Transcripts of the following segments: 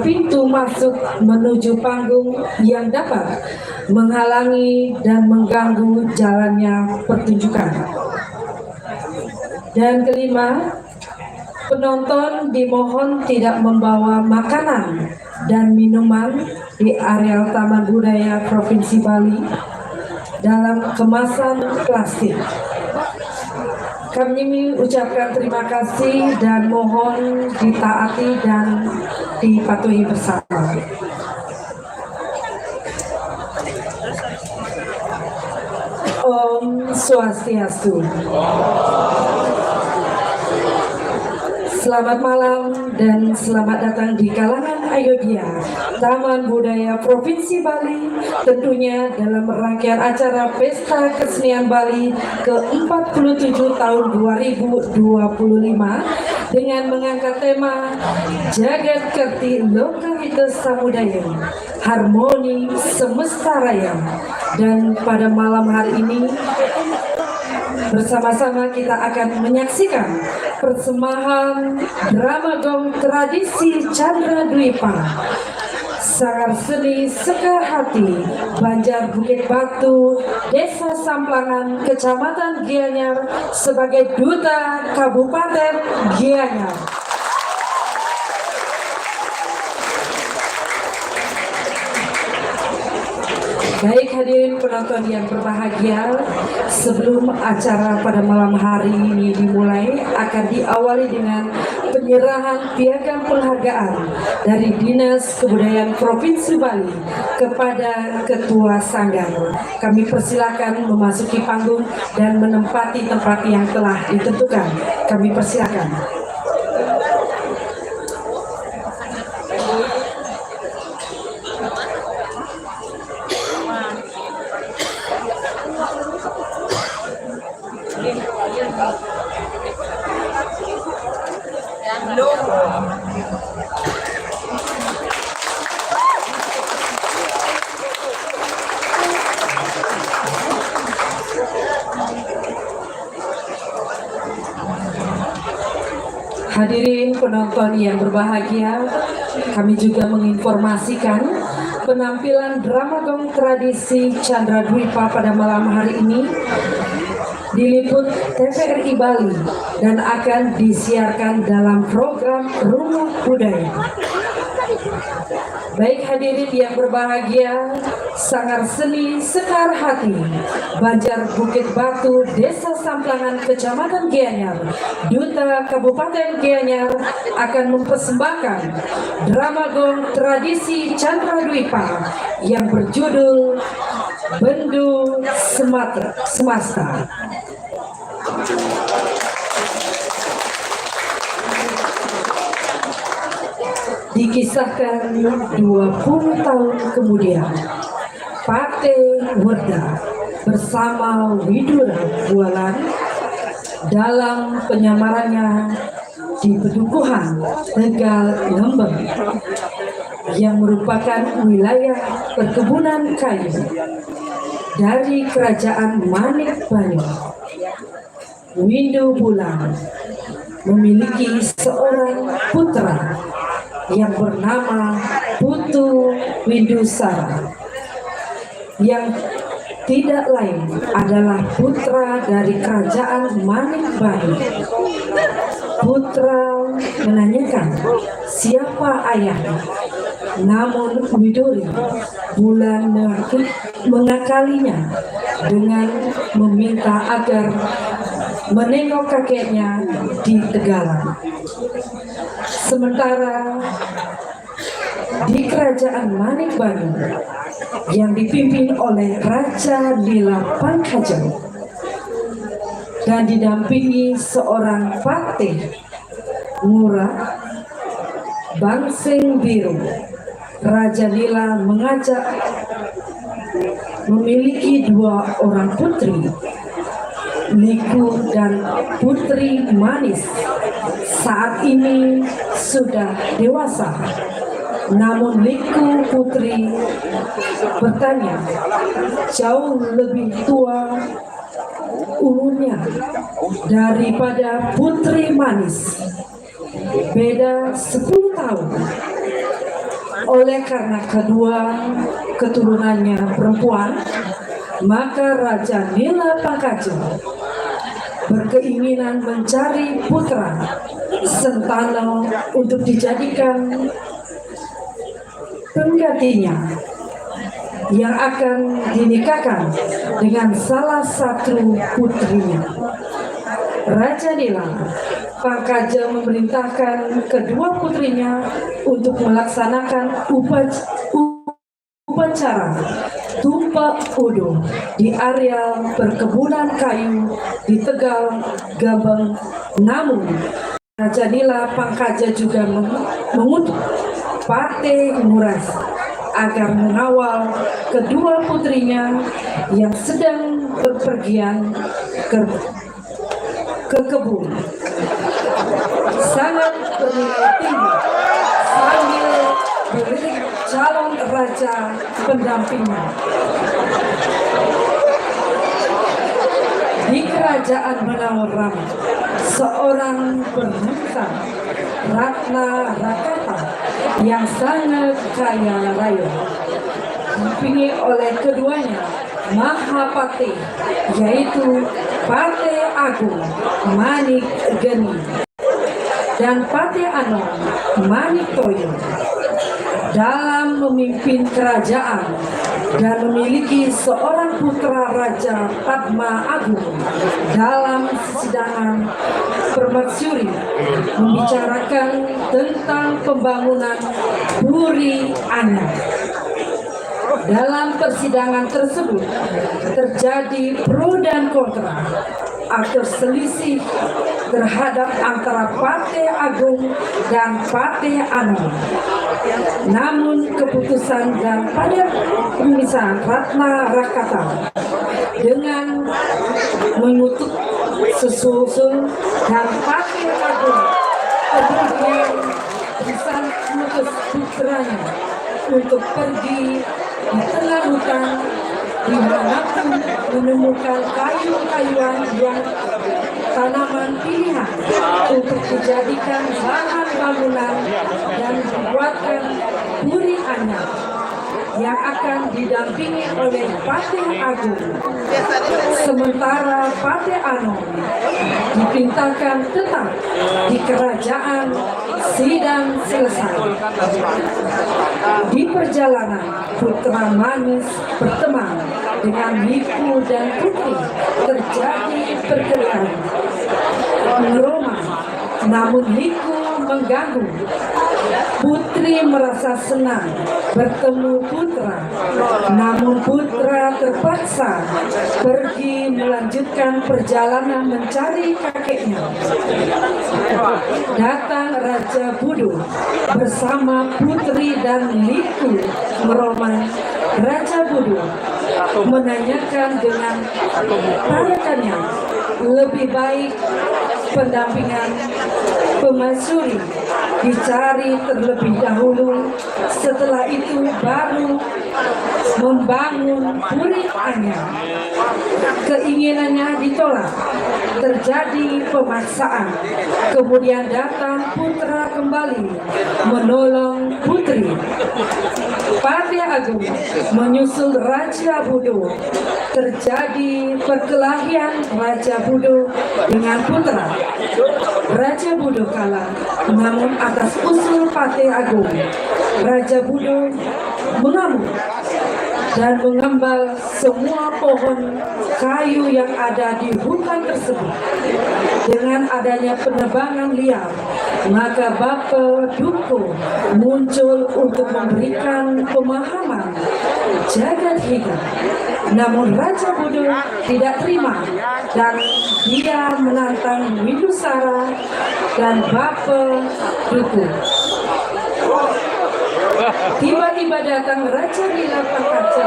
pintu masuk menuju panggung yang dapat menghalangi dan mengganggu jalannya pertunjukan. Dan kelima, penonton dimohon tidak membawa makanan dan minuman di areal Taman Budaya Provinsi Bali dalam kemasan plastik. Kami ucapkan terima kasih dan mohon ditaati dan dipatuhi bersama. Om Swastiastu. Selamat malam dan selamat datang di kalangan Ayodhya, Taman Budaya Provinsi Bali, tentunya dalam rangkaian acara Pesta Kesenian Bali ke-47 tahun 2025 dengan mengangkat tema Jagat Kerti Lokahita Samudaya, Harmoni Semesta Raya. Dan pada malam hari ini bersama-sama kita akan menyaksikan persembahan drama gong tradisi Chandra Dwipa, Sanggar Seni Sekar Hati, Banjar Bukit Batu, Desa Samplangan, Kecamatan Gianyar sebagai Duta Kabupaten Gianyar. Baik hadirin penonton yang berbahagia, sebelum acara pada malam hari ini dimulai, akan diawali dengan penyerahan piagam penghargaan dari Dinas Kebudayaan Provinsi Bali kepada Ketua Sanggar. Kami persilakan memasuki panggung dan menempati tempat yang telah ditentukan. Kami persilakan. Hadirin penonton yang berbahagia, kami juga menginformasikan penampilan drama gong tradisi Chandra Dwipa pada malam hari ini diliput TVRI Bali dan akan disiarkan dalam program Rumah Budaya. Baik hadirin yang berbahagia, Sanggar Seni Sekar Hati, Banjar Bukit Batu, Desa Samplangan, Kecamatan Gianyar, Duta Kabupaten Gianyar akan mempersembahkan drama gong tradisi Chandra Dwipa yang berjudul Bendu Semasta. Dikisahkan 20 tahun kemudian, Pate Werda bersama Widura Bualan dalam penyamarannya di Pedukuhan Tegal Lembeng yang merupakan wilayah perkebunan kayu dari Kerajaan Manik Banyu. Windu Bulan memiliki seorang putra yang bernama Putu Windusara, yang tidak lain adalah putra dari Kerajaan Manik Banyu. Putra menanyakan siapa ayahnya, namun Widuri Bulan mengakalinya dengan meminta agar menengok kakeknya di Tegalan. Sementara di Kerajaan Manik Banyu yang dipimpin oleh Raja Lila Pangkajeng dan didampingi seorang patih Ngurah Bangsing Biru, Raja Lila mengajak memiliki dua orang putri, Liku dan Putri Manis. Saat ini sudah dewasa, namun Liku Putri bertanya, jauh lebih tua umurnya daripada Putri Manis, beda 10 tahun. Oleh karena kedua keturunannya perempuan, maka Raja Nila Pangkaja berkeinginan mencari putra Sentano untuk dijadikan penggantinya yang akan dinikahkan dengan salah satu putrinya. Raja Nila Pangkaja memerintahkan kedua putrinya untuk melaksanakan upacara Tumpak Udo di areal perkebunan kayu di Tegal, Gabeng. Namun Raja Nila Pangkaja juga mengutus Pate Nguras agar mengawal kedua putrinya yang sedang berpergian ke kebun sangat bernilai tinggi sambil belirik calon raja pendampingnya. Di kerajaan Menawar, seorang bernama Ratna Rakata yang sangat kaya raya, didampingi oleh keduanya Mahapate, yaitu Pate Agung Manik Geni dan Pate Anom Manik Toyo, dalam memimpin kerajaan dan memiliki seorang putra Raja Padma Agung. Dalam persidangan permasyuri membicarakan tentang pembangunan Puri Anyar. Dalam persidangan tersebut terjadi pro dan kontra atau selisih terhadap antara Pate Agung dan Pate Anom. Namun keputusan dan pada pemisahan Ratna Rakata dengan mengutuk sesusul dan Pate Agung kemudian bisa mengutus putranya untuk pergi di tengah hutan dimanapun menemukan kayu-kayuan yang tanaman pilihan untuk dijadikan bahan bangunan dan dibuatkan Puri Anyar yang akan didampingi oleh Pate Agung. Sementara Pate Anom diperintahkan tetap di kerajaan sidang selesai. Di perjalanan, putra manis berteman dengan Liku dan Putri. Terjadi perkelahian Roma, namun Liku mengganggu. Putri merasa senang bertemu putra, namun putra terpaksa pergi melanjutkan perjalanan mencari kakeknya. Datang Raja Budo bersama putri dan Liku meroman. Raja Budo menanyakan dengan tarakannya, lebih baik pendampingan pemasyuri dicari terlebih dahulu, setelah itu baru membangun Puri Anyar. Keinginannya ditolak, terjadi pemaksaan. Kemudian datang putra kembali menolong putri. Pate Agung menyusul Raja Budo. Terjadi perkelahian Raja Budo dengan putra. Raja Budo kalah, namun atas usul Pate Agung, Raja Budo mengamuk dan mengambal semua pohon kayu yang ada di hutan tersebut. Dengan adanya penebangan liar, maka Bapa Duko muncul untuk memberikan pemahaman jagat hidup. Namun Raja Budo tidak terima dan dia menantang Windusara dan Bapa Duko. Tiba-tiba datang Raja Nila Pangkaja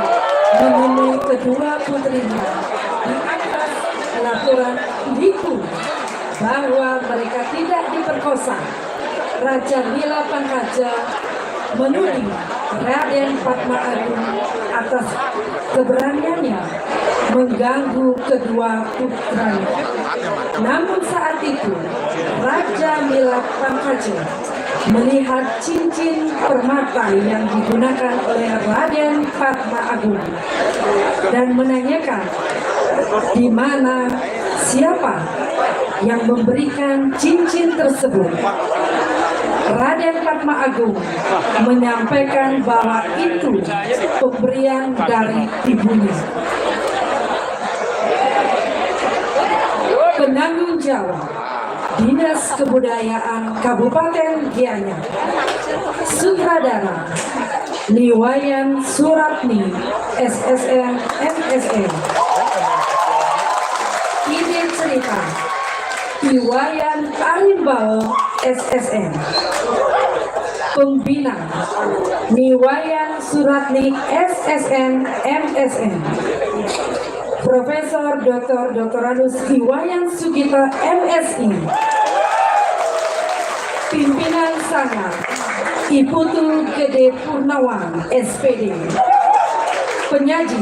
menemui kedua putrinya di atas laporan Liku bahwa mereka tidak diperkosa. Raja Nila Pangkaja menuding Raden Padma Agung atas keberaniannya mengganggu kedua putranya. Namun saat itu Raja Nila Pangkaja melihat cincin permata yang digunakan oleh Raden Padma Agung dan menanyakan di mana siapa yang memberikan cincin tersebut. Raden Padma Agung menyampaikan bahwa itu pemberian dari ibunya. Penanggung jawab Dinas Kebudayaan Kabupaten Gianyar, sutradara Niwayan Suratni SSN MSN, ide cerita Iwayan Arimbao SSN, pembina Niwayan Suratni SSN MSN, Profesor Dr. Iwayan Sugita MSI, pimpinan Sanggar Iputu Gede Purnawan SPD, penyaji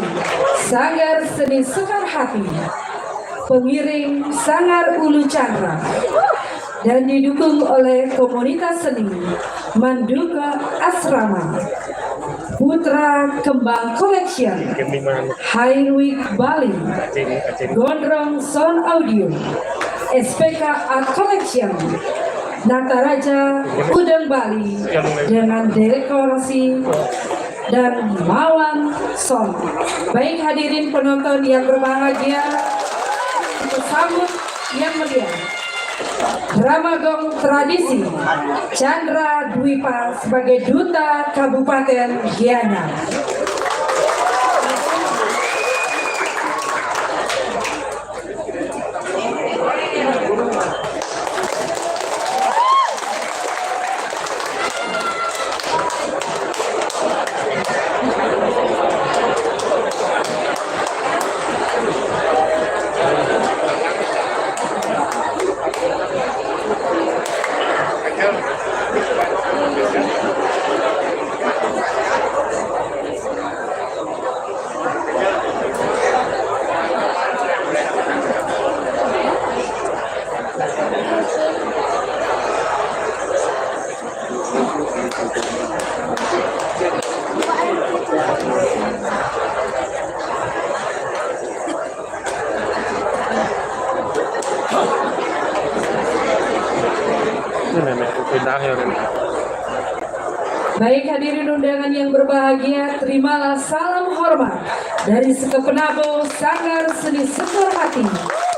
Sanggar Seni Sekar Hati, pengiring Sanggar Ulu Chandra, dan didukung oleh komunitas seni Manduka Asrama, Putra Kembang Collection, Highway Bali, Gondrong Sound Audio, SPK Art Collection, Nataraja Udang Bali dengan dekorasi, dan Mawan Sound. Baik hadirin penonton yang berbahagia, untuk sambut yang mulia Dramagong Tradisi Chandra Dwipa sebagai Duta Kabupaten Gianyar. Baik hadirin undangan yang berbahagia, terimalah salam hormat dari Sekepenabo Sanggar Seni Sekar Hati,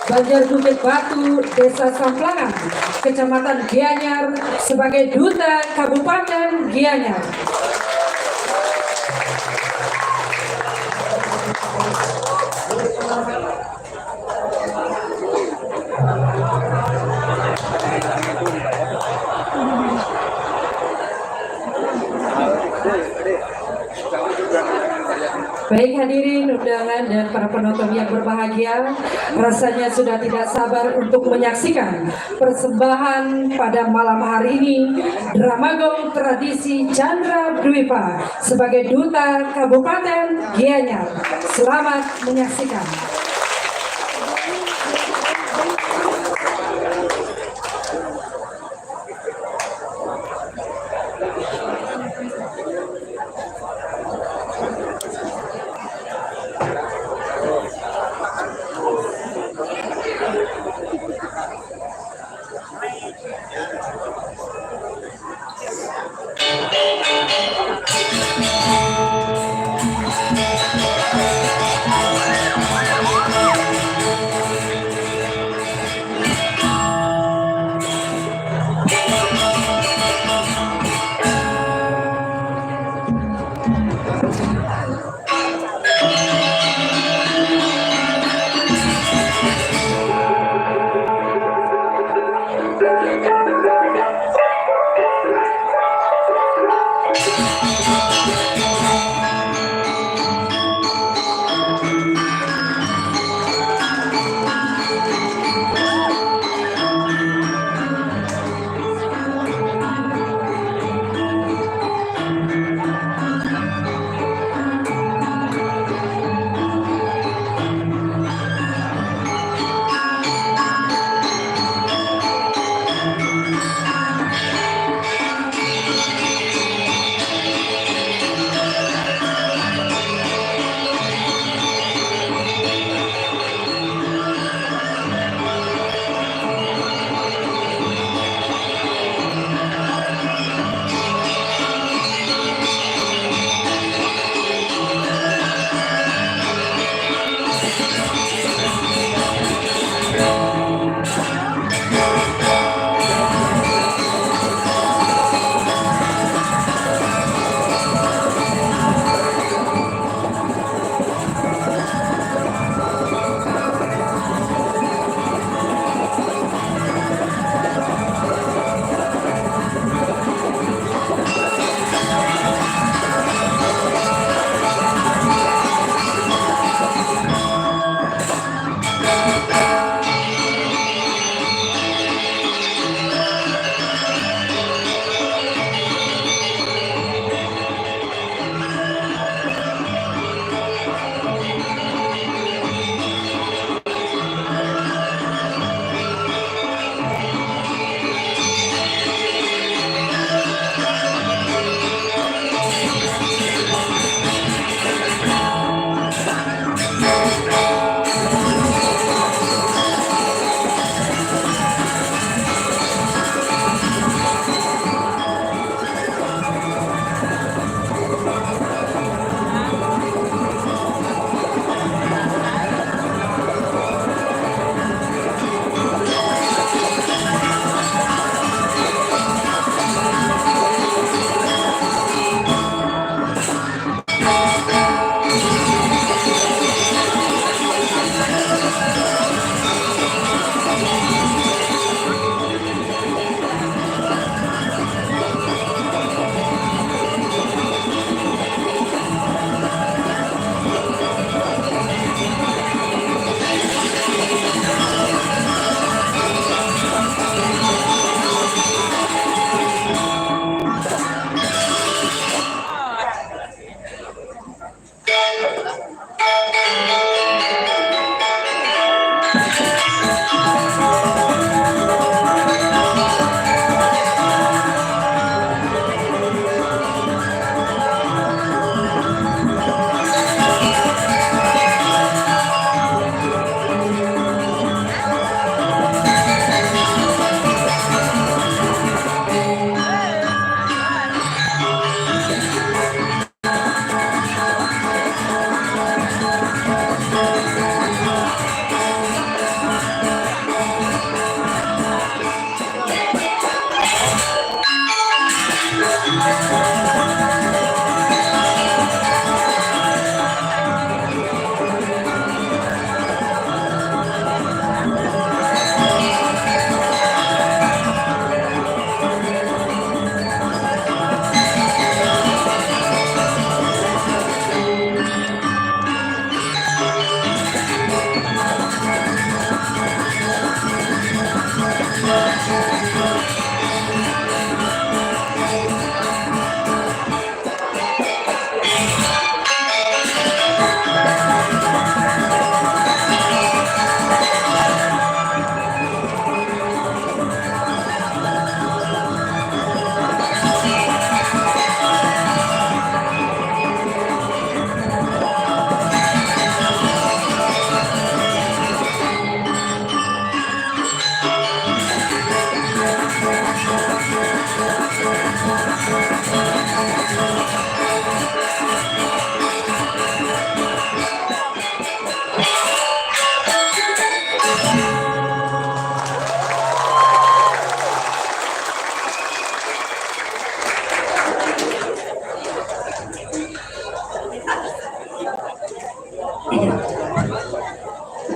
Banjar Bukit Batu, Desa Samplangan, Kecamatan Gianyar sebagai Duta Kabupaten Gianyar. Baik hadirin undangan dan para penonton yang berbahagia, rasanya sudah tidak sabar untuk menyaksikan persembahan pada malam hari ini Dramagong Tradisi Chandra Dwipa sebagai Duta Kabupaten Gianyar. Selamat menyaksikan.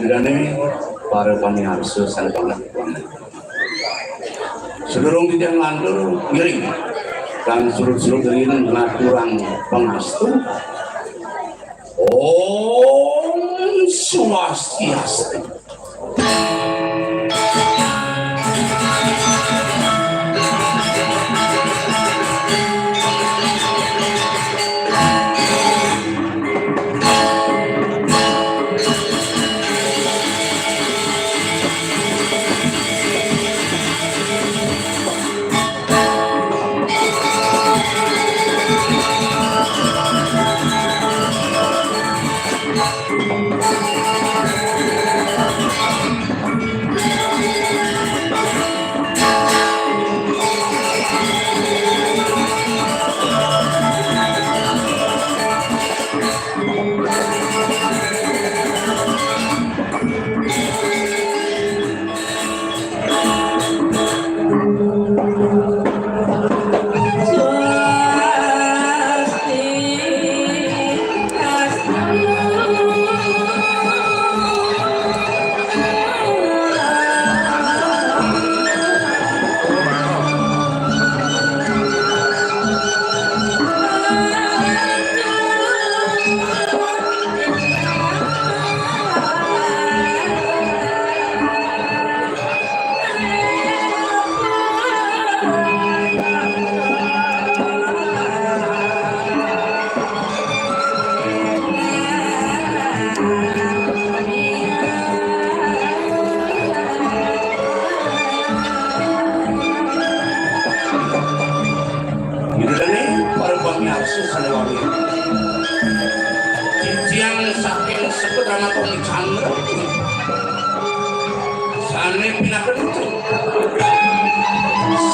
Kirane para pamirsa sanebat sedurung dijang lantur ngiring dan surut-surut dari ngaturang pangastu Om Swastiastu.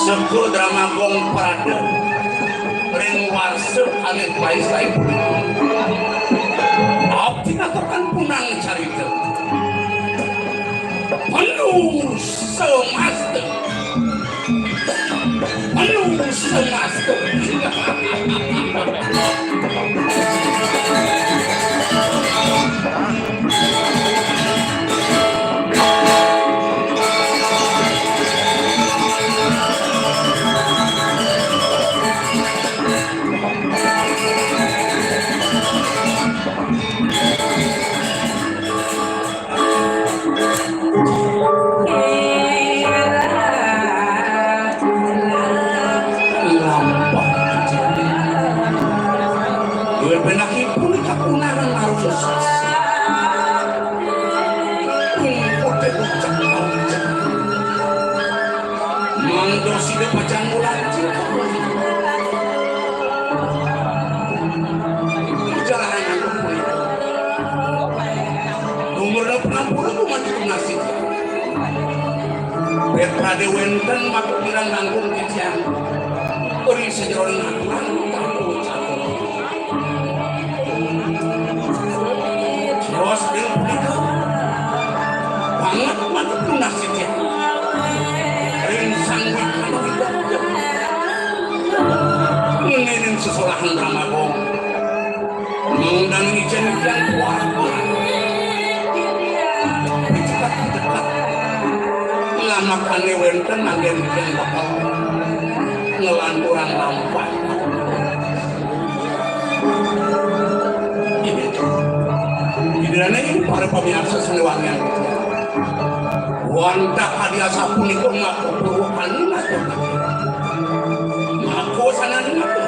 Sego drama gong parade ring warse angin pais lain abdi katakan punang carita penuh semaster Pradewenten makuk kirang nanggung kician ori sejeron ngaturan takut terus bil punika banget makuk tunas kician rinsang wikano hidup ngenin sesolahan ramagong mengundang ijen yang kuat makane wenten anggen yang bakal ngelanturan lampat ini para pemirsa senewangan wanda kadiasa punika ngaku purwakan ngaku sanan ngaku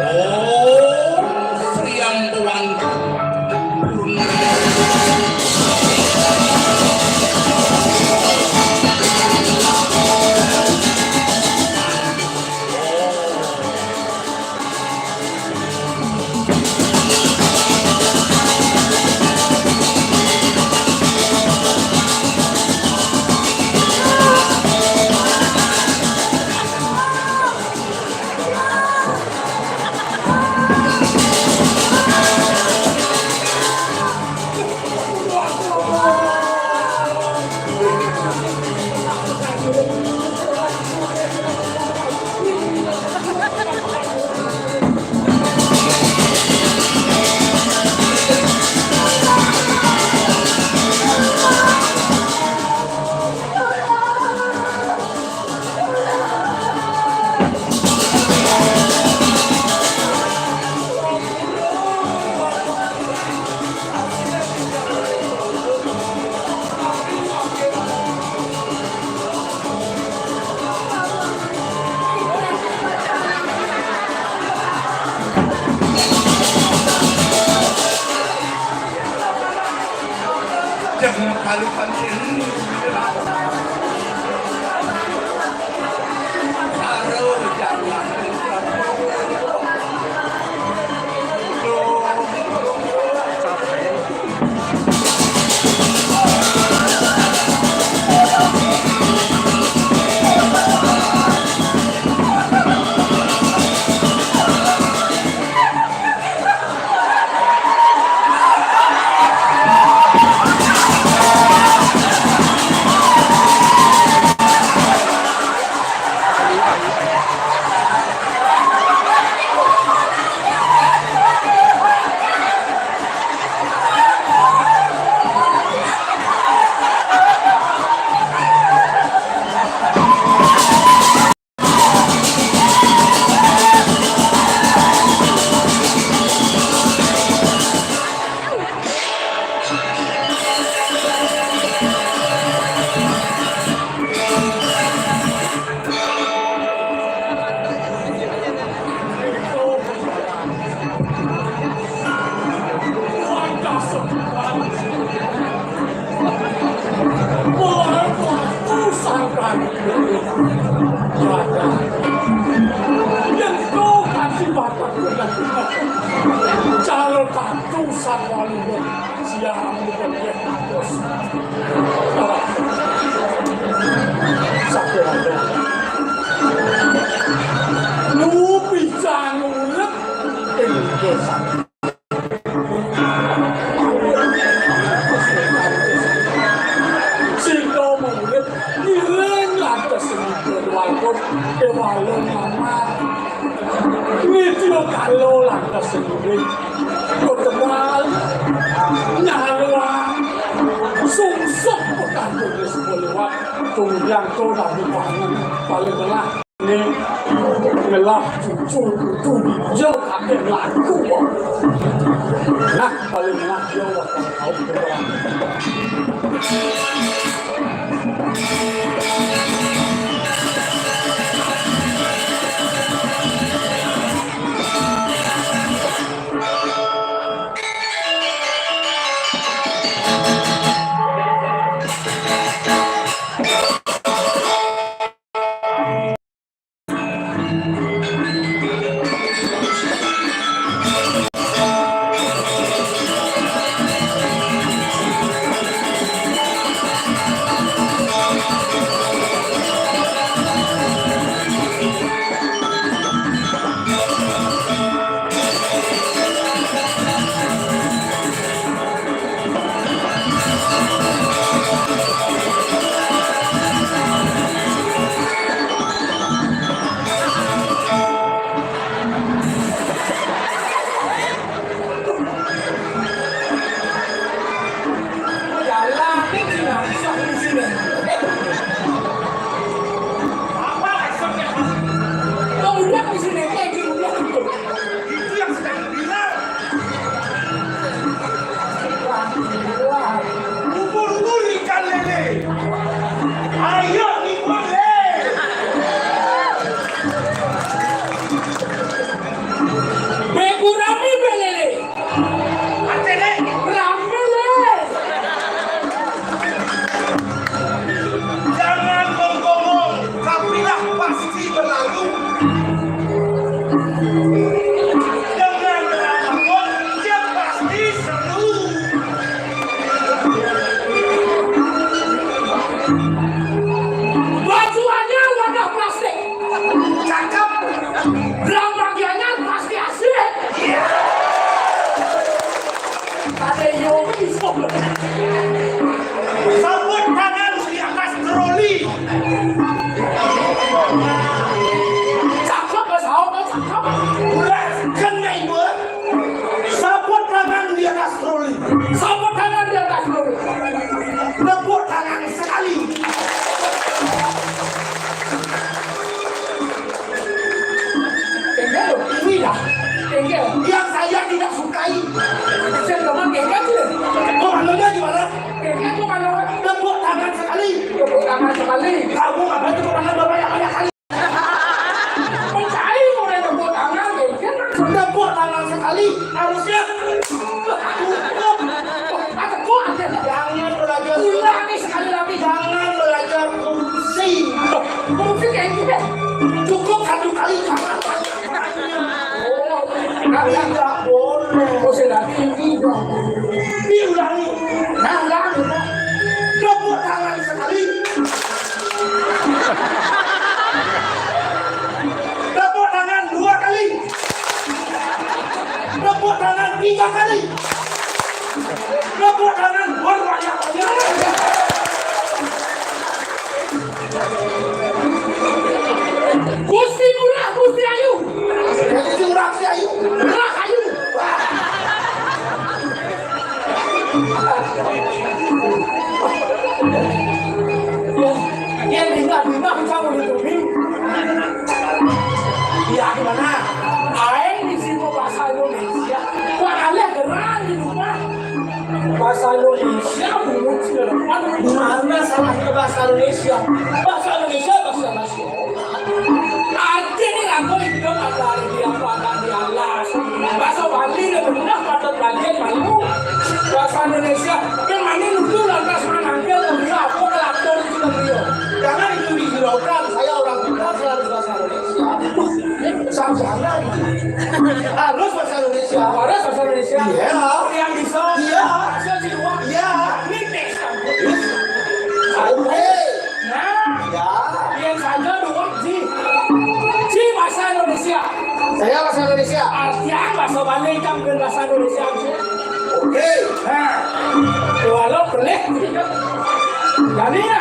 oh Sriam Wanda Jangan kalukan sini. Taruh jangan. Yang kau dah dibangun paling belah ni belah cucu jauh kakek laku nah paling belah jauh kau berdoa. Sabut tangan di atas troli. Cakap kau cakap. Kena ibu. Sabut tangan di atas troli. Sabut tangan di atas troli. Rebut tangan sekali. Tengok, ini dah. Tengok. Yang saya tidak sukai. Saya ngomong tengok je. Komandonya di mana? tangan sekali harusnya cukup. Jangan belajar ulangi sekali lagi, jangan belajar fungsi. Fungsi kayak gini cukup satu kali, jangan tidak boleh. Kose lagi tidak. Diulangi. Nah, tepuk tangan sekali. Tepuk tangan 2 kali. Tepuk tangan 3 kali. Tepuk tangan berbanyak-banyak. Gusti murah, Gusti ayu. Gusti murah, Gusti ayu. Murah ayu. Yang bina-bina kamu ditubing. Ya gimana? Aing di sini bahasa Indonesia. Wah, kalian gerak di rumah. Bahasa Indonesia bungut sih depan. Mana salahnya bahasa Indonesia? Bahasa Indonesia bahasa nasional. Artinya aku hidup ada di apa di alas. Bahasa Bali dan benar pada bagian malu. Bahasa Indonesia yang mana itu lantas menangkal beliau aku kelakon itu beliau. Jangan itu dihiraukan. Saya orang pintar, saya harus bahasa Indonesia. Jangan. Harus bahasa Indonesia. Harus bahasa Indonesia. Iya. Yang bisa. Iya. Saya jiwa. Iya. Ini teks. Oke. Nah. Ya. Yang saja dua ji. Ji bahasa Indonesia. Saya bahasa Indonesia. Artinya bahasa Bali kan bukan bahasa Indonesia aja. Oke. Nah, walau pelik. Jadi ya,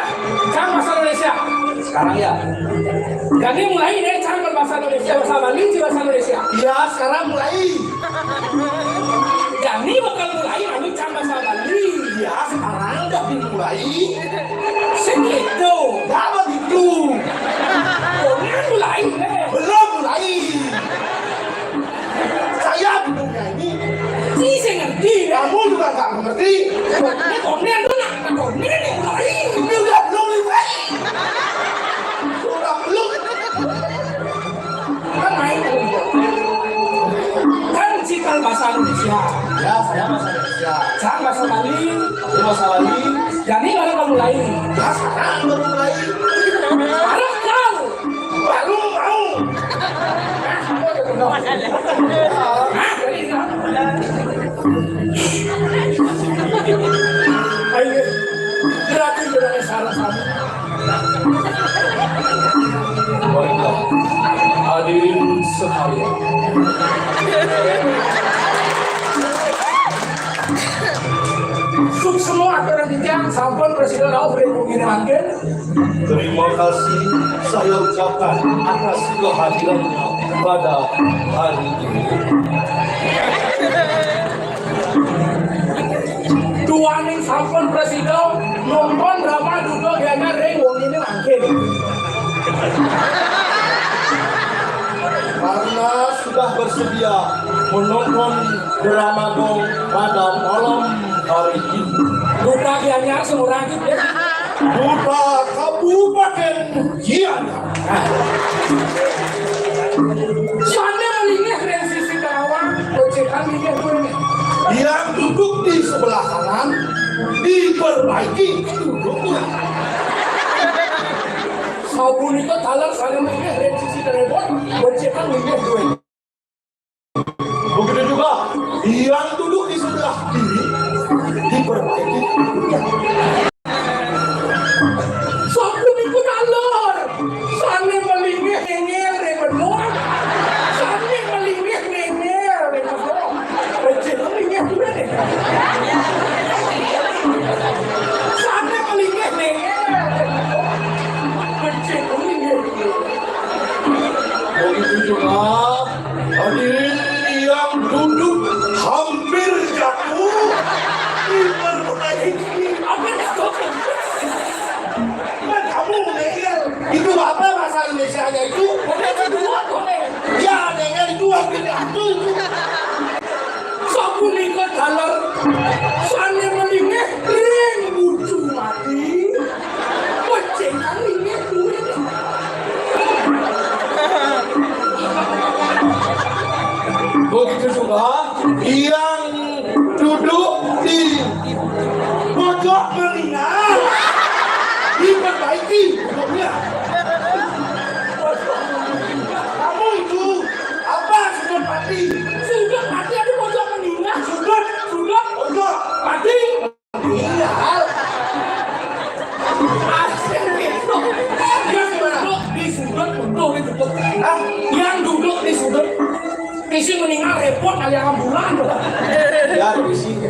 kan bahasa Indonesia. Sekarang ya. Jadi mulai deh cara bahasa Indonesia, bahasa Bali, ji bahasa Indonesia. Ya, sekarang mulai. Jadi bakal mulai lalu cara bahasa Bali. Ya, sekarang udah dimulai. Segitu. Gak begitu. Kemudian mulai deh. Belum mulai. Saya belum nyanyi. Ji saya ngerti. Kamu juga gak mengerti. Ini kemudian tuh nak, kemudian yang mulai. Ini udah belum mulai. Sudah belum. Kan main kan cikal bahasa Indonesia. Ya, saya bahasa Indonesia. Kan bahasa Bali. Ini bahasa Bali. Jadi baru kamu mulai. Ya, sekarang baru mulai. Baru kau. Baru mau. Ayo, gratis sudah salah kami. Baiklah, hadirin sekalian. Suk semua aturan dijang, sampun presiden lalu beri begini makin. Terima kasih saya ucapkan atas kehadirannya pada hari ini. Dua nih sampun presiden nonton drama duduk gana ring wong ini makin. Karena sudah bersedia menonton drama dong pada malam hari ini. Duta gianyar semurah gitu ya. Duta Kabupaten Gianyar. Soalnya malingnya dari sisi kawan, locekan ini gue. Yang duduk di sebelah kanan diperbaiki duduknya. Sabun itu talar saya malingnya dari sisi telepon, locekan ini gue. Begitu juga yang duduk di sebelah kiri diperbaiki duduknya. Sabun itu talar, saya malingnya ngengel dari berdua. Saya malingnya ngengel dari berdua. Locekan ini gue deh. Saya malingnya ngengel. Locekan ini gue. Begitu juga hadirin yang duduk hampir jatuh diperbaiki. Apa itu? Kan kamu nengel. Itu apa bahasa Indonesia-nya itu? Boleh kedua, boleh. Ya, nengel itu hampir jatuh itu. Sabun ikut dalam sana melingeh ring bucu mati. Bocengan ini duit. Begitu juga yang duduk di pojok meninggal diperbaiki pokoknya. Kamu itu apa sudut mati? Sudut mati ada pojok meninggal. Sudut Pojok mati. meninggal. Yang duduk di sudut untuk yang duduk di sudut isi meninggal repot kali ambulan. Ya di sini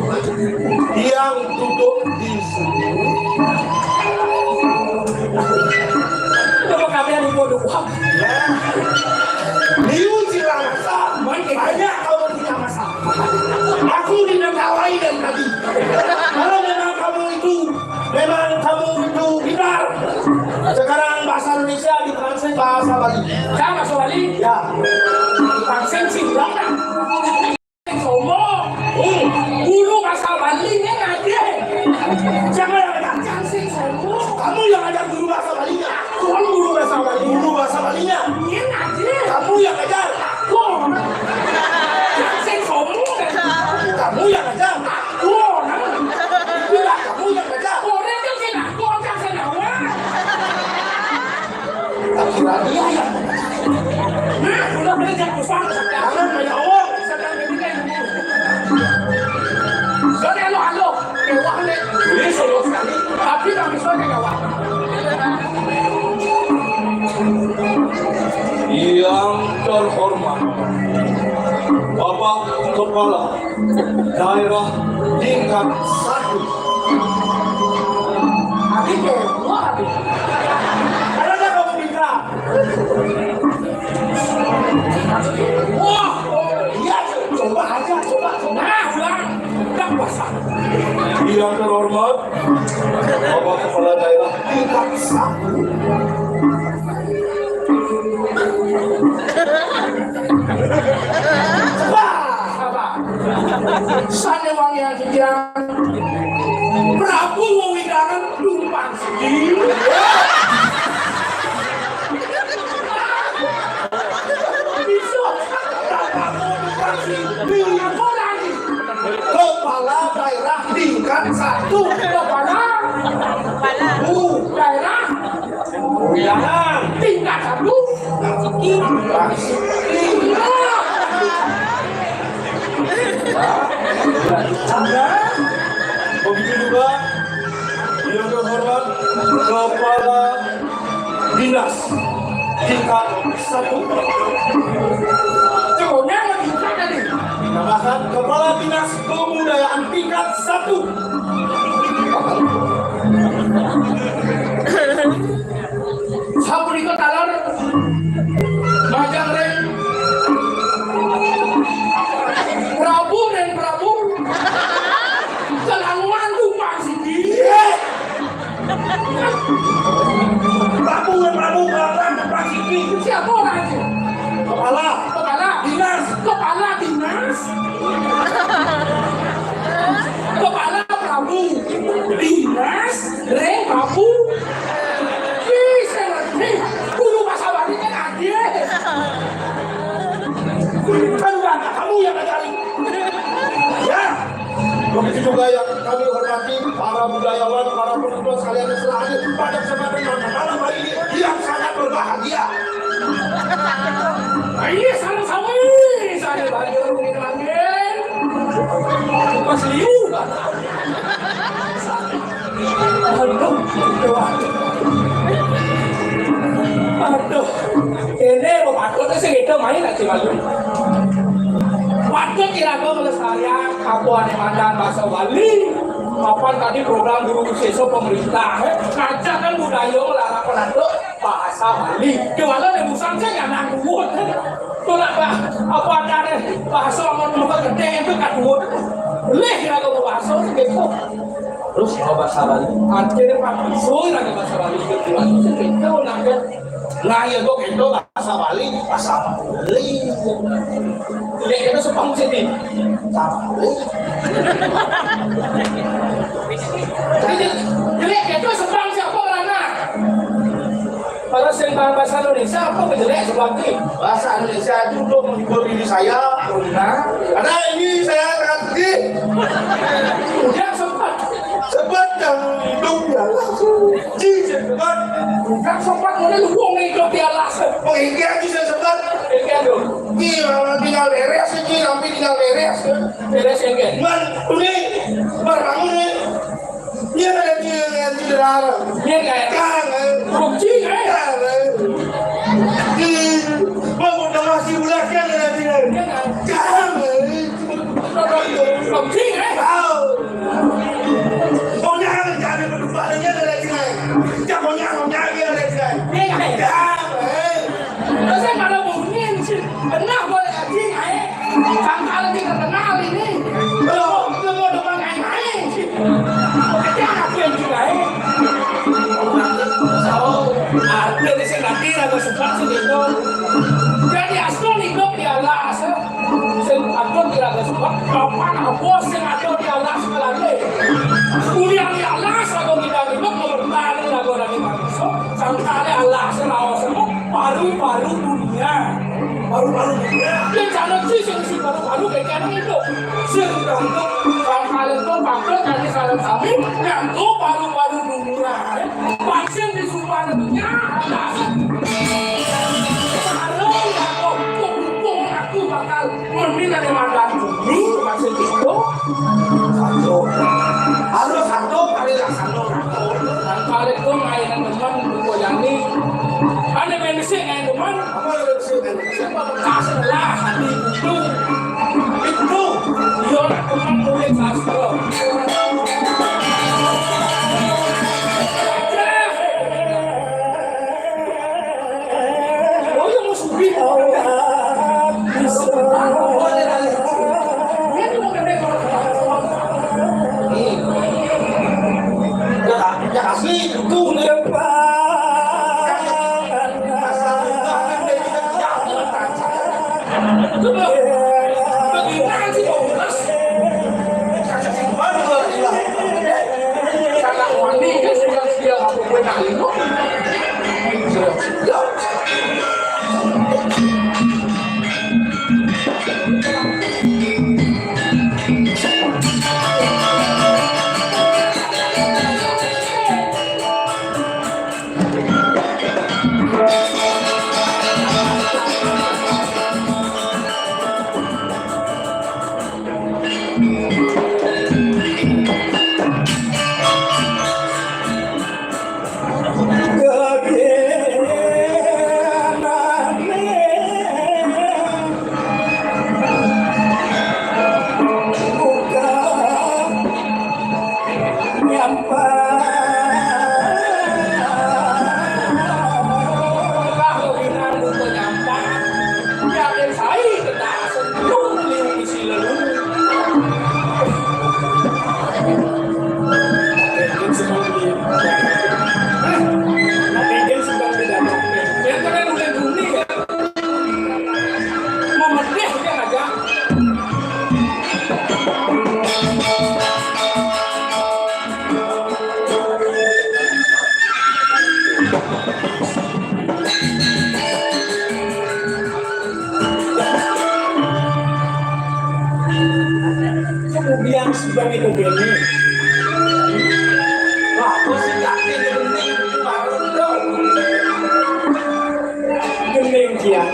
yang duduk di sini. Coba kalian di bodoh uang. Liu Cilangsa, banyak kamu punya masalah. Aku dinegawai dari tadi. Kalau memang kamu itu benar. Sekarang bahasa Indonesia ditranslate bahasa Bali. Saya masuk Bali. Ya, Vaksin singgang. Somo. Guru bahasa Bali ini ngaji. siapa yang ajar? Vaksin somo. Kamu yang ajar guru bahasa Balinya. Tuan guru bahasa Bali. Guru bahasa Balinya. Ini ngaji. Kamu yang ajar. Tuan. Vaksin somo. Kamu yang ajar. Tuan. Bila kamu yang ajar. Orang yang sih nak. Tuan yang sih nak. Kira dia yang Nah, sudah belajar usang. jangan banyak omong. Soalnya halo, kewah nih. Ini solo sekali. Tapi kami soalnya kewah. Yang terhormat Bapak Kepala Daerah tingkat 1. Habis kewah habis. Ada kamu minta? Wah, Iya, coba aja, coba. nah ulang. Tak puasa. Yang terhormat Bapak Kepala Daerah tingkat 1. Apa? Sana wangi yang sekian. Prabu Widangan tumpang sendiri. Bisa. Apa lagi? Kepala Daerah tingkat 1. Kepala daerah Widangan. tingkat 1. Begitu juga yang terhormat Kepala Dinas tingkat 1. Coba lagi tadi. Tambahkan Kepala Dinas Kebudayaan tingkat 1. Sapu di kotalan Majang Reng Prabu dan Prabu Kelanguan tumpang sendiri. Prabu Kelaran Tempat Siki. Siapa orang itu? Kepala Dinas. Kepala Dinas. Kepala Prabu Dinas Reng Prabu. Bisa ngerti. Guru bahasa Bali kan ada. Kan kamu yang ngajarin. Ya. Begitu juga yang kami hormati para budayawan, para penonton sekalian yang telah hadir pada kesempatan malam hari ini yang sangat berbahagia. Iya, sama-sama ini. Saya bagi orang ini langit. Pas liu. Aduh. Ini patut sih kita main aja malu. Patut kira-kira melestarikan kabupaten Mandan bahasa Bali. Kapan tadi program guru siswa pemerintah ngajak kan budaya melarang penantu bahasa Bali. Gimana nih musang saya nggak nanggut. Tuh apa ada bahasa orang muka gede itu kadut. Leh kira-kira bahasa gitu. Terus kalau bahasa Bali, akhirnya Pak Bisoy lagi bahasa Bali kedua itu nanggut. Nah ya dok itu bahasa Bali. Lihat kita sepang sini. Jadi lihat itu sepang siapa orangnya? Pada sing bahasa Indonesia apa menjelek sebagai Bahasa Indonesia itu untuk menghibur diri saya. nah Karena ini saya sangat sedih. udah sempat Sebab yang hidup ya sebab udah sempat mulai lu wong hidup di alas menghingga aja saya sebab kayak dong tinggal beres ini sampai tinggal beres. beres ya kan Man, ini barang ini dia ada di dalam. dia kayak Kangen. bukti kayak Kangen. Mau udah masih bulaskan ada di dalam. dia kayak Kangen. bukti kayak Tahu. Maunya jadi berduanya ada di dalam. Jagonya dia ada di dalam. dia kayak Kangen. terus kalau mungkin sih pernah boleh ngaji kayak kalau kita kenal ini kalau mau depan kayak sih dia aku yang juga ada di sini nanti ada sesuatu itu jadi asal hidup di alas aku tidak ada sebab bapak bos yang ada di alas lagi kuliah di alas aku tidak hidup bertani lagu lagi manusia sampai alas lawas semua paru-paru dunia dan jangan sih paru-paru kayak itu sedang sampai itu pakai kali salam kami yang itu paru-paru dunia vaksin di seluruh dunia aku bakal meminta mandat bumi maksud itu Harus satu kali lah satu. kali itu mainan teman buku yani ada manusia yang teman Apa yang disini? siapa bekas lah hati itu dia teman boleh sastro oh yang musuh Ya asli itu kemudian sebagai begini aku sih yakin gening baru dong gening kian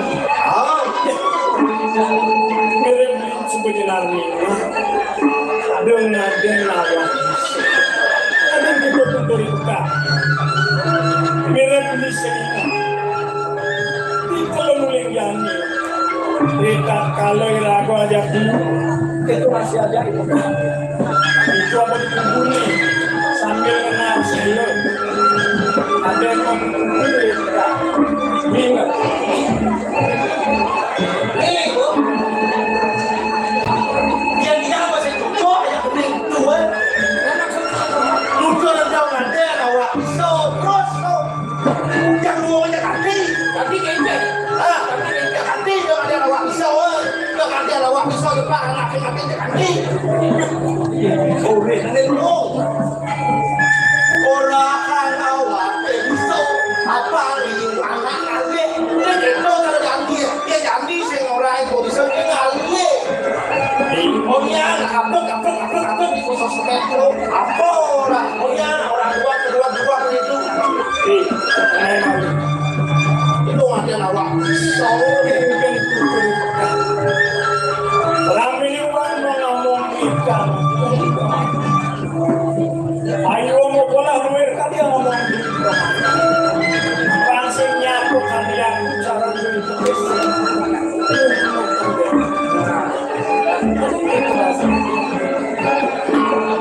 mirip sebenarnya dengan lawan ada juga tutur kita mirip di sini kalau nuling yani kita kalau ragu aja itu masih ada itu apa dikumpuli sambil kenal sayur ada yang mau dikumpuli ingat ini bu yang dia masih cocok yang penting dua muncul dalam ada awak so terus yang luangnya kaki kayaknya kaki yang ada awak pisau ada awak pisau depan anak kaki nanti lu orang awak pisau apa ini Oh iya, apa di khusus metro? Apa orang? Oh iya, orang dua itu. Itu ada awak. Sorry, mungkin Rame ini orang mau ngomong ikan. Ayo mau bola luar kan dia ngomong pangsingnya aku kalian cara itu.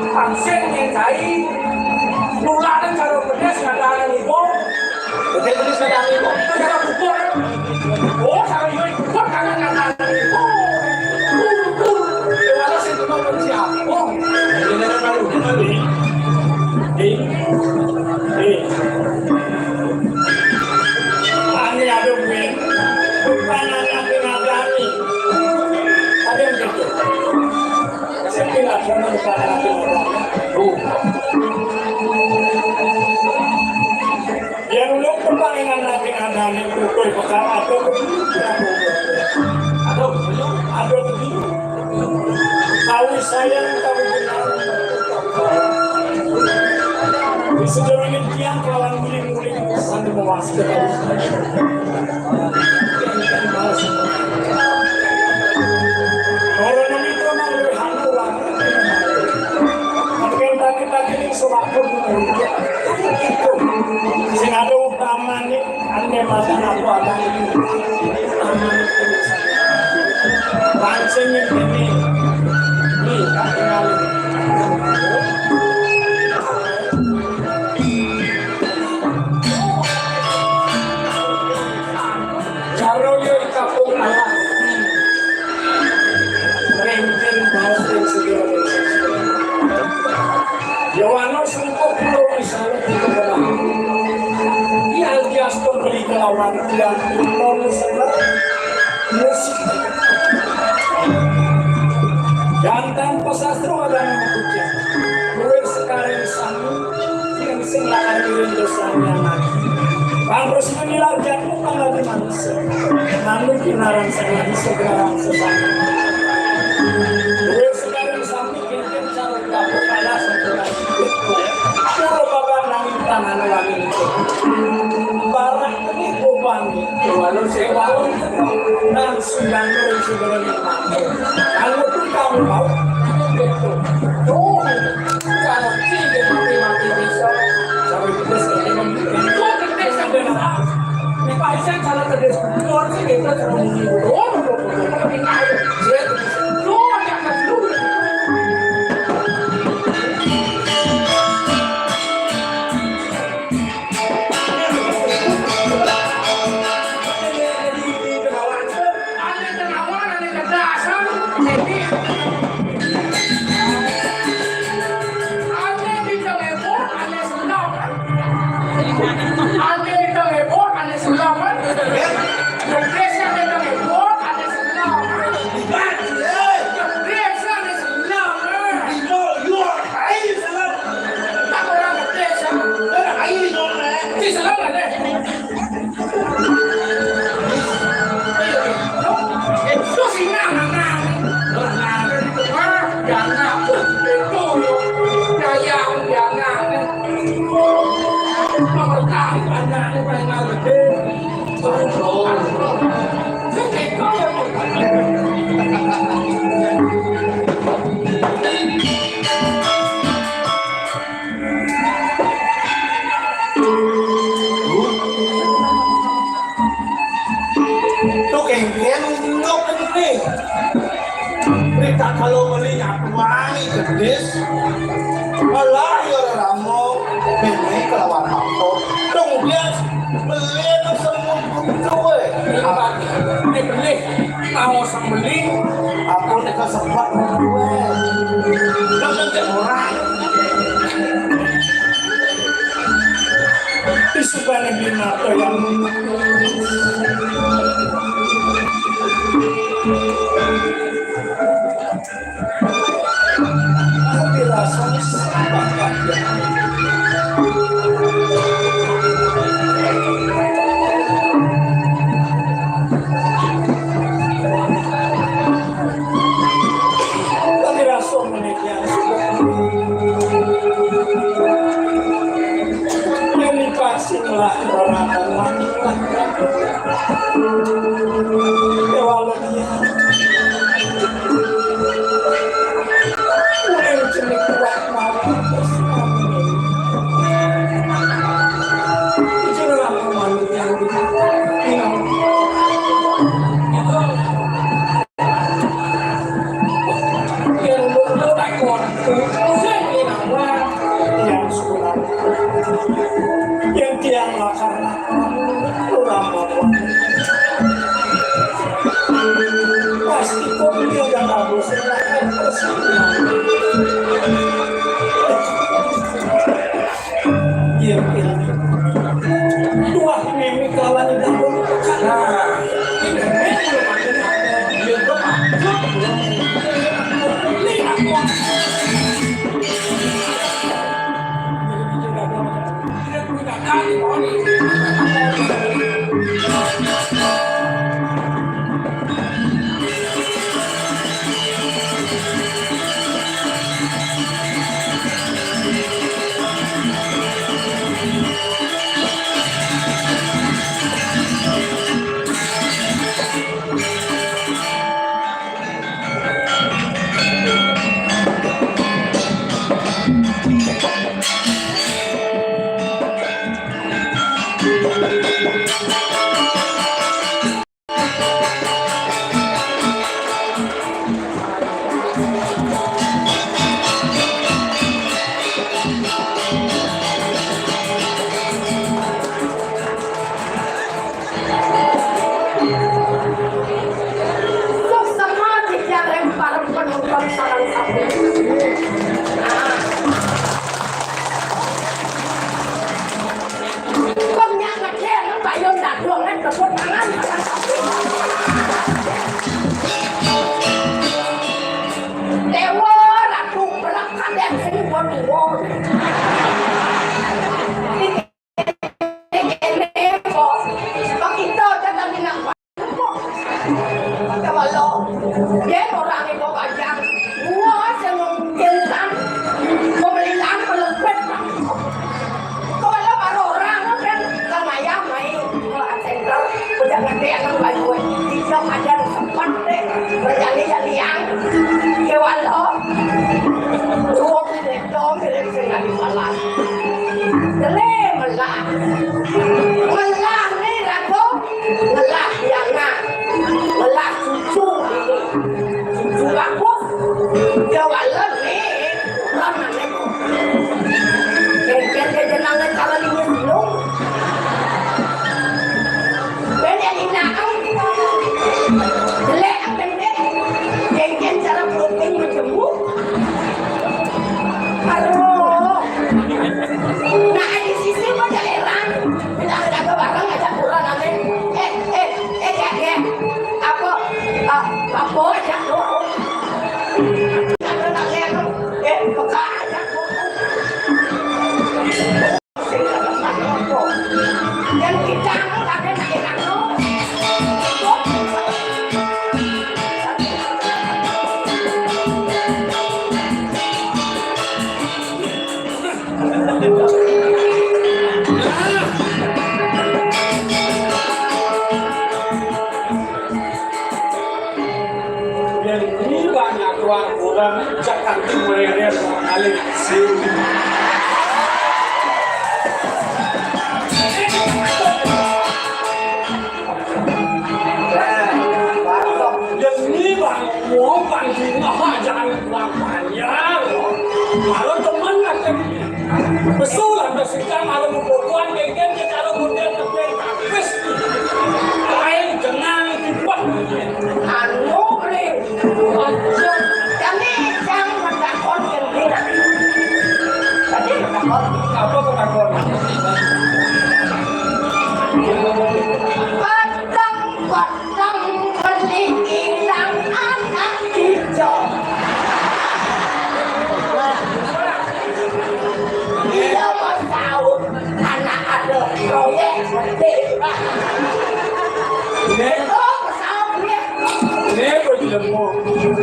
Pangsing yang cai nularan cara pedas kadang ibu. Betul sepeda itu. Cara pukul. Oh, cara itu pukul kadang-kadang ibu. Ani ada gue, bukan nanti ngadani, ada yang gitu. Saya bilang jangan bukan nanti ngadani. Yang lu pertandingan nanti ngadani itu bukan ada begitu. Tahu sayang tahu benar. Di sejauh ini tiang kawan guling-guling sambil mewaskan. Orang ini itu memang lebih hantuan. Mungkin tadi ini suatu itu. Sing ada utamanya, anda masalah apa ada ini. Pancing ini. Yohanes sungguh pulau misalnya di kebenaran. Dia alias pembeli kelawan yang pulau misalnya musik. Dan tanpa sastra ada nama pujian. Luar sekarang sanu yang singlakan diri dosanya lagi. Terus menilai jatuh tanggal di manusia. Namun kinaran saya di segera sesama. Luar sekarang sanu mungkin cara dapat alas untuk itu. Kalau bapak nangis tangan lagi itu. Barang ini kuban itu. Walau sewalau dan sudah kalau pun kamu mau itu. Oh, kalau tidak mati bisa. Sampai kita sekarang ini pasien kalau terdes keluar sih kita terus tapi kaya keluar yang keluar kalau melihat mai gedis malah ya ramo bene kelawan aku kemudian melihat semua gue ini beli mau sembeli aku nek sempat gue nonton orang disubane binato yang tapi rasanya sangat bahagia. Saya bilang yang sudah yang tiang makan orang bawa pasti kau dia dah bagus selesai dia bilang dua mimi kawan dah boleh nah ini memang macam dia tu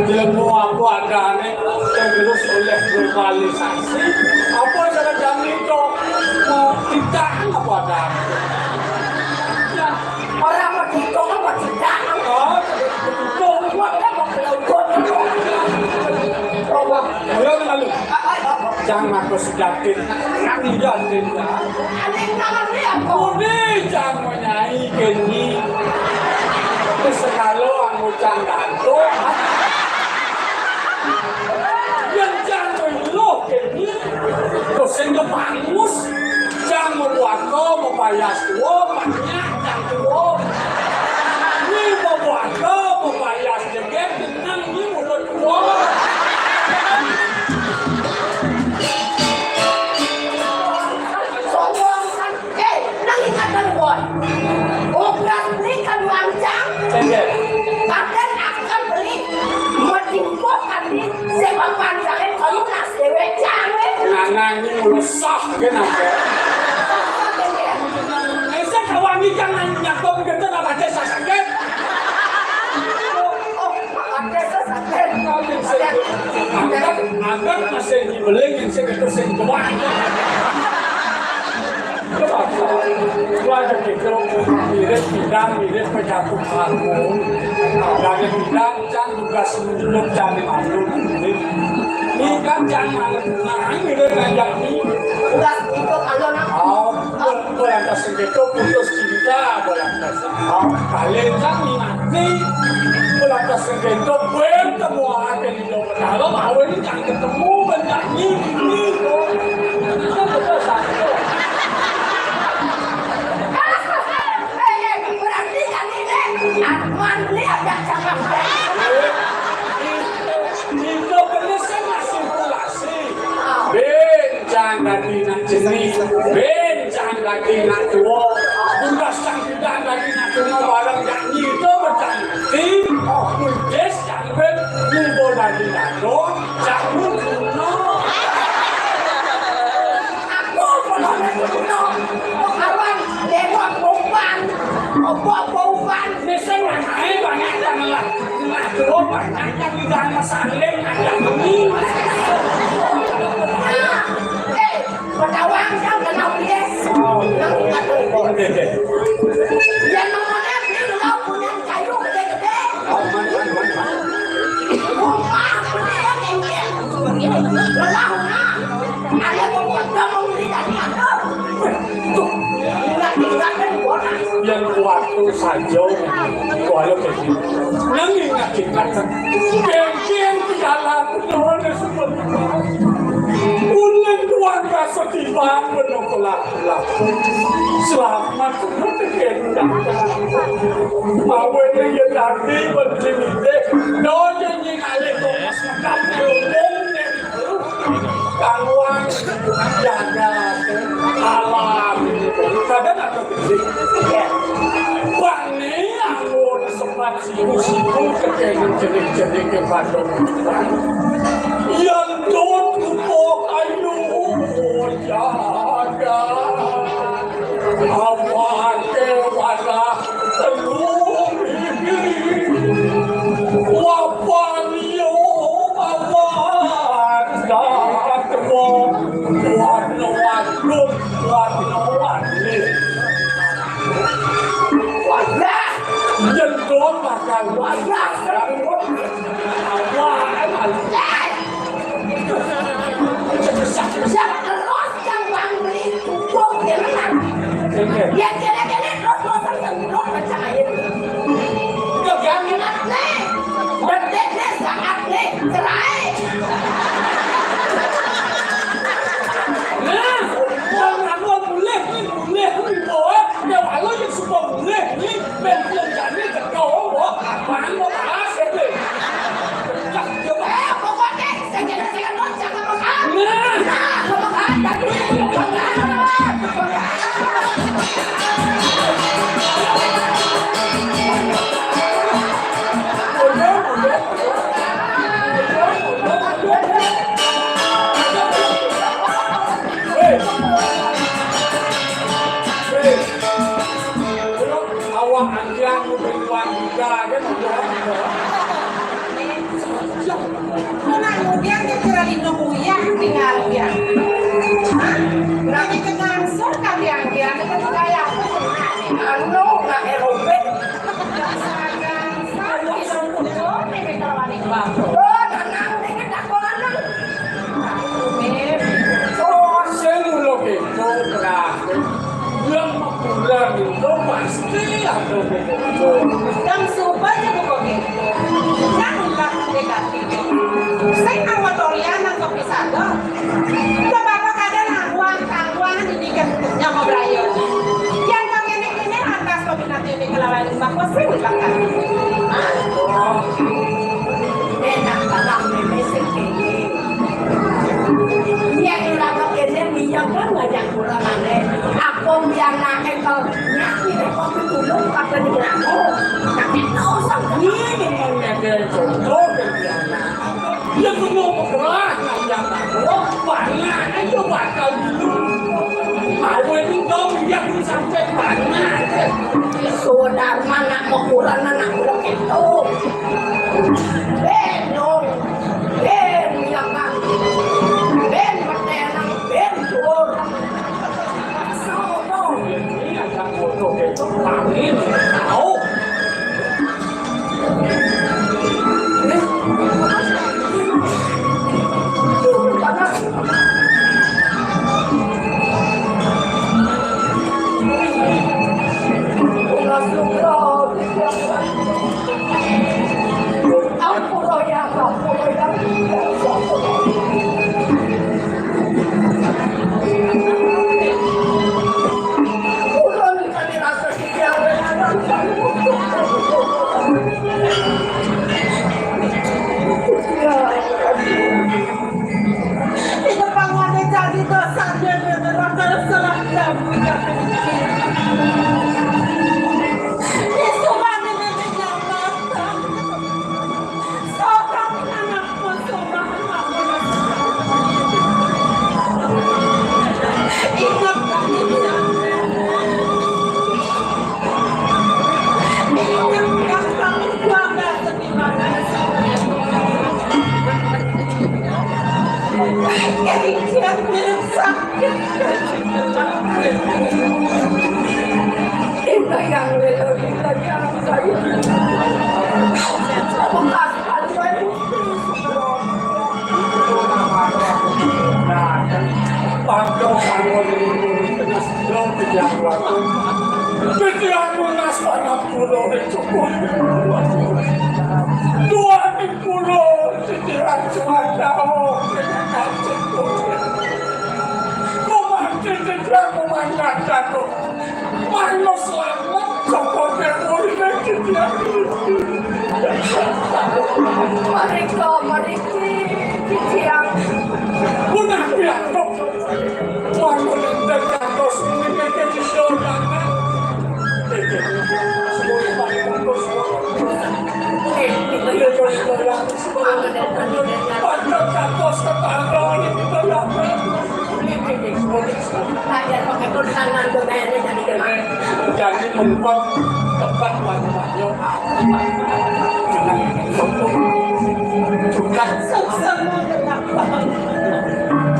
ilmu aku ada nih tergerus oleh globalisasi apa cara jam itu mau tidak apa ada ya orang mau itu mau tidak oh itu orang mau kelautan ayo lalu jangan aku sedatin kami jatin ya aneh namanya apa udah jangan menyai kini sekalo ang ucang ganto yang jangan kepangus jang membuatko membayas tua banyak jang tua ini membuatko membayas jeget tenang ini mulut tua sombongan nangingatkan boy obras belikan wancang kadang akan beli meningkatkan di sepak panjangnya kalau nas dewe jangan nana ini mulut sah kenapa saya kawan ini jangan nyakop kita nak baca sakit agar masih dibeli yang saya kata saya kuat keluarga kita mirip bidang mirip penjatuh kamu dari bidang jangan tugas menunjuk jangan malu ini kan jangan mirip ngajak ini tugas itu kalau nak boleh kasih gitu putus cinta boleh kasih kalian kan mati boleh kasih gitu bertemu ada di dalam kalau mau ini jangan ketemu benda ini betul satu berarti kan ini Arman lihat tak cakap itu benar sama simulasi bencang lagi nak jenis bencang lagi nak tua tugas yang tidak lagi nak cuma barang yang itu bercanti mungkin jangan nyumbul lagi nak dong jangan kuno aku kalau kuno Arman lewat bomban bomban misalnya naik banyak janganlah nak tua banyak yang tidak masalah ada ini Petawang kau kenal dia. Yang namanya dia punya kayu gede-gede. Rumah punya gede. Lelah ada pemotong membeli dari ada. yang waktu saja walau begini yang ingat yang jalan keluarga seperti ulang keluarga setimbang menolak selamat kemudian mau ini yang nanti bercerita doa yang ada Thomas kawan jaga alam kadang ada Bani anggur sempat siku-siku kekening-kening ke Bandung yang tutup kayu jaga awan kewana telur wapan yo awan datwo warna-warna Wajah, jentuh makan wajah, siapa terus yang beli cukup dia menang. Yang kira-kira terus terus percaya. Yang minat nih, berdek sangat nih, cerai. Nah, orang boleh boleh ya walau yang semua boleh ni belum jadi terkau apaan mau bahas itu Pokoknya saya non jangan makan. nah Makan tapi awak anjang berjuang juga kan Anak muda yang berani nungguin tinggal dia. Lagi kenangsur kalian dia kita kayak anu nggak erobet. saya bisa kumpul nih kalau ada bangku. Oh, tenang dengan dakolan. Semua itu terakhir yang bulan itu pasti ada begitu. Yang supaya bukan gitu. Janganlah negatif. Saya awal Doriana kopi sing bakal. Enak banget mesek ini. Yang lama ini minyak kan ngajak pulang aneh. Aku biar nake kau nyanyi kau ketulung kata dengan aku. Tapi kau sampai ini mengenai contoh kegiatan. Ya semua bergerak yang aku banyak ayo bakal dulu. Mau itu kau yang sampai banyak. saudara anak ukuran anak udah itu. Dong, ya kan. Metenang, tur. Sono. Ini ada foto itu paling tahu. Itu pangannya jadi dosa dia beneran terserah dia. Itu mana memangnya mata. Seorang anakku seorang anakku. Ingat kami bilang. Ingat yang kami keluarga sebagaimana. Yang sakit. Ini yang lebih yang saya. Bekas kalian Pantau kalau ini sedang berjalan. Ketika munas pada pulau itu pun 2010 setiap cuma tahu tidak memandangkan mana selamat sokong terornya tidak mereka punah piatok wangunan dan kantos ini mereka didorangan pandang kantos ketahanan kita dapat Kaya pakai tulisan domain jadi gimana? jadi membuat tempat wanita juga Semua kenapa?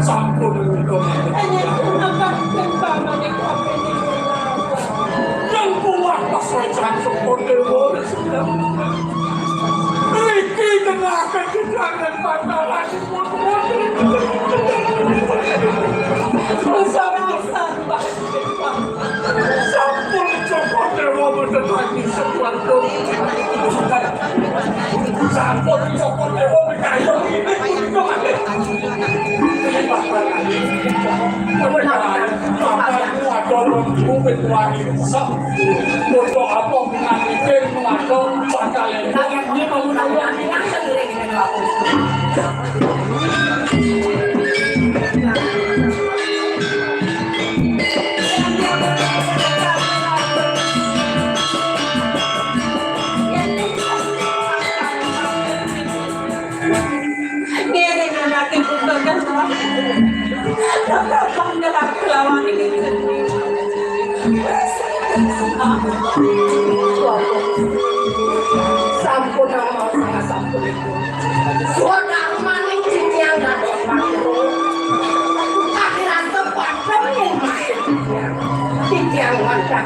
sampun Hanya kenapa kenapa mereka ini? yang kuat pasokan seperti itu Riki tenaga kejangan pantalan Rasa-rasa sampun cokot dewa mendatangi sesuatu sampun cokot dewa mengayomi ini untuk apa mengakitin mengadong pakai Kaya ini menggunakan yang sendiri dengan aku. Ngiring ang aking kumbagan na nakapanggalang kelawan ini. Sampun nama sama sampun. Saudara maning yang ada waktu. Akhiran tempat yang masih yang wadah.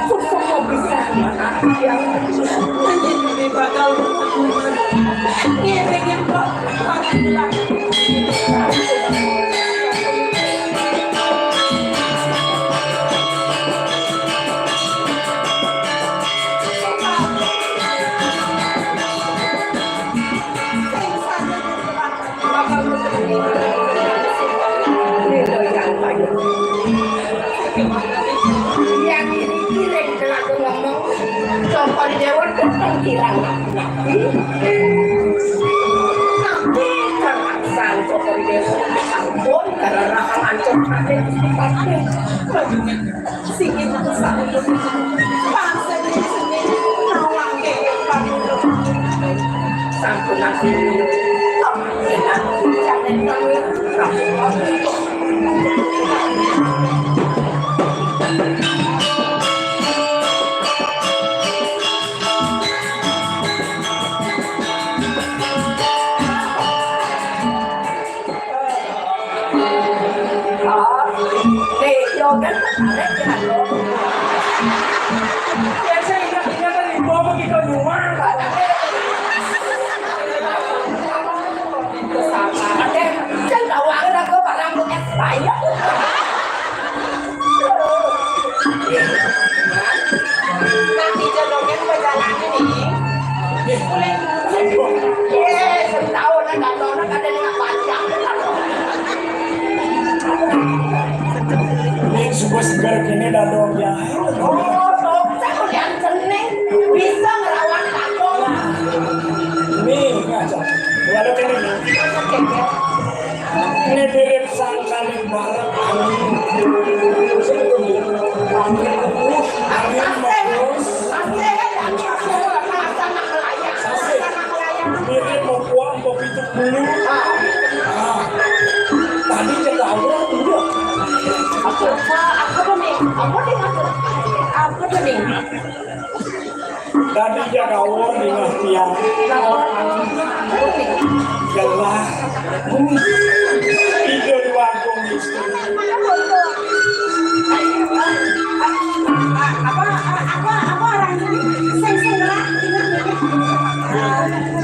Semua bisa mana yang Jadi bakal ngiring yang panggalang. yang ini kirim telah ngomong contoh dewa kirang nanti kan sangko deso ampun karena ancur kate Singit aku sanggup. Bangsa di sini nawang kaya panulo. sampun nasi jangan kami kan Biasa ingat-ingat kan ibu apa kita nyuang kan? ada kan tawangan aku barang bukan saya nanti jadongnya berjalan ini boleh setahun ada orang ada dengan panjang Ini sebuah segar kini dadong ya. oh saya kuliah seneng bisa ngerawat kakak Ini ngaca. Lalu ini ini mirip sang saling barang angin. Angin bagus. Mirip mau buang mau pintu dulu. Tadi cerita awal dulu. Tadi jaga awal dengan tiang. Gelah. Tidur di warung istri.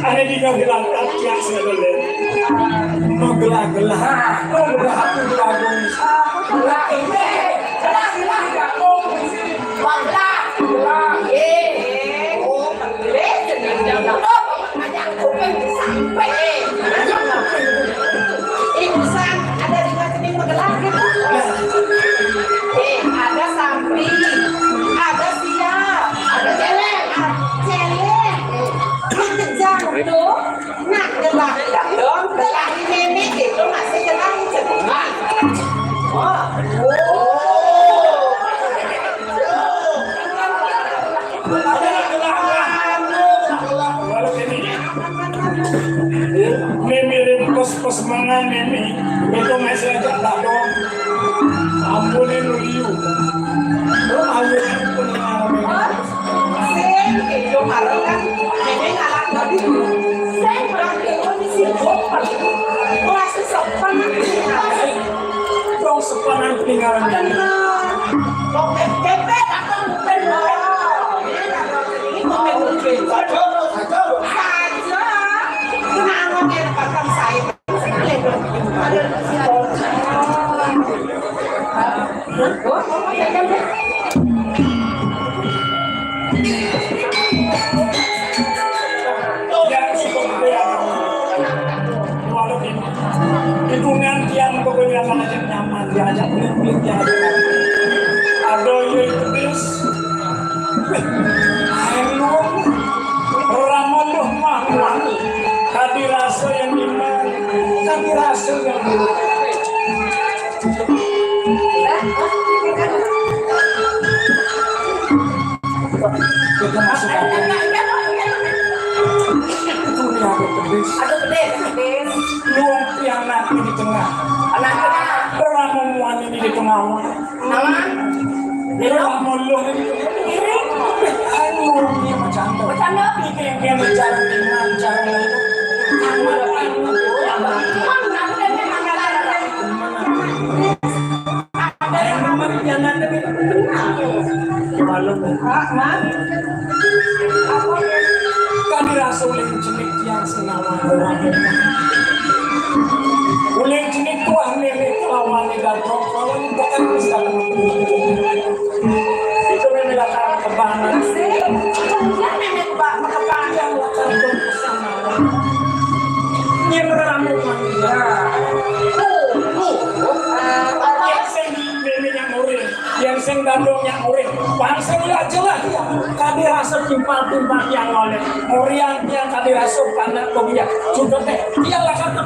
Ada di bilang kaca sebelum mau gelah-gelah, mau gelah aku di warung istri. Gelah ini, gelah kampung, gelah, oh, jangan sampai. Insan ada di sini menggelar gitu. Ada sapi, ada siap, ada celeng, Kejar tuh, nak gelah dong, gelah ini itu masih gelah cepat. Mirip pos-pos mangan ini, itu masih agak dadong. Ampunin liu. Awalnya peninggalan. Sen itu malah kan, ini ngalah tadi. Sen orang itu di sini sopan, kelas sopan. Dong sepanang peninggalan. Kok pepe atau bukan ini kok mungkin saja. Kenangan yang bakal saya sekali dong. Hitungan tiang pokoknya aja nyaman diajak beli-beli ada yang tulis ayo ramal loh mahal tadi rasa yang iman tadi rasa yang kita masuk apa itu nih ada tulis aduh gede. luang tiang nanti di tengah Anak-anak, ramuan ini di tengah nama, ramal loh ini ayo dia macam tu bercanda. yang bicara dengan cara jangan kan dirasa oleh jenik yang senawan oleh jenik tuah milik lawan dan lawan bukan bisa itu memiliki kebanan yang lakukan bersama ini menerami manusia yang sing dadong yang urip bangsa nggak jelas ya. Kami rasa timpal-timpal yang oleh Oriang yang kami rasa karena kopiah sudah teh dia lah kata.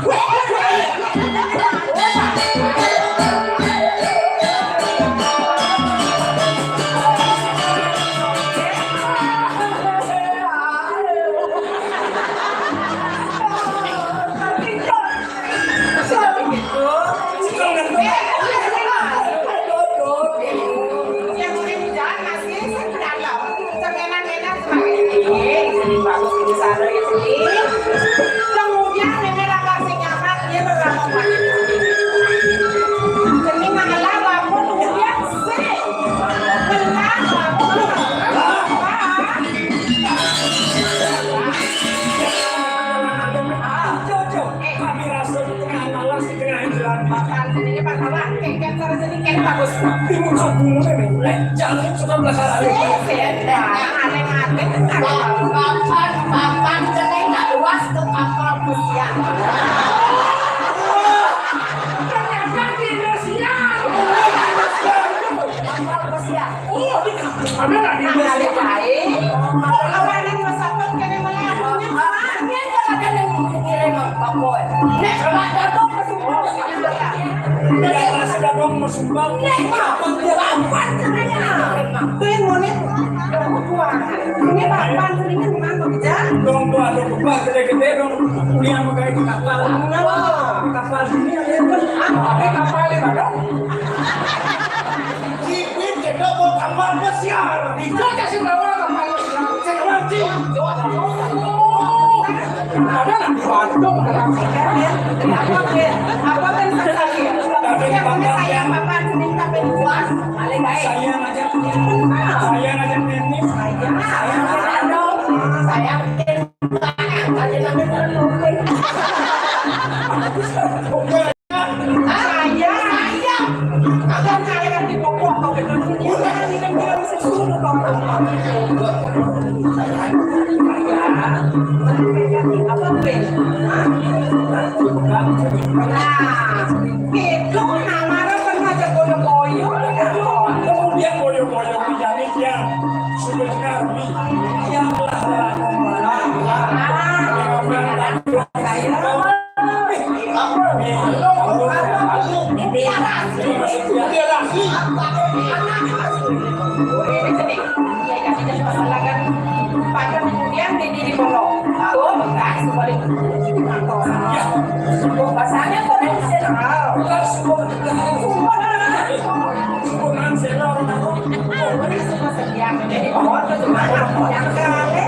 Kemudian nenek kasih nyaman dia berlama jadi mengalah lampu kemudian Kami rasa di tengah malas di tengah jalan. ini pahlawan kayak cara sedikit bagus Timun sabun memang jalan sudah belakang. Papan cerai nggak luas ke kapal pesiar. ternyata di Indonesia Kapal pesiar. Ada nggak di Kali baik. awal yang masakan kene melakukannya Makanya jangan ada yang mengirim kapal. Nek kalau datang ke semua Tidak rasa dong bersumbang. papan cerainya. tuin monet buang ini papan seringnya di mana bisa Dong tuh ada kebak gede-gede dong. Kuliah pakai di kapal. Di kapal sini ada yang pakai kapal ini dong. Cipin kita mau kapal pesiar. Itu kasih bawa kapal pesiar. Saya nanti. Ada nggak di Bandung? apa kan sakit yang punya saya papan sering tapi luas paling baik Saya ngajak ini. Saya ada namanya terlupa. saya akan saya di pokok kau betul ini kan dia bisa suruh kau apa pun nah itu nama orang aja boyo-boyo Kemudian boyo-boyo menjadi yang sudah kami yang telah kemudian di pondok lalu bekas sebalik bahasanya konvensional semua yang menjadi pohon itu cuma yang kali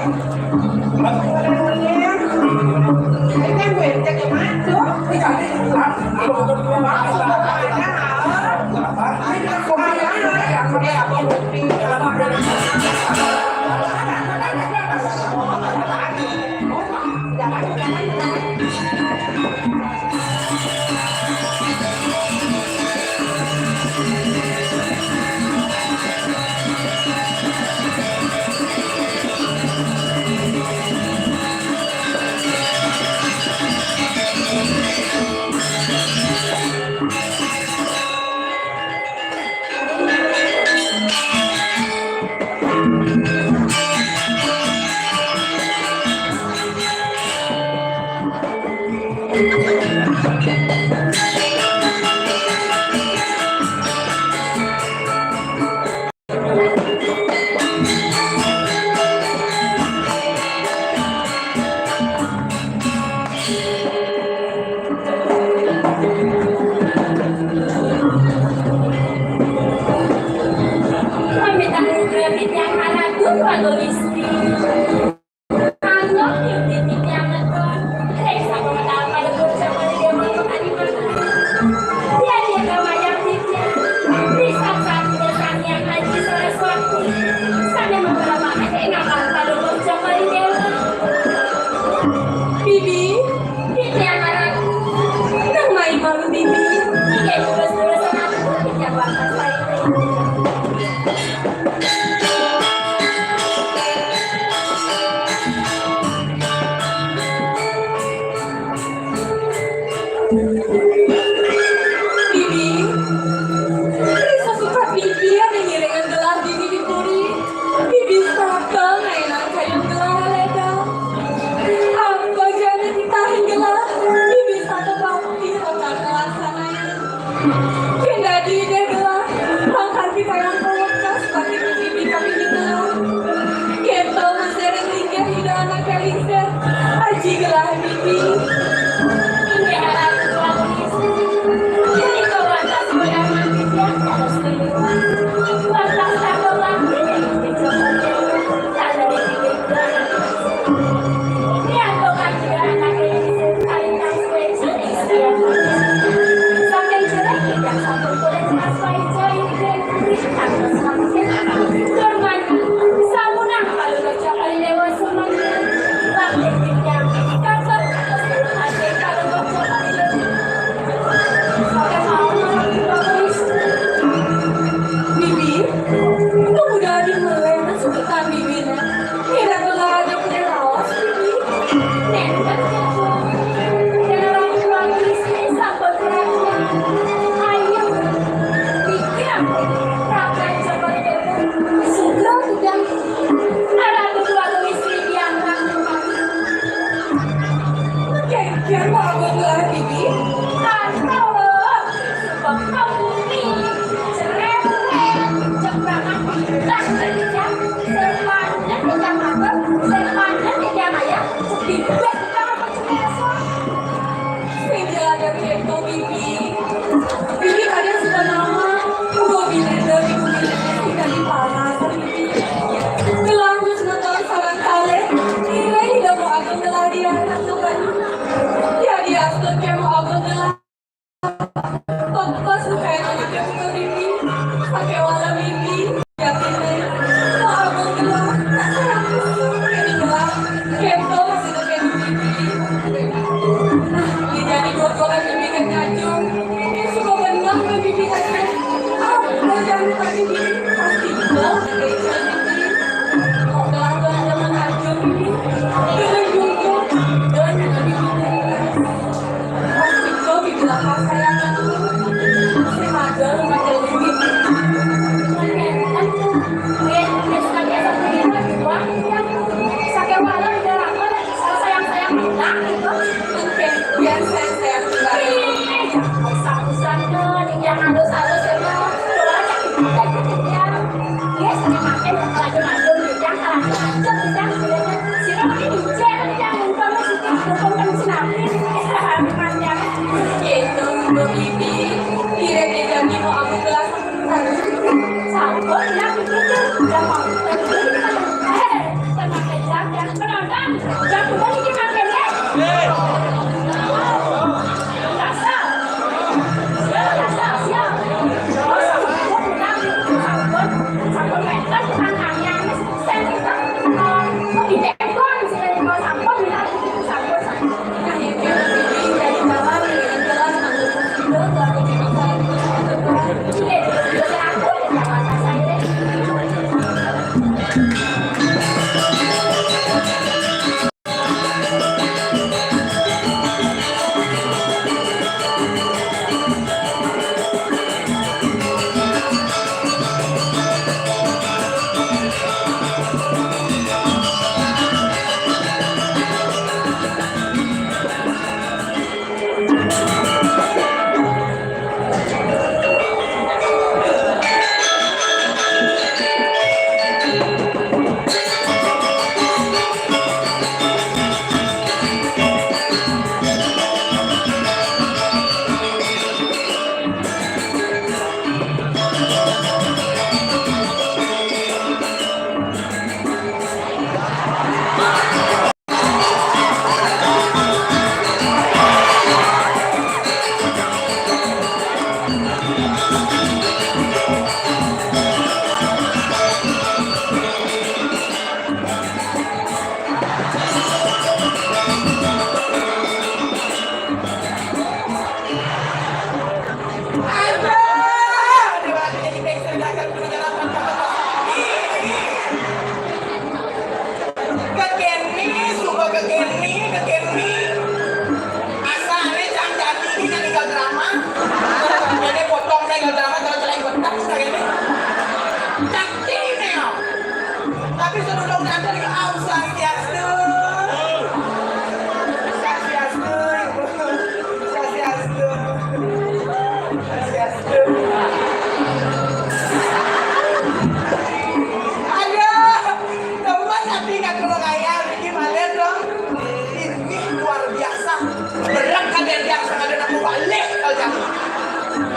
ini kan gue cek kemana Bibi, bisa suka bibi yang ngiringin gelar di Bibi Puri. pakai wala mimpi yakin deh mau aku bilang kayak bilang kento masih tuh kayak mimpi nah ini jadi gotolan mimpi kan kacung ini suka benar mimpi kacung apa jangan pakai mimpi pasti bilang kayak mimpi mau gelar-gelar zaman kacung mimpi dengan jungkung dengan mimpi pasti kau bilang apa sayang Madel, Madel ini. Sakit malam udah lama, sayang-sayang bilang gitu. Biar sayang-sayang bilang. Usah-usah tuh, yang halus-halus emang. Dia sering makan laju-laju, yang laju-laju, yang sirap hijau, yang mumpung masih mumpung kan sinapin. Panjang gitu, bibi. Kira-kira janji mau aku gelas sambal yang begitu udah mau sama kejam yang penonton yang bukan ini makan ya rasa siap sambal meter tangannya saya kita mau di dekon sih mau sambal sambal nah itu dari bawah dengan gelas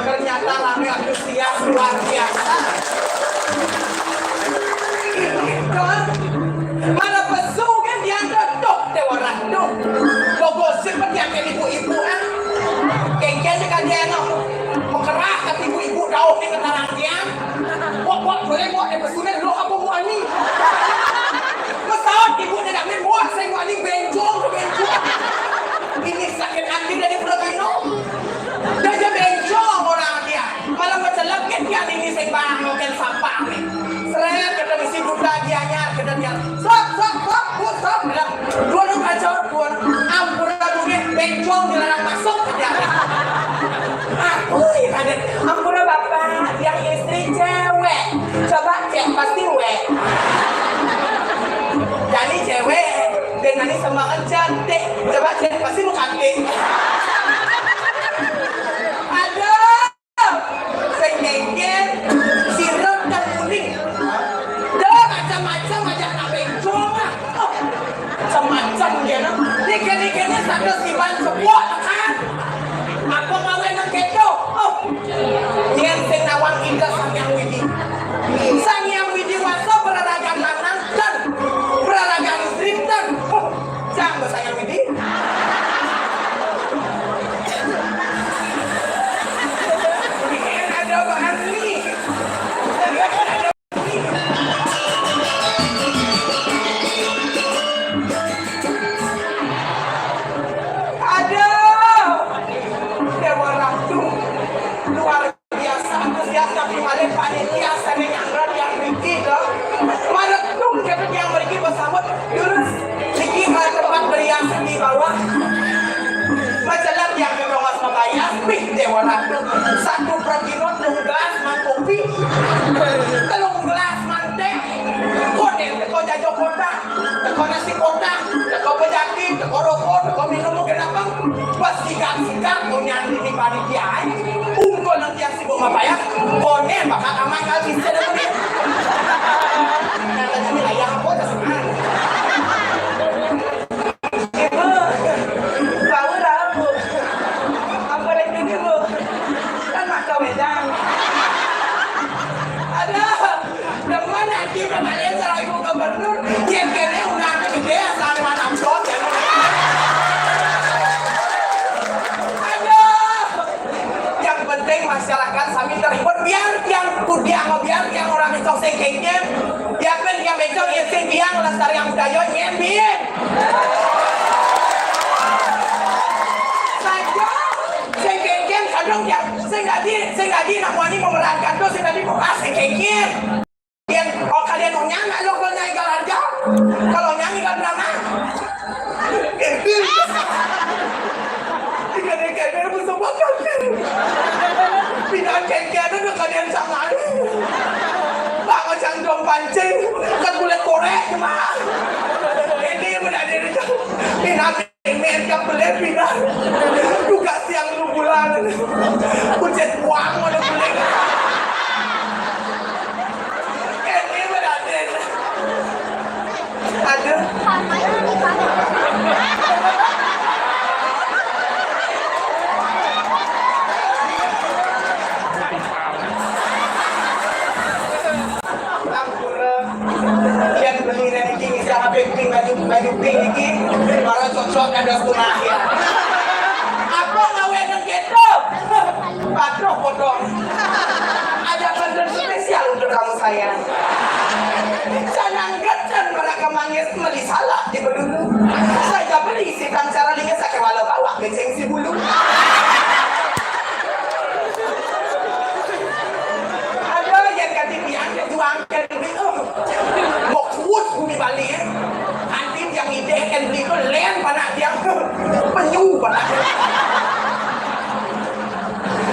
ternyata rame antusias luar biasa. Mana pesu kan dia dodok dewa ratu. Bogo seperti yang ibu-ibu kan. Kengkenya kan dia no. Mengerah kan ibu-ibu dauh di ketarangnya. Wak boleh buat yang pesunya lo apa mau ani. Pesawat ibu tidak memuat saya mau ani benjol. Ini sakit hati dari Pulau Dia je benjol orang dia. Malah macam leket dia ini saya barang mungkin sampah ni. Seret kata mesti budak dia nyar kata dia. Stop. Dua kacau dua. Ampura duit benjol dilarang masuk dia. Aku ada ampura bapak yang istri cewek. Coba cek pasti wek. Jadi cewek dengan ini semakin cantik. Coba cek pasti lu cantik. Ada sengenggen, sirup dan kuning. Dah macam-macam aja nak benjol lah. Macam-macam dia nak. Ikan-ikannya satu siban sebuah kan. Apa mawe nak kedo? Yang senawang indah sang yang widi. Sang yang widi wasa beragam lanang dan beragam istri dan jangan sayang widi. siap tapi mari panitia sana yang Riki ke maretung kita yang Riki bersambut terus Riki ke tempat beriasan di bawah majalah yang kerongas membayar pih dewa ratu 1 per kilo 6 gelas man kopi 3 gelas man teh kode teko jajo kota teko nasi kota teko pejaki teko rokok teko minum kenapa pas sikat mau nyanyi di panitia unggul nanti yang sibuk membayar kone bakal aman kali bisa dapat dia nah kami layak apa tersenang masyarakat kami terlibat biar yang kudiang biar yang orang itu sengkengnya biar yang besok ya sengkiang lestari yang budaya nyembien saja sengkengnya kadang ya sengaja namanya memerankan tuh sengaja mau sengkengnya yang kalian mau nyanyi lo kalau nyanyi aja kalau nyanyi kan drama tiga musuh banget pindahan kengkian itu kalian sama bangun cantum pancing kan kulit korek cuma ini menjadi pindah yang beler pindah juga siang lu bulan kucet uang ada beler ini menjadi ada baju pink ini para cocok ada sunahnya apa ngawen gitu patro potong ada benda spesial untuk kamu sayang sanang getan mereka manggis meli salah di bedulu saya beli isi cara linya saya walau bawa benceng si bulu ada yang ganti piang juang kan mau kuat bumi balik yang ide kan beli itu len pada dia penyu pada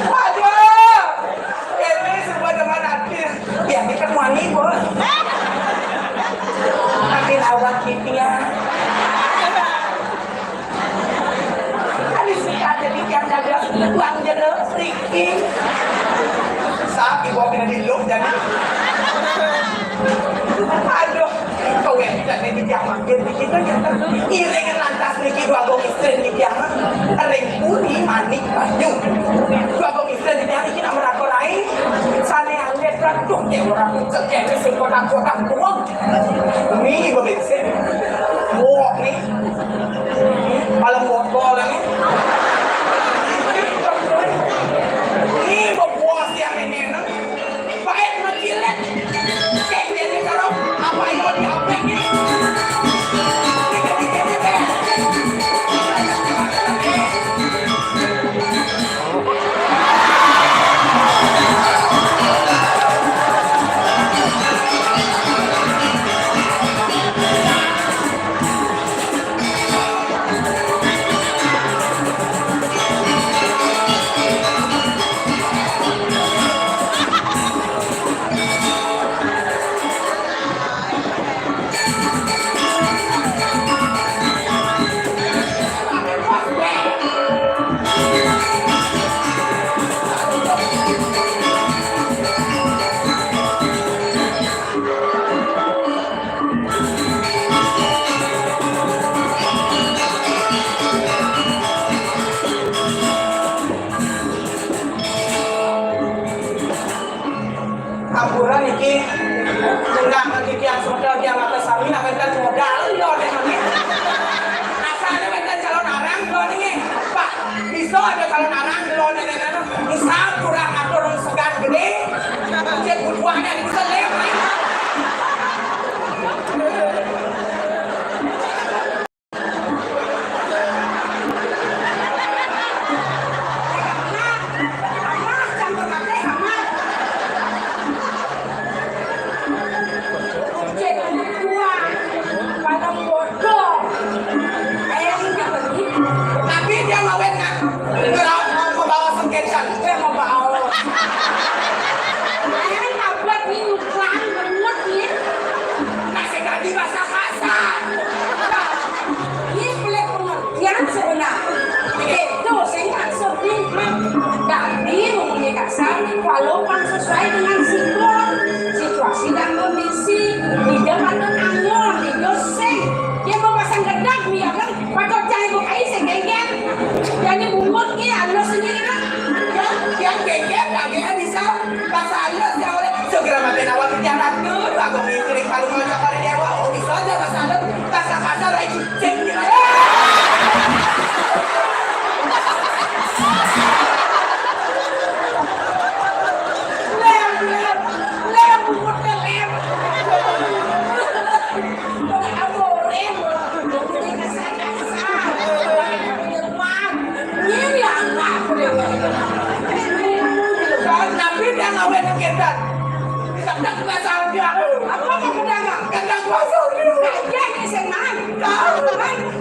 aduh ini semua dengan hati ya kita wangi bos tapi awak ya ada suka jadi yang ada uang jadi sedikit saat ibu kena diluk jadi aduh kau yang tidak nih dia makin kita iring lantas niki dua gong istri niki yang ring puni manik banyu dua gong istri niki yang kita merakorai sana yang lihat ratuk ya orang cekek si kotak-kotak tuang ini ibu bensin muak nih malam botol nih ini berbuah siang ini baik makilet kayak dia kalau apa yang mau diapek ini campuran iki enggak nanti yang modal yang atas sami nak kan modal yo ini asalnya kan calon arang lo ini Pak bisa ada calon arang lo ini misal kurang atur segan gede cek butuhnya bisa lewat walaupun sesuai dengan siklon, situasi dan kondisi di jabatan anggur, di doseng, dia mau pasang gedang, ya kan? Patut cari bukai segenggen, jadi bungut ni anda sendiri kan? Yang genggen lagi bisa bahasa Anda ya oleh segera mati awak jalan tuh aku mikirin kalau mau cakap dewa oh bisa aja bahasa Anda bahasa kasar lagi cek Lem bungut lem. Abang lem, jadi kasar-kasar. Ini angkat tapi dia ngawet kita kadang bahasa dia apa mau pedagang? kadang bahasa dia Jadi senang.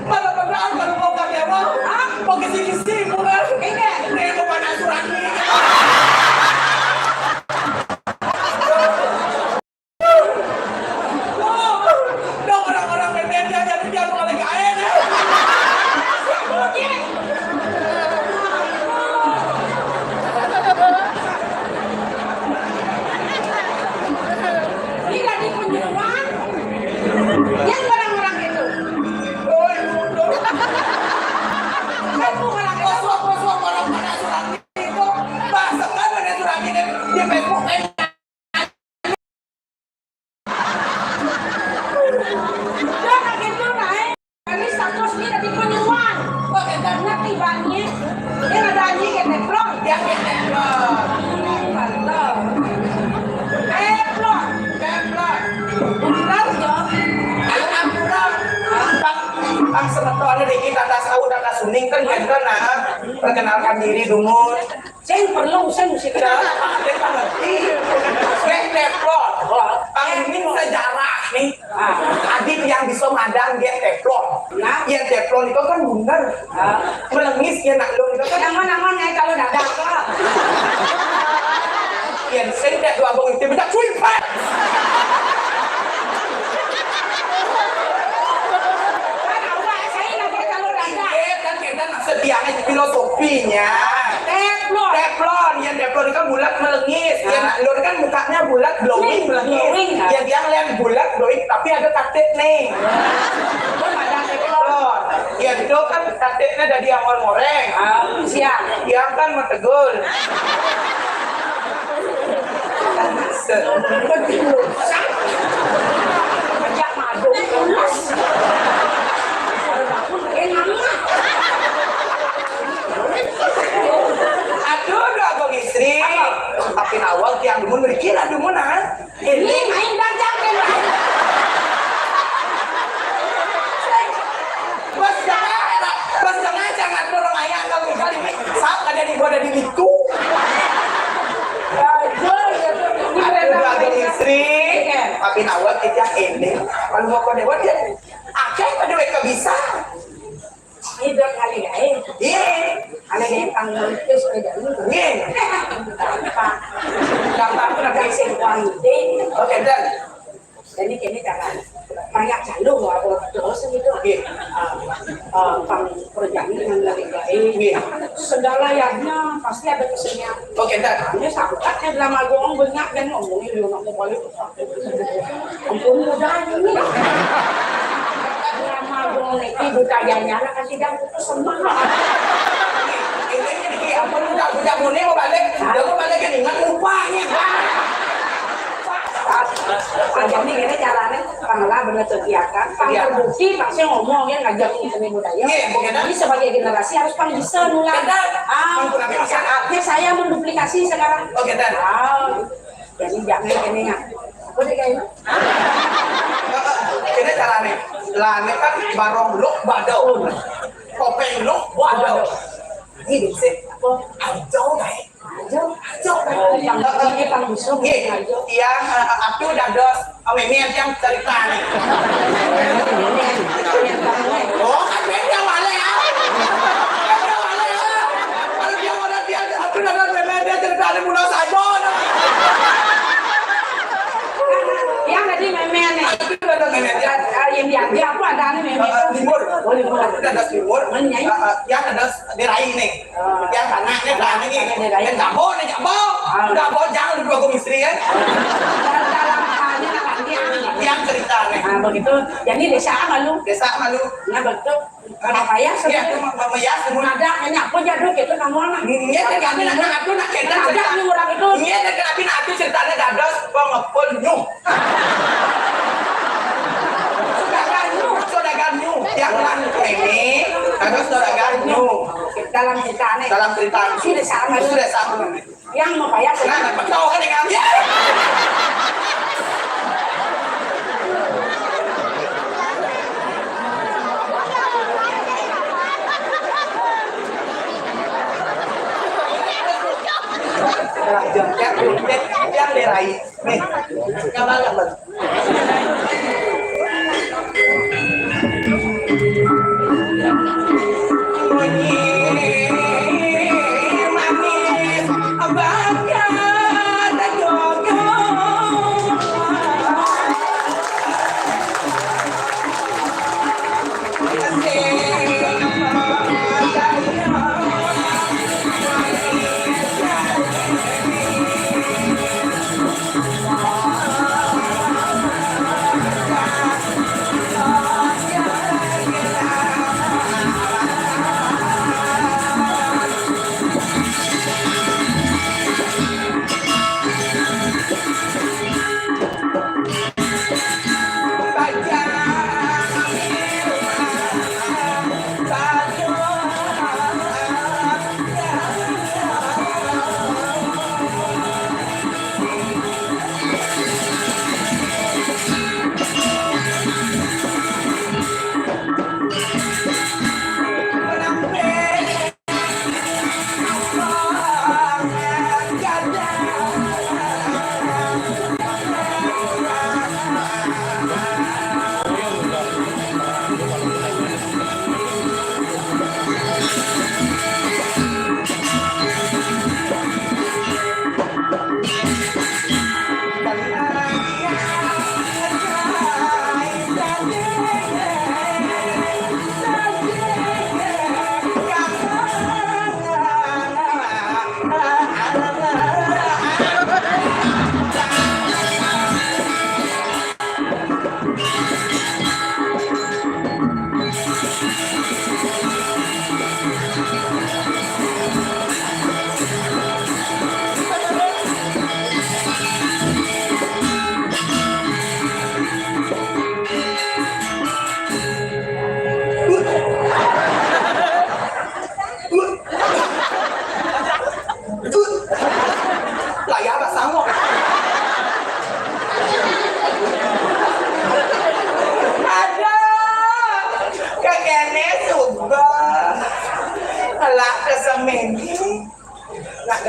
Padahal kalau mau ke dewa mau kisi-kisi bukan ini mau pada surat ini dong orang-orang berbeda jadi dia mau lagi air Tidak di penyuluhan. Yang orang-orang itu. Kan orang itu. kosong orang pada surat itu bahasa kan pada surat ini dia Facebook Jangan gitu naik. Kami status ini di penyuluhan. Karena tibanya yang ada anjing yang neplon. yang ketemplon Benar ya. Ang sebetulnya di kita ada saud ada suning kan gitu nah perkenalkan diri dulu Saya perlu saya mesti kita kenal. ada pengerti teflon panggung sejarah nih adit yang bisa madang dia teflon yang teflon itu kan bener melengis ya nak lo itu kan Yang mana-mana kalau dadak lah. yang sendak dua abang itu minta cuy pak Kan awak saya lagi kalau dadak. kan kita setiapnya filosofinya Teflon. Teflon, yang teflon itu kan bulat melengis, yang lo kan mukanya bulat glowing melengis, Glowing, kan? yang dia ngeliat bulat glowing tapi ada katik nih. Belum ada teflon. Teflon, yang itu kan katiknya dari awal goreng, Siap. yang kan metegul. Betul. Ajak madu. Aduh, abang istri, tapi awal tiang dumun berikir, aduh mana? Ini main dadak kan. Bos jangan dorong ayah kalau kali saat ada di gua ada di itu. Aduh, abang istri, tapi awal kita ini, kalau mau kau dewa dia, akhirnya pada mereka bisa. Hidup kali lain. Iya, Ada yang tanggal itu sepeda dulu. iya. Gampang pun ada yang kualiti. Oke, dan Jadi kini cara banyak jalur aku terus gitu. Iya. Pang perjalanan dari baik. Iya. Segala yangnya pasti ada kesenian. Oke, dan Ini sahabatnya dalam agong banyak dan ngomongin lu nak balik. Ampun mudah ini. Dalam agong ini budayanya kan tidak putus semangat. ini apa udah muni mau balik, dia mau balik kan ingat upahnya. Jadi ini caranya panglah benar kegiatan, terbukti pasti ngomongnya ngajak seni budaya. Iya, Jadi sebagai generasi harus pang bisa nular. Saatnya saya menduplikasi sekarang. Oke, dan Jadi jangan ini nggak. Apa sih kayaknya? ini caranya, lane kan barong luk badau, kopeng luk badau. Ini sih, ajau deh. Yang ini pang bisa. Yang aku udah dos, awemen yang cerita nih. Oh, kan beda wale ya. Beda wale ya. Kalau dia orang dia, aku udah dos memen dia cerita nih mudah saja. Yang tadi memen nih. Aku udah dos memen dia. Yang diambil aku ada nih memen. Timur, aku udah dos timur. Yang ada dos dirai nih. Yang tanahnya tanah nih. Yang jambon, Enggak bojang lu dua istri kan. Dalam halnya akan Yang ceritanya. nah begitu jadi desa malu Desa malu. nah betul apa ya Iya, Mama ya semua. ada hanya aku jadul gitu kamu anak Iya, dan kami nak aku nak kita ada nih orang itu Iya, dan kami nak aku ceritanya dados pengepul nyung. Saudagar nyung. Yang lang ini dados saudagar nyung. dalam ceritanya Dalam cerita si desa malu sudah sama. yang mau bayar Nah, betul kan dengan dia. Lanjut yang diraih. Nih, yang mana bang?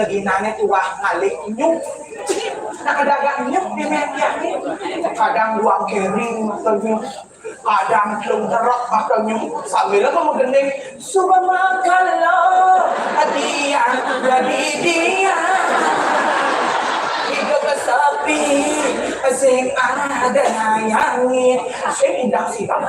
Ginanya tua ngalik nyuk nakadagang nyuk di media ini kadang luang kering atau nyuk kadang belum terok atau nyuk sambil apa menggending subhanakallah dia jadi dia hidup sepi sing ada nyayangi sing indah siap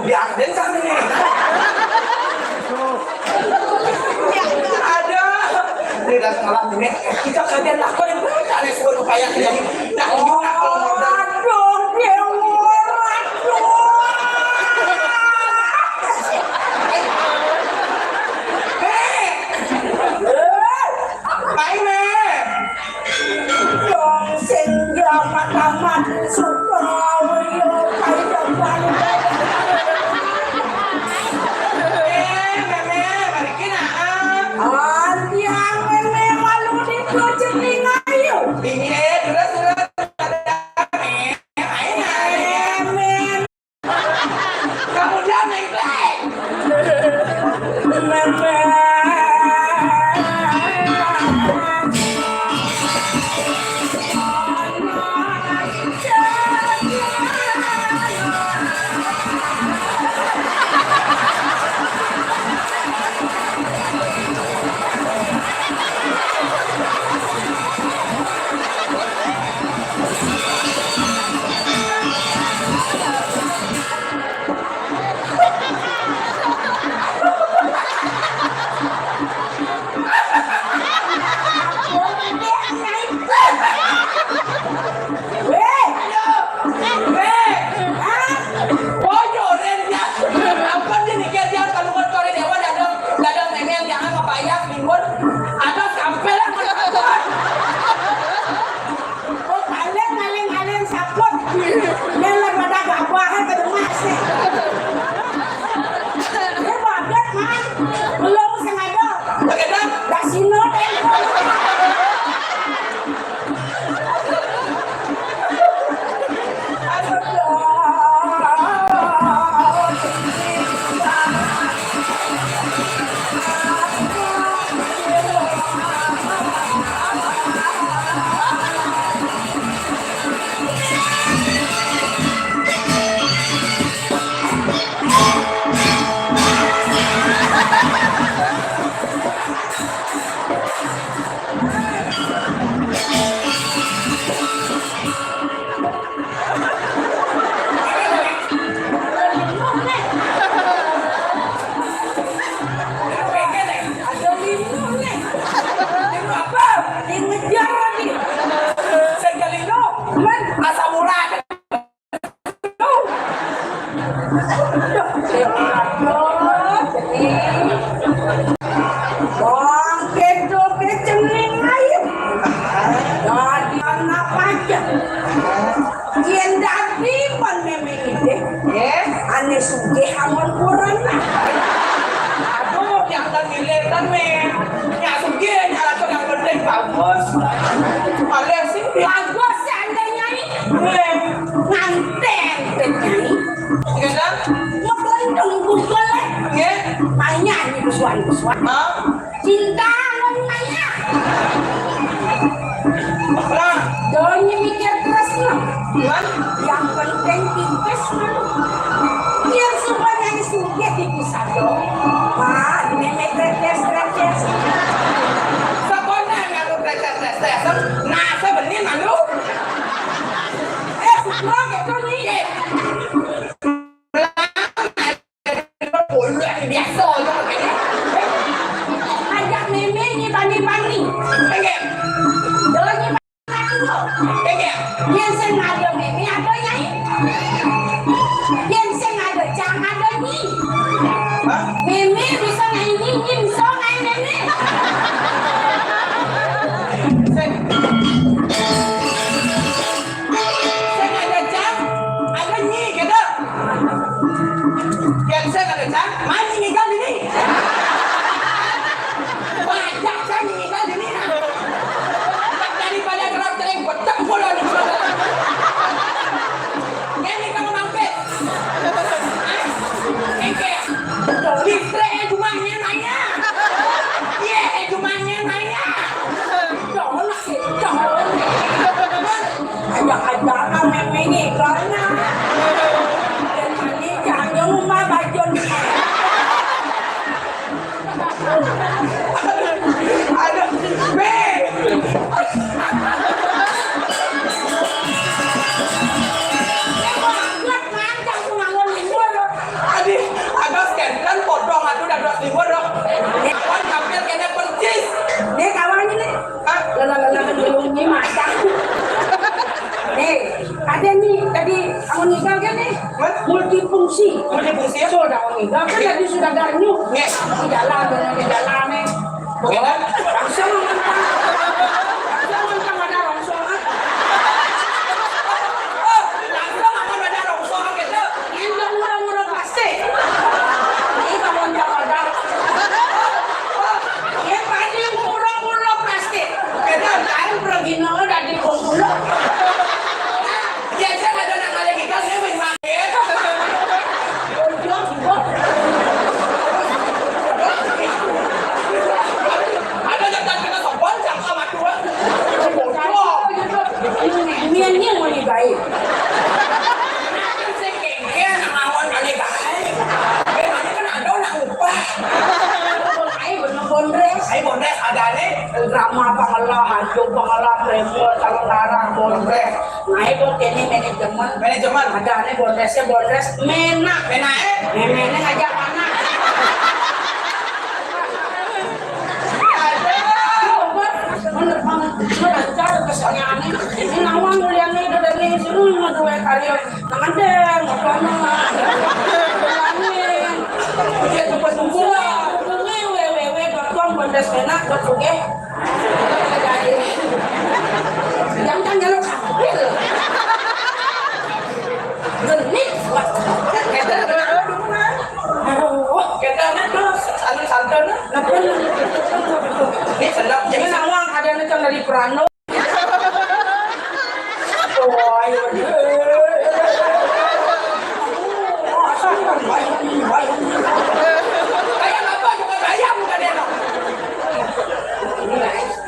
udah dan kami nih ada di dalam malam ini kita kalian lakukan dari seluruh upaya terjadi nah gimana kalau modal Bangkit doke cening ayo. Jadi anak aja. Yen dadi pan memang ide. Ane sugih amun kurang. Aduh, yang tergiliran men. Yang sugih, yang rasa yang penting bagus. Ada sih. Bagus seandainya ini. Nganten penyanyi. Gimana? Ngebondong boleh. Ya? Banyak nih kesuan-kesuan. Hah? Cinta namanya. Nah, Doanya mikir terus loh. gimana? Yang penting tipis loh. Biar semuanya ini sudah dipisah dong. Wah, ini metres-metres. Sekolah yang lu tes. Nah, sebenarnya malu. Suka gitu nih. Boleh biasa aja begini. Ajak meme nih bani-bani. Pengen, Doanya bani loh. pengen. Yang sen ada meme ada nyai. Yang sen ada cang ada nih. Hah? Meme bisa nyanyi, bisa nyanyi meme. Saya ada jam, ada nyi gitu. Yang saya ada jam, mana nyi kan ini? Banyak saya nyi kan ini. Daripada kerap celeng betak bola ni. Ini kamu mampir. Oke. Listrik cumanya nanya. Ye, cumanya nanya. Jangan jangan. Ajak-ajak meme ini karena dan ini jangan rumah bajon. Ada be. Adi, agak scan potong atuh dah 2.000 dong. Kawan kampir kena percis. Nih kawannya nih. Hah? Lala belumnya macam. Nih, ada nih tadi kamu nikah kan nih? Multifungsi. Multifungsi ya? Sudah nikah kan tadi sudah ganyuk. Nih. Di jalan nih. Gimana? Langsung mentang. Langsung mentang ada rongsokan. Oh, langsung akan ada rongsong gitu. Yang murah-murah plastik. Ini kamu yang ada. Yang tadi yang murah-murah plastik. Gitu. Kain pergi nol dari bongkulo. Ya saya ada nak lagi kan saya main main. Berjuang juga. Ada jangan kena sopan jangan sama tua. Ini mau dibaik. Saya kengke nak lawan kali baik. Memangnya kan ada nak upah. Ayo bener-bener. Saya bondes ada nih. Drama pangalah, hancur pangalah, remor, talentara, bondres. Nah itu kini manajemen. Manajemen. Ada nih bondresnya bondres menak. Benar Memangnya ngajak mana? Bener banget, melancar kesannya aneh. Ini nawang mulianya itu dari sini ngedua kali. Nangan deh, ngapana. Bilangin. Dia cepet nunggu. Bondres menak, betul ya? Jangan nyelok ambil. Genit buat. Aduh, kita nih terus santan. Ini sedap jadi jadi nawang ada yang dari Prano. Oh, ayo. kayak apa juga bayam bukan ya?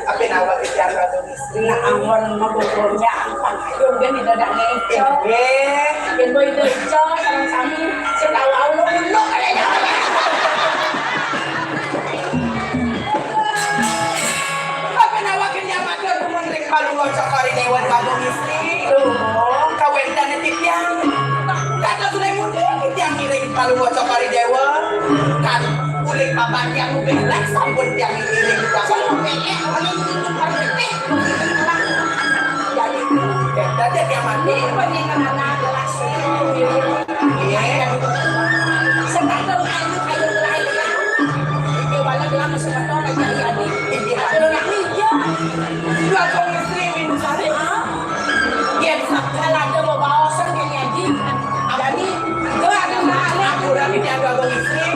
Apa nawar bicara tulis? Nah, anggon mabukulnya apa? Yung gani dadak na ito. Yung boy ito ito, parang sami, sinawaw lo ulo. Apa nawakin niya mater kumundring palungo sa karinewan bagong istri? Kawenta na tipyang. Kata sulay mo din, tipyang iring palungo sa karinewan. Kan uling papakyang ubilag, sambon tiyang iring palungo. Jadi, kata dia mati. Hindi pa niya ka na nagalas. Iya, sebetulnya jadi ini kalau yang hijau Dua kong istri minum sari. yang salah ada bawa sang yang jadi Jadi, itu ada anak kurang ini ada kong istri.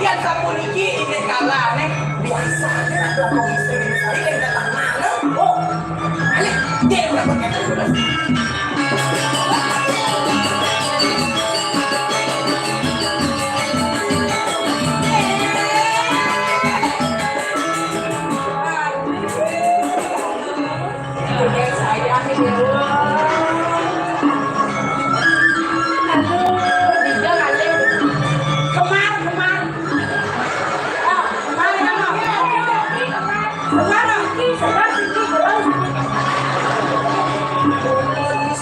Dia sapu niki ini kalah nih. Biasa ada dua kong istri minum sari yang datang mana? Oh, alih dia berapa kali?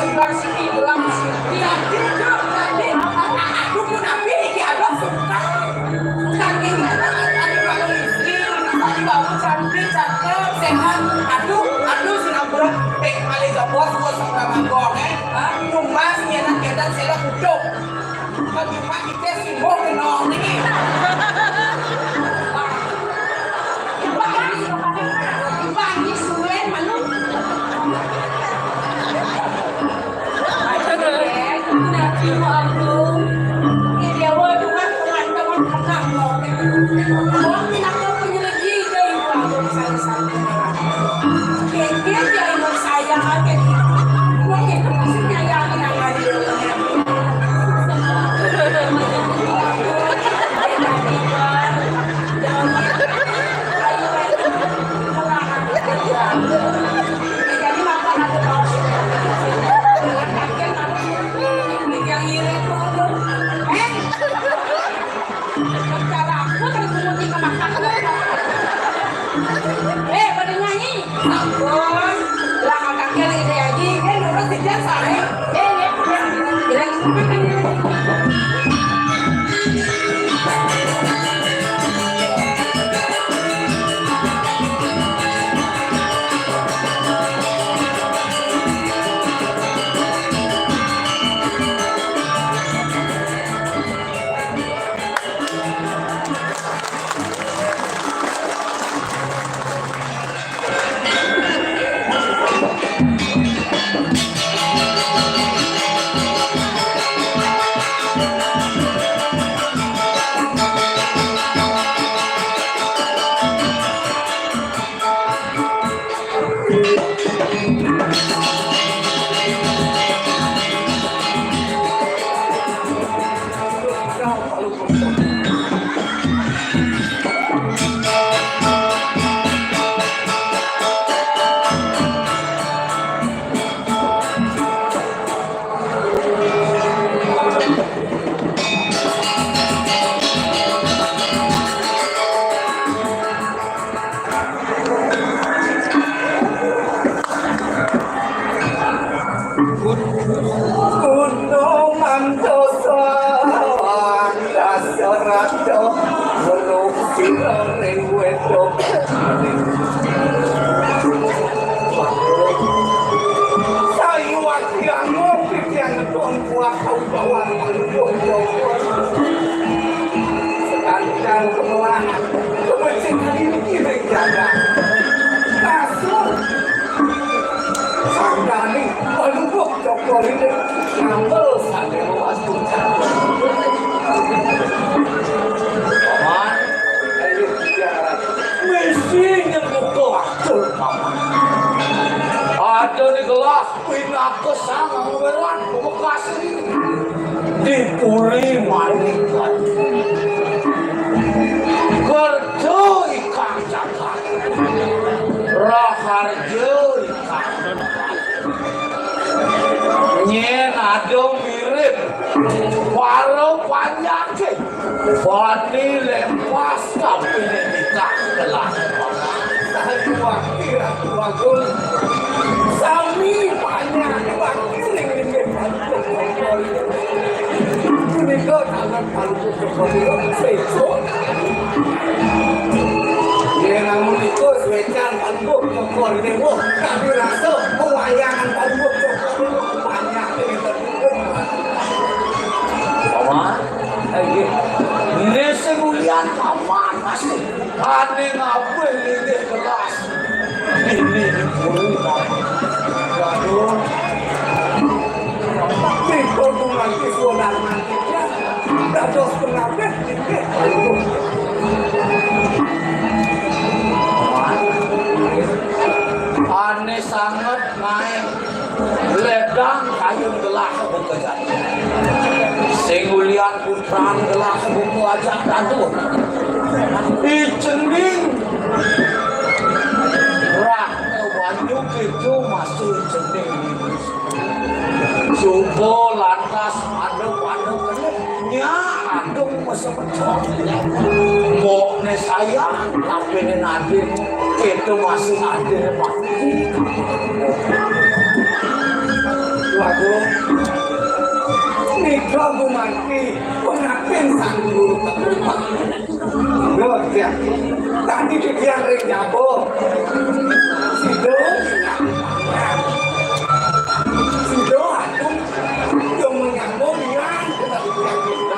sebelah sini belah sini Aku pun ambil ini ada suka. kaki ada kalau istri tadi bawa cantik cakep sehat Aduh, sinapura. Malaysia bos sama mangkok, Numbas, nyenak kedan sila kuduk. Cuma kita simbol kenal nih. pagi suwen malu nanti mau aku dia mau teman-teman kenal mau tidak mau punya lagi dari aku saya dia yang sayang aja mungkin maksudnya yang ada jadi makan ada bos yang irit cara aku kan kemudian ke makan pada nyanyi ampun lah kakak kiri ini aja nurut tidak salah Gunung Mandosa Dasarato Meluk Sireng Wedok Sayuat yang ngopik yang tuan kuah kau bawa Maluk Sekalian kemelahan Kebencian ini menjaga Kasur Sangkani Maluk Jokor ini Ngambil sampai luas puncak Paman Ayo bicara Mestinya buku atur paman Ada di gelas Pinaka sama Meran Bekas ini Dipuri malaikat Kerja ikan cakar Raharja ikan Nyen ada mirip Para panjangke Bani lepas Tapi nikah gelas Satu wakil Wakil Sami banyak Wakil Ini kau tangan Palu Kepala Besok Dia namun itu Sewecan Palu Kepala Kami rasa Pewayangan Palu Kepala Banyak Paman, ini sebulan paman pasti. Ane ngapain ini kelas? Ini pun aduh. Itu nanti sudah nanti ya. Dados pengamen ini. Ane sangat naik ledang kayu gelas bekerja. Singulian putran gelas buku aja aduh. Icending rak wanyu gitu masih icending Subo lantas aduk nya aduk masih pecah mau ne saya tapi ne Nadim itu masih ada waduh nikah bumanti pengapen sang guru terlibat loh ya tadi dibilang ring jabo sido aduh yang menyambung yang kita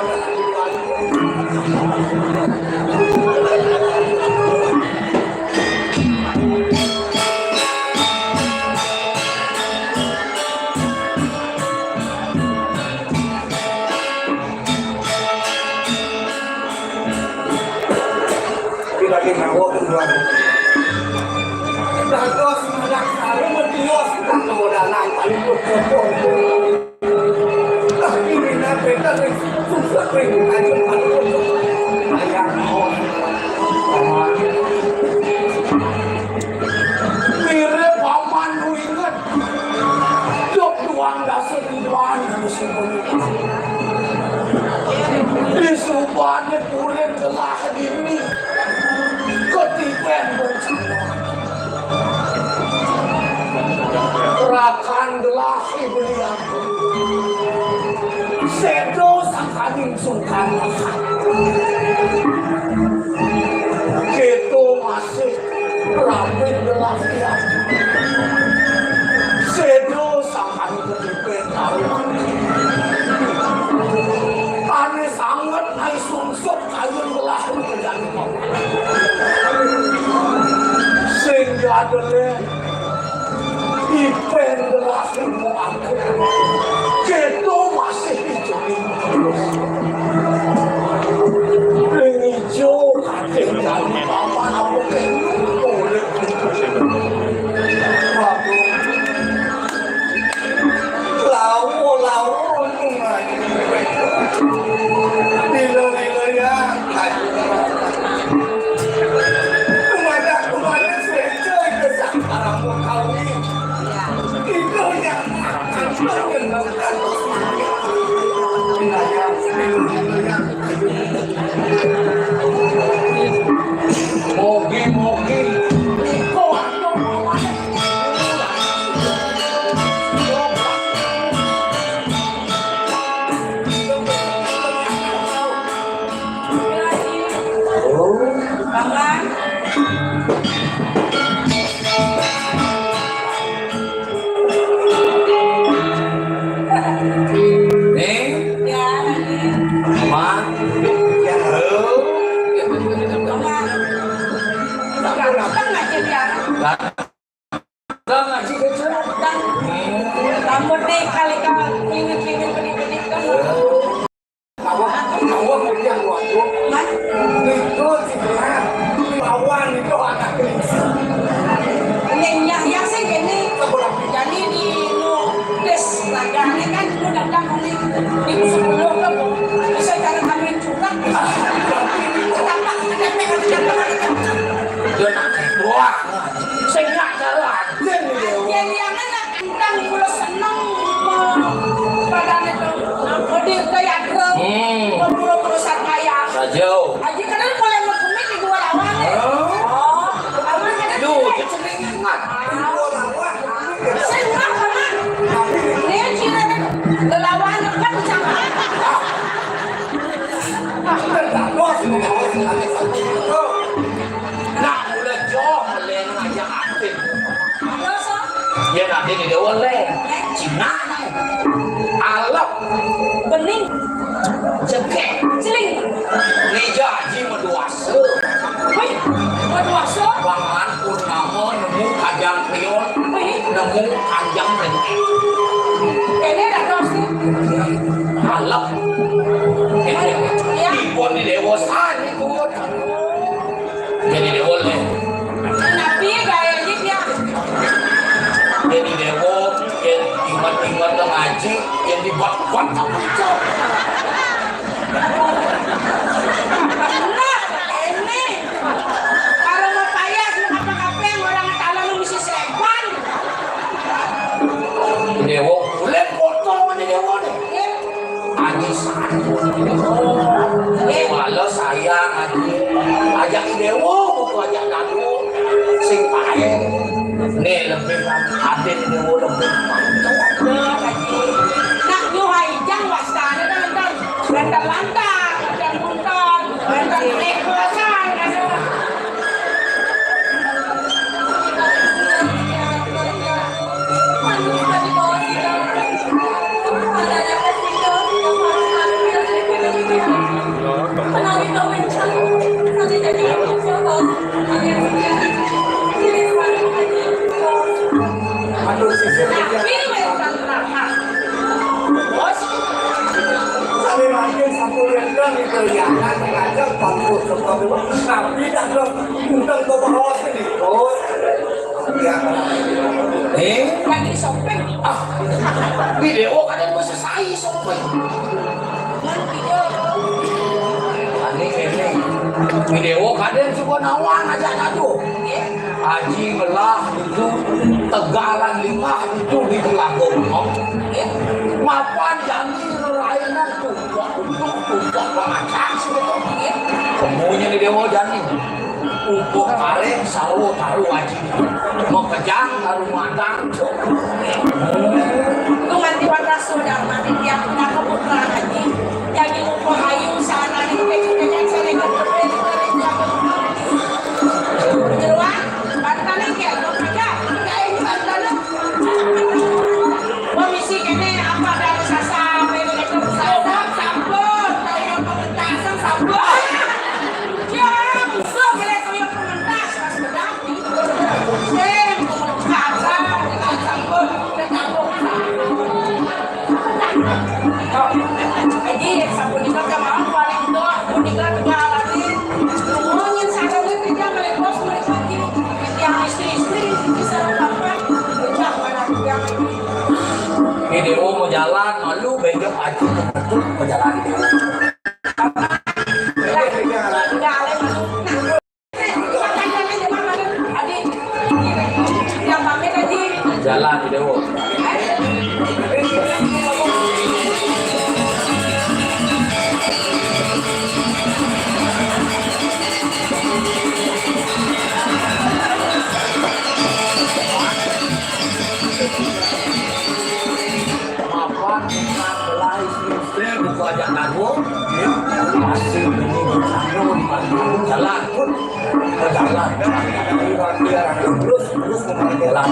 lagi ngawak duluan. Dados madak kali medios tak kemodalan paling berkepong. Tak ini nabe dari susah ring aja paling ayam on. Mire paman lu ingat. Dok doang dasar diluan musim pernikahan. Di subahnya kulit telah ini. Ketipen bencana Rakan gelas beliau Sedo sakaning sungkan Gitu masih rapin gelas dia Sedo sakaning ketipen taruhan Ane sangat naik sungsuk kayun gelas menjadi sehingga adalah ipen gelas ilmu aku itu masih dijamin terus hijau kakek dari papan aku boleh lawo Lilo ya Mogi Jauh. Aji kan kalau mau kumit di dua lawan. Oh, aman kan? Duh, kita ingat. Saya enggak sama. Dia cina lelawan kan sama. Nak boleh jauh meleng aja aktif. Dosa. Ya nanti dia boleh. Cina alap Bening. cekek Celing. Nija haji meduasa Wih, berdosa. Bangan Purnama nemu kajang pion, nemu kanjang rengki. Ini ada dosa. Halap. Ipon di dewosan itu. Jadi dewo le. Nabi gaya dia. Jadi dewo yang ingat-ingat ngaji yang dibuat-buat sama itu. Nah, ini. Kalau mau payah, mau apa-apa yang orang talang lu mesti sepan. Dewo, boleh foto mana dewo nih? Aji satu. Kalau saya ngaji, ajak dewo, buku ajak kamu, sing pahe. Nih lebih hati dewo lebih mantap. Nak nyuhai jang wasana dan lantar-lantar, dan muntar, dan ekosan. Aduh sisi Kami lagi satu rendang itu yang ngajak bangku seperti itu. Tapi dah undang ke bawah sini. Oh, ya. Lagi shopping. Video kadang masih saya sopan. Ini video kadang juga nawang aja aduh. Haji belah itu Tegalan 5 itu di Telagong. Mapan janji layanan tuh macam sebetulnya. Semuanya di dewa janji. Untuk kalian selalu taruh haji. Mau kejang taruh matang. Kung nanti pada sudah mati tiap nak kebutuhan haji. Jadi upo hayung sana ni kaya sa legal Kedua, bantalan kaya kerja. Kaya ini bantalan. Komisi kene apa dari sasabe begitu sasab sampun tayo pementasan sampun. Jam so boleh tayo pementas pas berarti. Sem pementasan dengan sampun tetapun. Jadi sampun itu kemarin paling doa uniklah negara lagi. Ngomongin sana kerja melepos mereka yang istri-istri bisa apa kerja mana yang Video mau jalan, malu bejok aja betul mau jalan. Jalan video. Buku ajak nago, masih ini bersama di jalan pun berjalan. Terus jalan.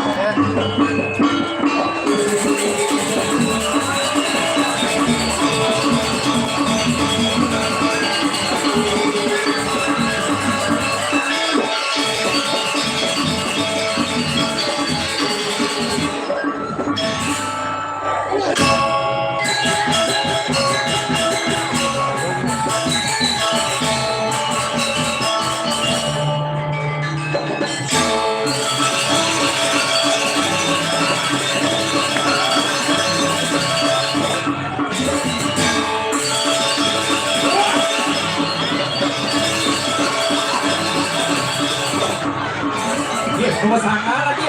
Rumah sana lagi.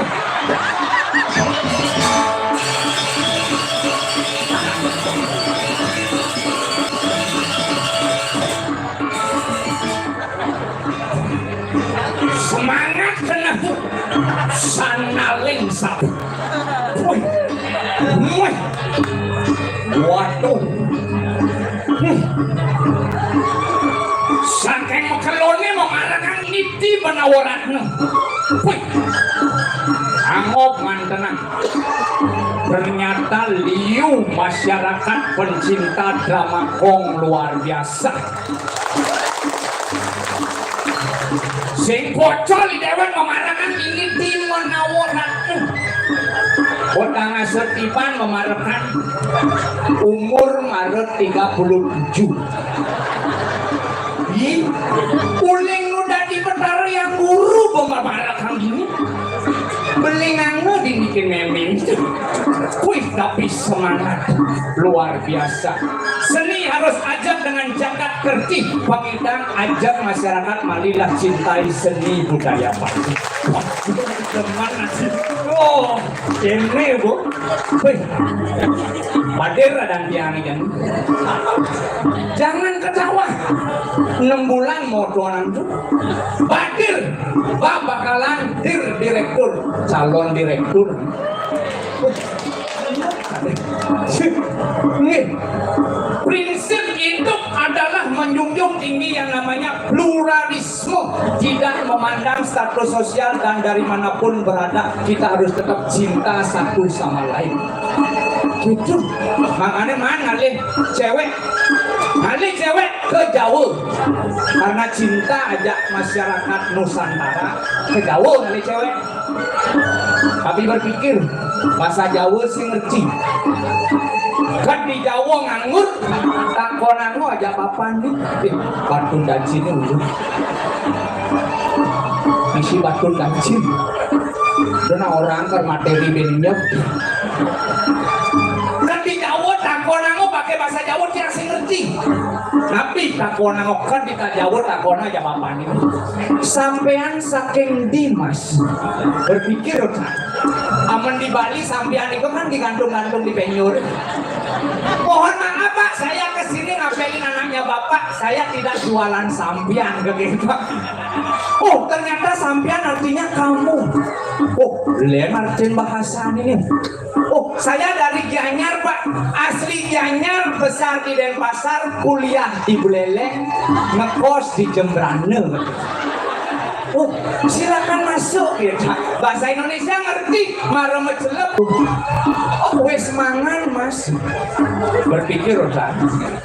Semangat kena sana lengsa. Woi. Waduh. Saking makelone mau ngarakan niti menawaratna. Woi. Angop mantenang. Ternyata liu masyarakat pencinta drama Kong luar biasa. Sing bocor di dewan memarangan ini timon aworan. Kota Sertipan memarekan umur Maret 37. Uling udah di betara yang guru memarekan gini. Belingannya dibikin meming. Wih, tapi semangat luar biasa. Seni harus ajak dengan jagat kerti. Pangidang ajak masyarakat marilah cintai seni budaya Bali. Kemana sih? Oh, ini bu. Wih, Badir dan tiang ini. Jangan ketawa. 6 bulan mau tuanan tuh. Badir, bakalan direktur, calon direktur. Nih, prinsip hidup adalah menjunjung tinggi yang namanya pluralisme, tidak memandang status sosial dan dari manapun berada kita harus tetap cinta satu sama lain. Gitu, makanya mana cewek ke jauh karena cinta ajak masyarakat Nusantara ke jauh kali cewek. Tapi berpikir bahasa Jawa sih ngerti. Kan di Jawa nganggur, tak konango aja papan nih. Batun dan sini dulu. Isi batun dan sini. Dan orang ke materi beninya. Kan di Jawa tak konango pakai bahasa Jawa tidak sih ngerti. Tapi tak konango kan di Jawa tak konango aja papan nih. Sampean saking Dimas berpikir kan. Aman di Bali sampean itu kan digantung-gantung di penyur. Mohon maaf Pak, saya kesini ngapelin anaknya Bapak. Saya tidak jualan sampean ke kita. Oh, ternyata sampean artinya kamu. Oh, lain artian bahasa ini. Oh, saya dari Gianyar Pak. Asli Gianyar, besar di Denpasar, kuliah di Buleleng, ngekos di Jembrane. Oh, silakan masuk ya. Bahasa Indonesia ngerti, marah mecelep. Oh, wes mangan Mas. Berpikir kan,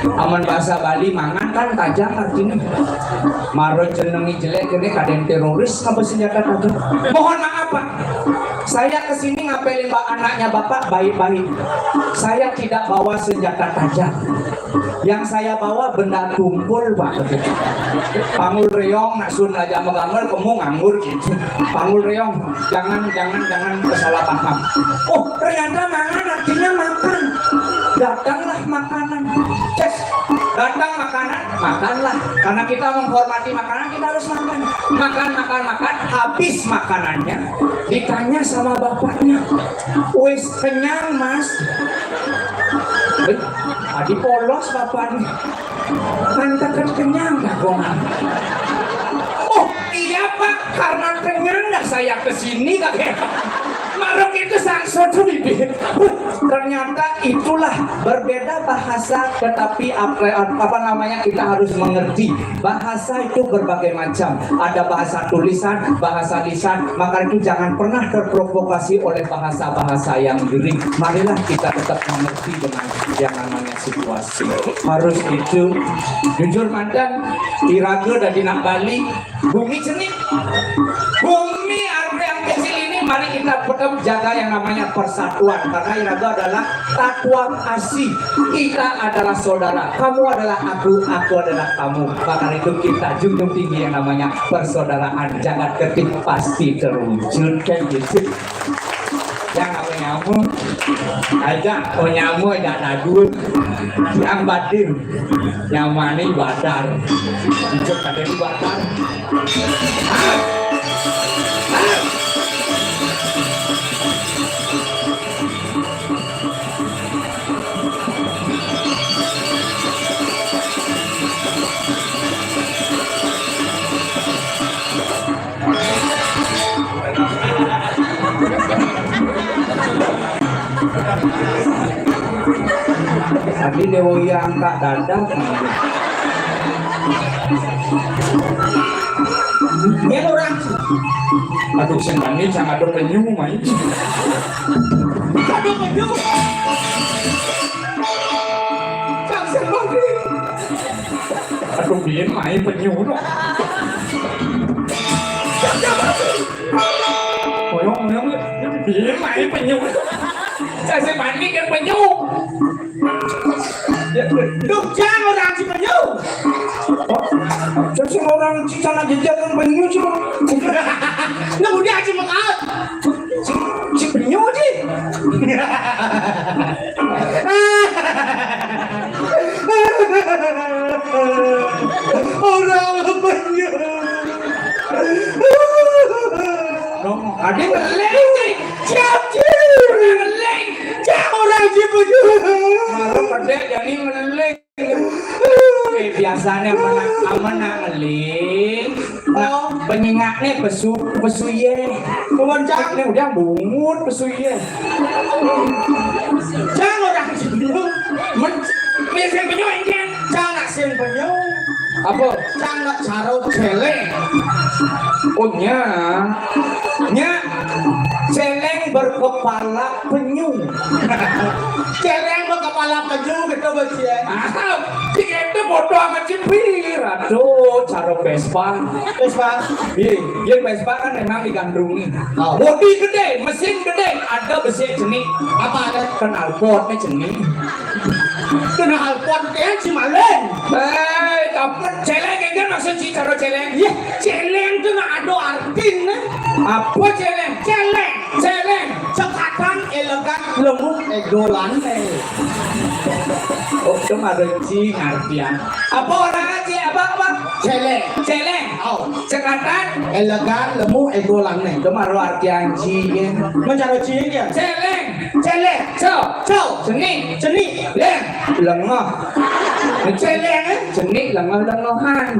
aman bahasa Bali mangan kan tajam artinya. Marah jenengi jelek ini kadang teroris apa senjata tajam. Mohon maaf Pak. Saya kesini ngapelin anaknya Bapak baik-baik. Saya tidak bawa senjata tajam. Yang saya bawa benda tumpul Pak. Pangul reong nak sun aja megamel kamu nganggur gitu. Pangul reong jangan kesalah paham. Oh, ternyata mangan artinya makan. Datanglah makanan. Yes. Datang makanan, makanlah. Karena kita menghormati makanan, kita harus makan. Makan. Habis makanannya, ditanya sama bapaknya, wis kenyang Mas? Adi polos bapaknya. Pantakan kenyang gak kongan? Oh iya Pak, karena kenyang dah saya kesini kakek. Marok itu sang bibir. Ternyata itulah berbeda bahasa, tetapi apa namanya kita harus mengerti bahasa itu berbagai macam. Ada bahasa tulisan, bahasa lisan. Maka itu jangan pernah terprovokasi oleh bahasa-bahasa yang gering. Marilah kita tetap mengerti dengan yang namanya situasi. Harus itu jujur mandan Iraga dan di Bali bumi jenik, bumi yang kecil ini. Mari kita tetap jaga yang namanya persatuan, karena Iraga adalah takwam asih. Kita adalah saudara, kamu adalah aku adalah kamu. Maka itu kita junjung tinggi yang namanya persaudaraan. Jagat ketik pasti terwujud kan gitu. Yang nyamu aja, oh nyamu aja nadun, yang batin, yang mani badar, hidup ada di badar. Tadi Dewi angkat dadang. Ini orang. Aduh senangnya jangan ada penyu main. Aduh penyu. Jangan lagi. Aduh biar main penyu dong. Ngoyong dia main penyu. Saya mandi kan penyu. Đục trang orang si penyu. Saya orang di sana jajan penyu cuma. Nó muốn đi mà ngáo. Si penyu sih. Orang penyu. Ada ngeleng sih. Siap ngeleng. Orang si penyu. Malah pada jadi ngeleng. Biasanya mana ngeling. Penyingaknya pesuye. Kewancaknya udah bungut pesuye. Trang orang si penyu. Biasa penyu aja. Trang nak sen penyu. Apa? Trang nak caro celeng. Oh nya celeng berkepala penyu. Celeng berkepala penyu gitu bacia. Si itu bodoh amat cipir. Aduh, cara Vespa. Vespa. Iya, Vespa kan memang digandrungi. Oh. Bodi gede, mesin gede, ada besi jenis. Apa ada? Knalpotnya jenis. Knalpot dia si Malen. Tapi celeng kan maksud si cara celeng? Iya, celeng itu nggak ada artinya. Apa celeng? Celeng. Cekatan elegan lembut egolan. Oh, cuma ada si ngartian. Apa orang aja? Apa? Celeng. Oh, cekatan. Elegan lembut egolan nih. Cuma ada artian si. Mencari cing ya. Celeng. Cow. Seni. Leng. Lengoh. Celeng jenis lengoh-lengohan.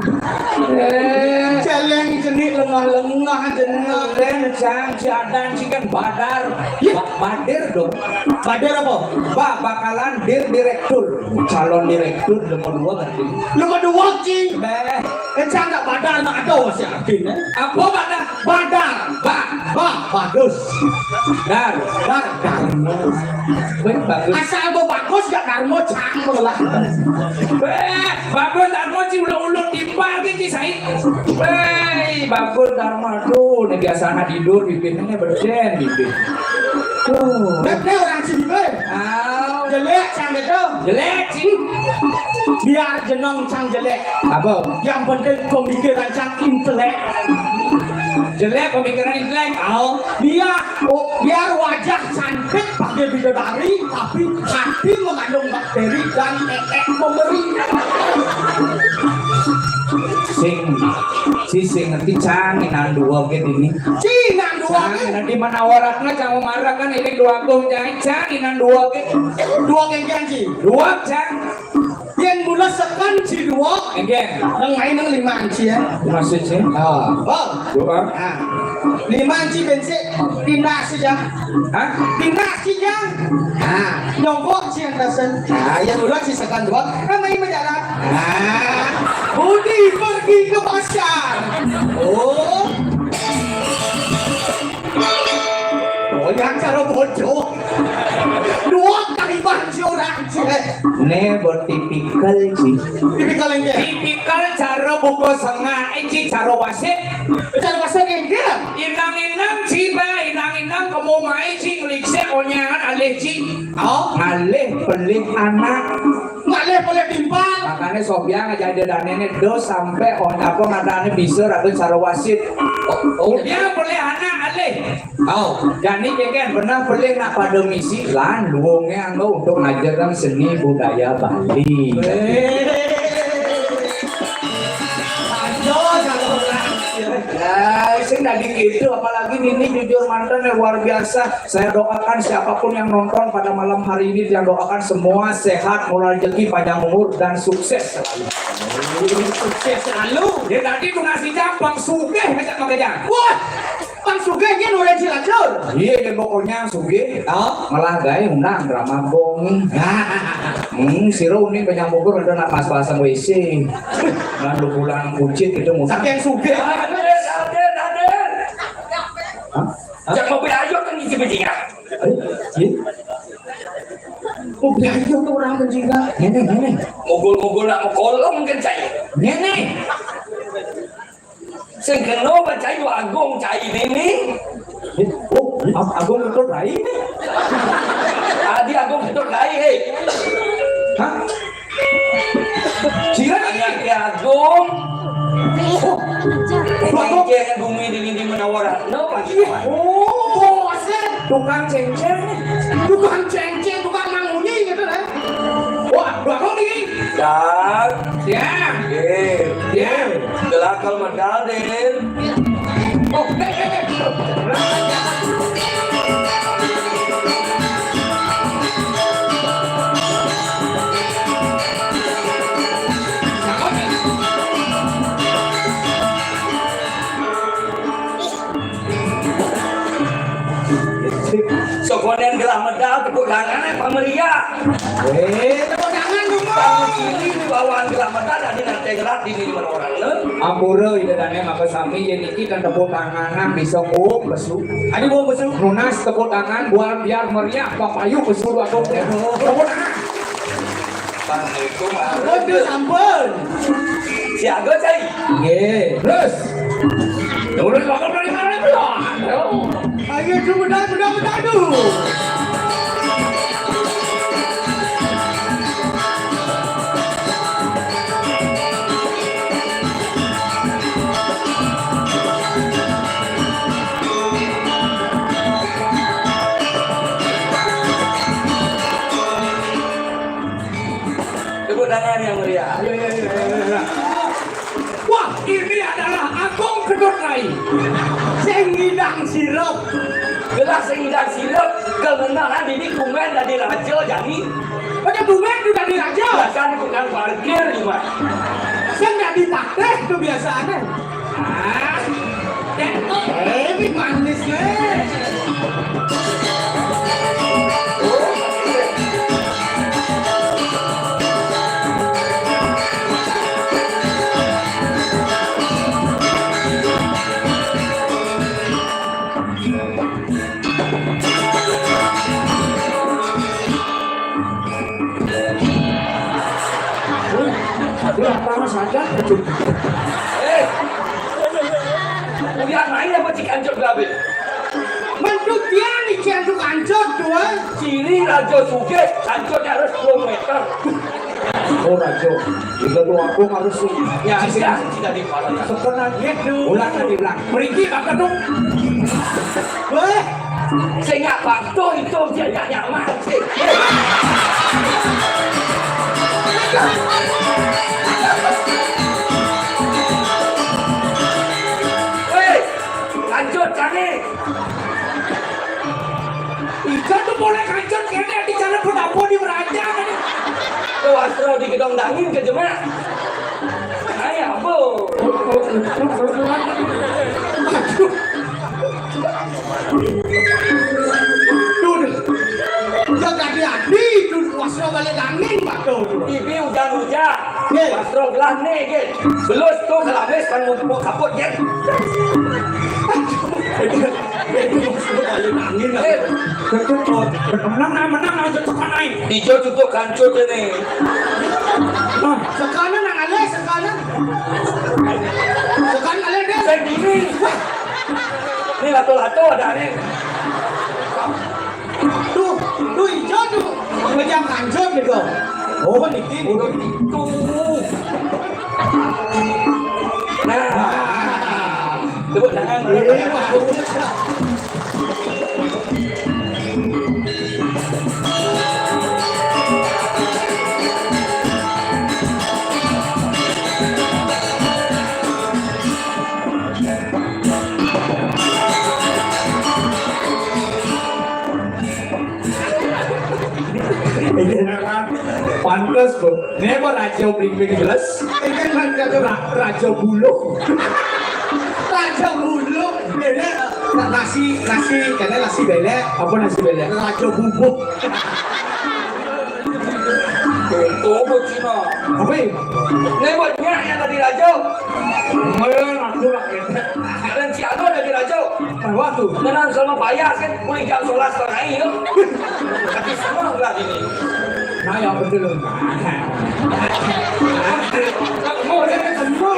Celeng jenis lengah jenis. Len jang jadan cikan badar. Badir dong. Bader apa? Bakalan direktur. Calon direktur nomor 2 berarti. Nomor 2 cing. Encang nggak badar nggak ada sih artinya. Apa badar? Badar. Bagus. Dar. Bagus. Asal bagus gak darmo campur lah. Bagus Dharma sih ulang-ulang timpal gitu Said. Bagus Dharma tuh, nih biasanya tidur bibirnya berden gitu. Bebe orang sini be. Jelek cang itu. Jelek sih. Biar jenong cang jelek. Apa? Yang penting pemikiran cang intelek. Jelek pemikiran intelek. Biar wajah cantik pakai bidadari, tapi hati mengandung bakteri dan memberi. Sing nanti canggih dua gitu ini. Nanti mana waraknya cang marah kan ini dua gong canggih dua gitu. Dua genggen sih. Dua cang. Yang mula sekan si dua. Genggen. Yang lain yang 5 inci ya. Maksudnya? Dua. 5 inci bensin. Pindah saja. Hah? Pindah saja. Nyongkok sih yang dasan. Yang mula si sekan dua. Ramai berjalan. Budi pergi ke pasar. Yang cara bodoh. Dua kali banci orang sih. Nih buat tipikal sih. Tipikal yang dia. Tipikal cara buku sengah, ini cara wasit. Cara wasit yang dia. Inang-inang kamu main sih ngelikse onyangan alih sih. Alih pelik anak. Ngalih boleh timpal. Makanya Sofia ngajak dia nenek dos sampai apa ngadane bisa atau cara wasit. Dia boleh anak alih. Jadi kan pernah boleh nak pada misi lan luangnya anggo untuk ngajarkan seni budaya Bali. Ya, saya dari gitu, apalagi ini jujur mantan yang luar biasa. Saya doakan siapapun yang nonton pada malam hari ini, yang doakan semua sehat, murah rezeki, panjang umur dan sukses selalu. Sukses selalu. Dia tadi tuh ngasih Bang Sugih ngajak makanya. Wah, Bang Sugih kan udah Cilacap. Iya, dia pokoknya Sugih. Malah gaya undang drama bong. Siro ini banyak bubur udah nak pas-pasan WC. Dan 2 bulan kucit itu mau. Tapi yang Sugih. Jangan mobil ayo kan isi bajingan. Mobil ayo tuh orang bajingan. Nenek. Mogol-mogol nak mogol mungkin saya. Nenek. Sing kena baca itu Agung cai ini. Oh, Agung Ketut Rai ini. Adi Agung Ketut Rai, hei. Hah? Cira Anaknya Agung. Cengceng bumi dingin di Menawaran. No, pagi. Oh, asyik. tukang cengceng. Tukang cengceng, tukang mangunyi gitu kan. Wah, dua kali nih. Dan, Ya. ya, gelakal medal den. Oh, Sokonen gelah medal tepuk tangannya pameriah. tepuk tangan dong. Bang Cili di bawaan gelah medal tadi nanti gerak di mana orang ne. Ampura idane maka sami yen iki kan tepuk tanganan bisa nguk besu. Adi mau besu lunas tepuk tangan buat biar meriah papayu besu aku. Tepuk tangan. Assalamualaikum. Waduh, sampun. Si Aga cai. Nggih. Terus Udah bakal dari mana belum? Ayo tunggu dah, dulu. Tepuk tangan yang meriah. Wah, ini adalah Agung Ketut Rai. Sengidang sirup. Gelas sehingga sirup kemenangan ini kumen dari raja jadi. Pada bumen sudah diraja. Biasanya bukan parkir juga. Saya nggak ditaktek kebiasaannya. Ah, ini manis nih. Udah main apa cik anjur gabe? Mentuk dia nih ciantuk ancot dua. Ciri raja suge, anjurnya harus 10 meter. oh rajo. Itu tuh aku harus Ya, sudah tidak di kepala. sekenan gitu. Ulang tadi ulang. Pergi bakal dong. Weh, Saya nggak waktu itu dia nyak mati. Hei, lanjut cari. ikan tuh boleh kancot kayaknya di jalan pendapo di Meraja kan. Tuh Astro di gedong dangin ke jemaah. Ayah, bu. Udah tadi adi tuh wasro balik angin pak tuh. Ibi hujan-hujan. Ye. Astro gelah nih, gitu. Belus tuh kelamis kan mau kaput, gitu. Eh, Menang aja tekan naik. hijau tutup kancut ini. Sekarang nang ale sekarang. Sekarang ale deh. Saya gini. Ini lato-lato ada nih. Tuh hijau tuh. Macam kancot gitu. Oh, niki. Udah gitu. Nah, tepuk tangan. Pantes bro. Ini apa raja bling-bling jelas? Ini kan Raja bulu. raja bulu. Ini nasi katanya nasi belek. Apa nasi belek? Raja bubuk. Tuh, bu Cina. Apa ini? Ini buatnya yang tadi raja. Aku lah ini. Dan si Ado dari raja. Waktu. Menang selama bayar kan, boleh jam 11 setengah ini. Tapi semua ulah ini. Nah ya betul. Mau dia ketemu.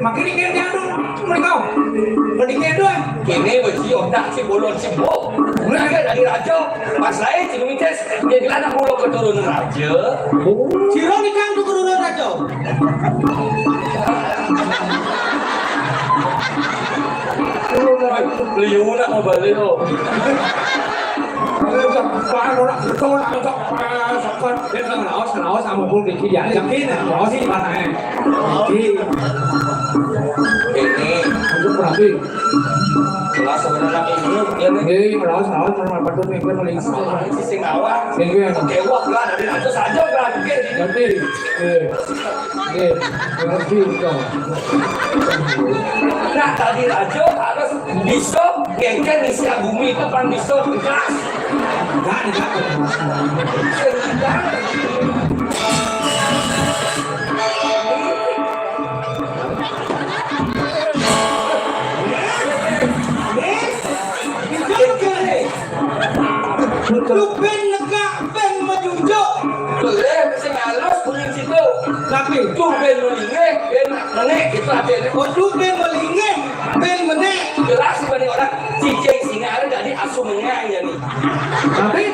makin dikit jadul mereka. Berdikit doang. Kini besi otak si bolon si bo. Mulai dari raja. Pas saya si Mites dia bilang nak pulau keturunan raja. Siro ni kan tu keturunan raja. Liu nak mau balik tu. Qua nó đã tôi đã cho sắp phân đến giờ nó sao một môn thì khi giải chẳng khi nào nó thì bạn này thì Ini giúp làm gì kelas sebenarnya ini dia ni. thì mà nó bắt đầu mình quên nó lính Si sing awak. nên cái Kewak lah dari raja saja lah mungkin. nanti nó khi rồi Nah tadi raja harus bisa gengken isi bumi itu kan bisa gas. enggak Lu ben negak ben majujo. Boleh mesti ngalus bunyi situ. Tapi Tu ben melinge, ben menek itu ada ni. oh lu ben melinge ben menek. Jelas sebagai orang cicing singa ada jadi asuh menyang ya ni. tapi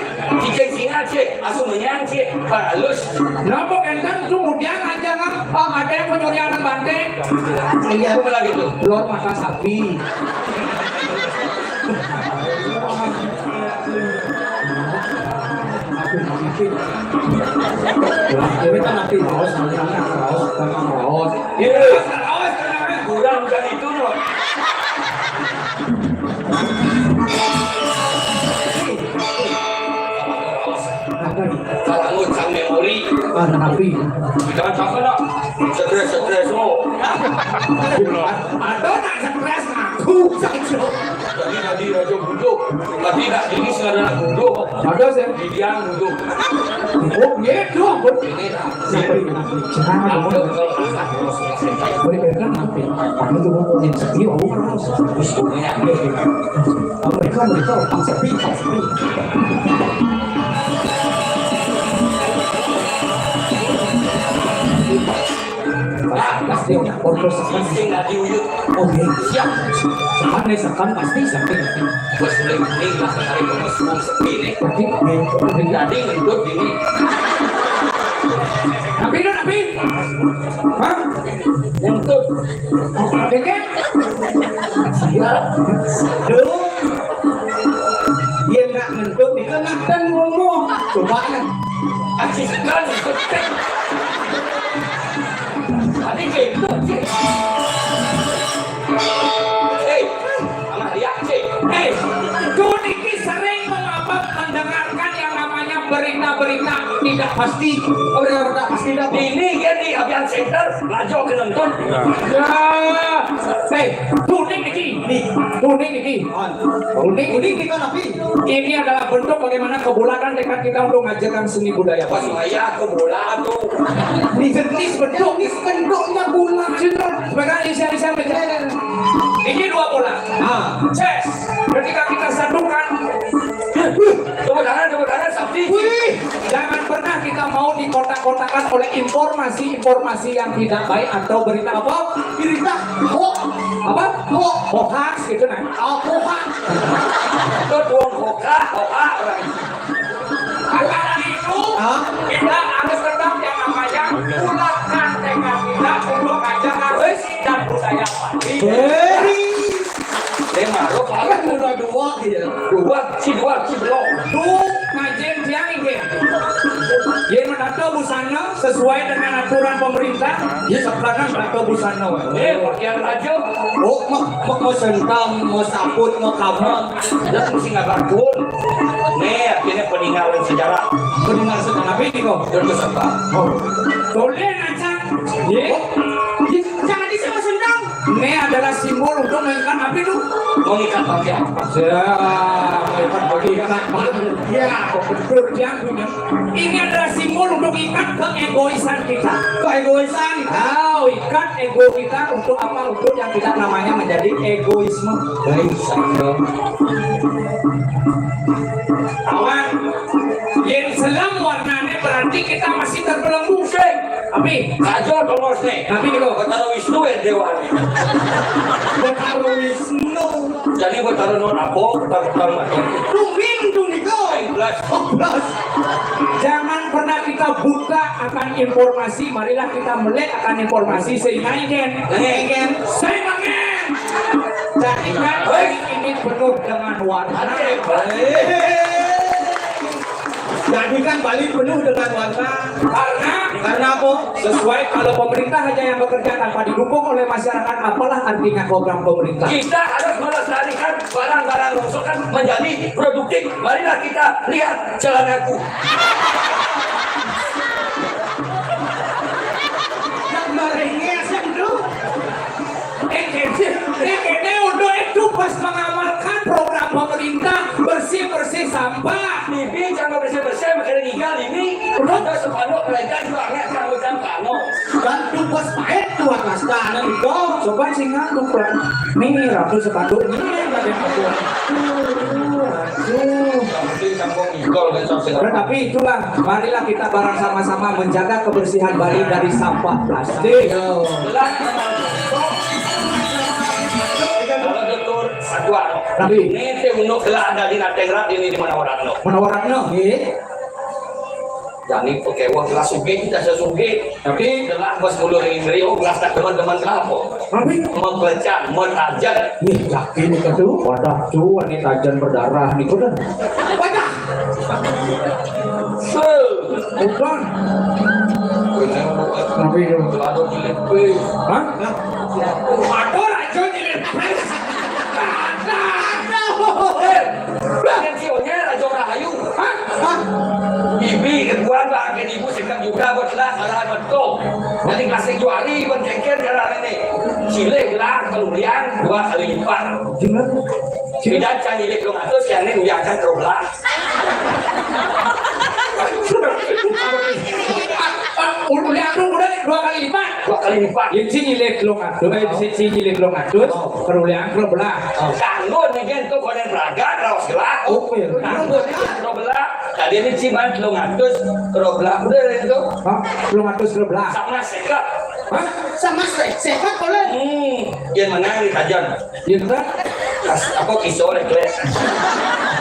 Cicing singa cik, asuh menyang cik, halus. kenapa enten kemudian aja kan ada yang penyurian banteng Iya, apa lagi tu? telur mata sapi Ini kan nanti raos, raos. Ya, kurang bukan itu no. Kalau sang memori, Tapi jangan sampai nak stres no. ada tak stres aku saja. Tadi raja buduk, tapi tak ini sekarang buduk. Ada sih. Di dia buduk. Oh, gitu. Ini tak. Jangan boleh berenang nanti. Kamu tuh mau yang sepi, aku kan harus. Mereka orang sepi. Pasti proses Mesti nggak diuyut. Oke, siap. Sekan pasti sampai. Bos ini lah sekali bos sepi ni. Tapi Tadi ngentut ini. Tapi. Hah? Ngentut. Deket? Ya. Duh. Dia nak ngentut ni kan nak dan ngomong. Coba kan. Asyik kan ngentut. Tadi ngentut cik. Hei, anak dia cik. Kun ini sering mendengarkan yang namanya berita-berita tidak pasti. Berita pasti tidak. Ini kan di Avian Center, raja ke nonton. Ya, kuning niki. Kuning kita nabi. Ini adalah bentuk bagaimana kebulakan tekad kita untuk mengajarkan seni budaya Pas Bali. saya ke bola tu. Ini jenis bentuknya bulat. Sebagai Indonesia berjalan. Ini dua bola. Chess. Ketika kita satukan, Tepuk tangan, Sabti. jangan pernah kita mau dikotak-kotakan oleh informasi yang tidak baik atau berita apa? Berita hoax. Apa? Hoax gitu nah. Hoax. Itu tuang hoka orang. Karena itu kita harus tetap yang namanya pulangkan tekad kita untuk mengajarkan seni dan budaya Bali. Lema, lo kalah dua dia. Dua belum. Tuh ngajen siang ini. Dia menato busana sesuai dengan aturan pemerintah. Dia sebelahan menato busana. Pakaian raja. Mau sentang, mau saput, mau kamar. Dan mesti ngabar pun. Nih, akhirnya peninggalan sejarah. Pendengar sekarang apa ini kok? Dan beserta. Boleh ngaca. Jangan disebut sendang. Ini adalah simbol untuk mengikat api lu. Mengikat pakaian. Mengikat bagian apa? Ya, betul dia punya. Ini adalah simbol untuk ikat keegoisan kita. Keegoisan. Ikat ego kita untuk apa? Untuk yang kita namanya menjadi egoisme. Baik, saya. Kawan, yang selam warnanya berarti kita masih terbelenggu. Tapi Kajol pengurus nih. tapi nih kok Taruh Wisnu ya dewa nih. Betaro Wisnu. Jadi gue taruh non apa, taruh macam. Rumin tuh nih kok. Plus. Jangan pernah kita buta akan informasi, marilah kita melek akan informasi sehingga ingin jadikan ini penuh dengan warna. Jadikan Bali penuh dengan warna karena apa? Sesuai kalau pemerintah hanya yang bekerja tanpa didukung oleh masyarakat, apalah artinya program pemerintah? Kita harus melestarikan barang-barang rongsokan menjadi produktif. Marilah kita lihat celanaku. Ini udah itu pas mengamalkan program pemerintah bersih sampah. Bibi jangan bersih-bersih makanya tinggal ini. Udah sepanuh mereka juga nggak kamu sampano. Dan tugas pahit tuh atas tanah itu. Coba sih ngantuk lah. Nih ratu sepatu ini ada aku. Tapi itulah, marilah kita bareng sama-sama menjaga kebersihan Bali dari sampah plastik. Kalau betul satu ano. Tapi Ini teh untuk gelar ada di Natengrat ini di mana orang lo. menawarkan Jadi pakai uang gelas sugi kita sesugi. tapi Gelas bos mulu ini oh gelas tak teman-teman kenapa? tapi Membaca, menajat. nih yakin nih tuh wadah cuan nih tajan berdarah nih kudan wadah udan tapi Gelado dilepe. hah waduh rajo dilepas Kan sionya Rajo Rahayu. Bibi ketuan lah akan ibu sekat juga buat lah arah betul. Nanti kasih juari buat cengker jalan ini. Cile gelar kelulian 2 kali lipat. Tidak cari lek lo atas yang ini uyakan terbelah. udah 2 kali lipat 2 kali lipat. yang sini lek lo ngatur sini lek lo ngatur kerulian kerubelah Kanggo nih kan tuh konen raga raos gelar. Oke. Kanggo nih kerubelah. Tadi ini ciman lo ngatus kerubelah udah itu. hah belum ngatur kerubelah Sama sekat. hah Sama sehat boleh. Yang mana nih kajian? iya kan Aku kisah oleh kalian.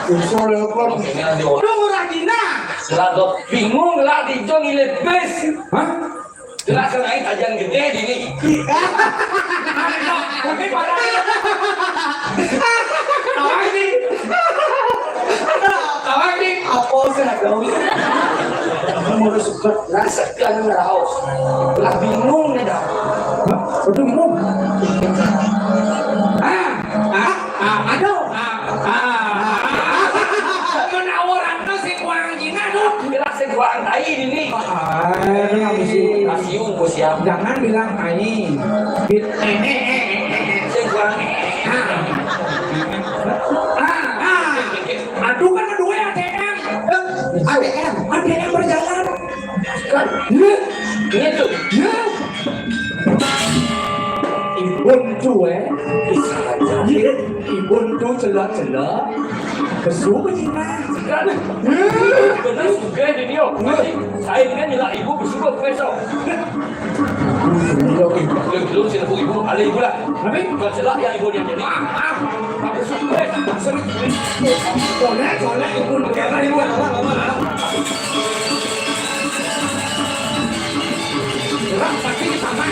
bisa lepas Ini di orang. Tunggu Radina. Selado bingung lah di jong ilet bes. hah Jelas naik kajian gede di ini. tapi pada awak ini Apa sih nak tahu? Kamu suka rasa kan raus. Lah bingung nih dah. hah udah minum aduh menawaran tuh si kuang Cina tuh Jelas saya buang tai di ini. Asiun bos ya. jangan bilang aing Saya buang. aduh kan kedua ATM berjalan Kan ini tuh. Ubuntu Ubuntu celah-celah kesuka Cina Kan. Benar juga di dia. Saya ini kan nyela ibu bersyukur besok. Belum sih ibu ada ibu lah. tapi Bukan celak yang ibu dia jadi. Aku suka. soalnya ibu negara ibu pasti sama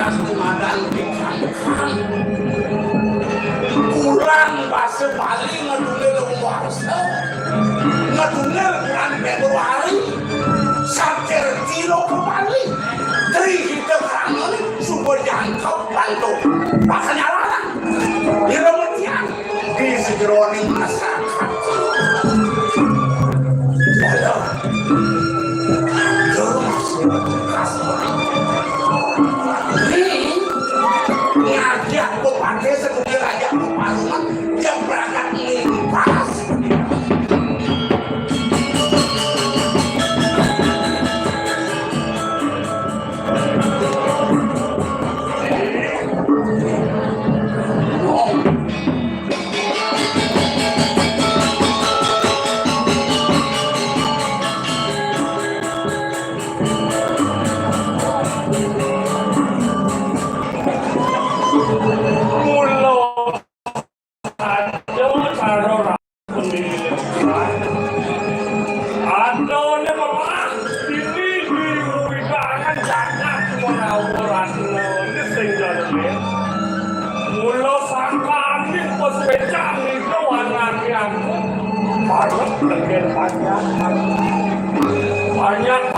beras kumadan dikangkang kurang bahasa paling ngedunil warsa ngedunil bulan Februari sakir tiro kembali dari hidup rangun sumber jangkau bantu makanya larang di remetian di sejeroning masyarakat waduh ngajak ke pakai sekedar ajak ke paruman yang berangkat ngipas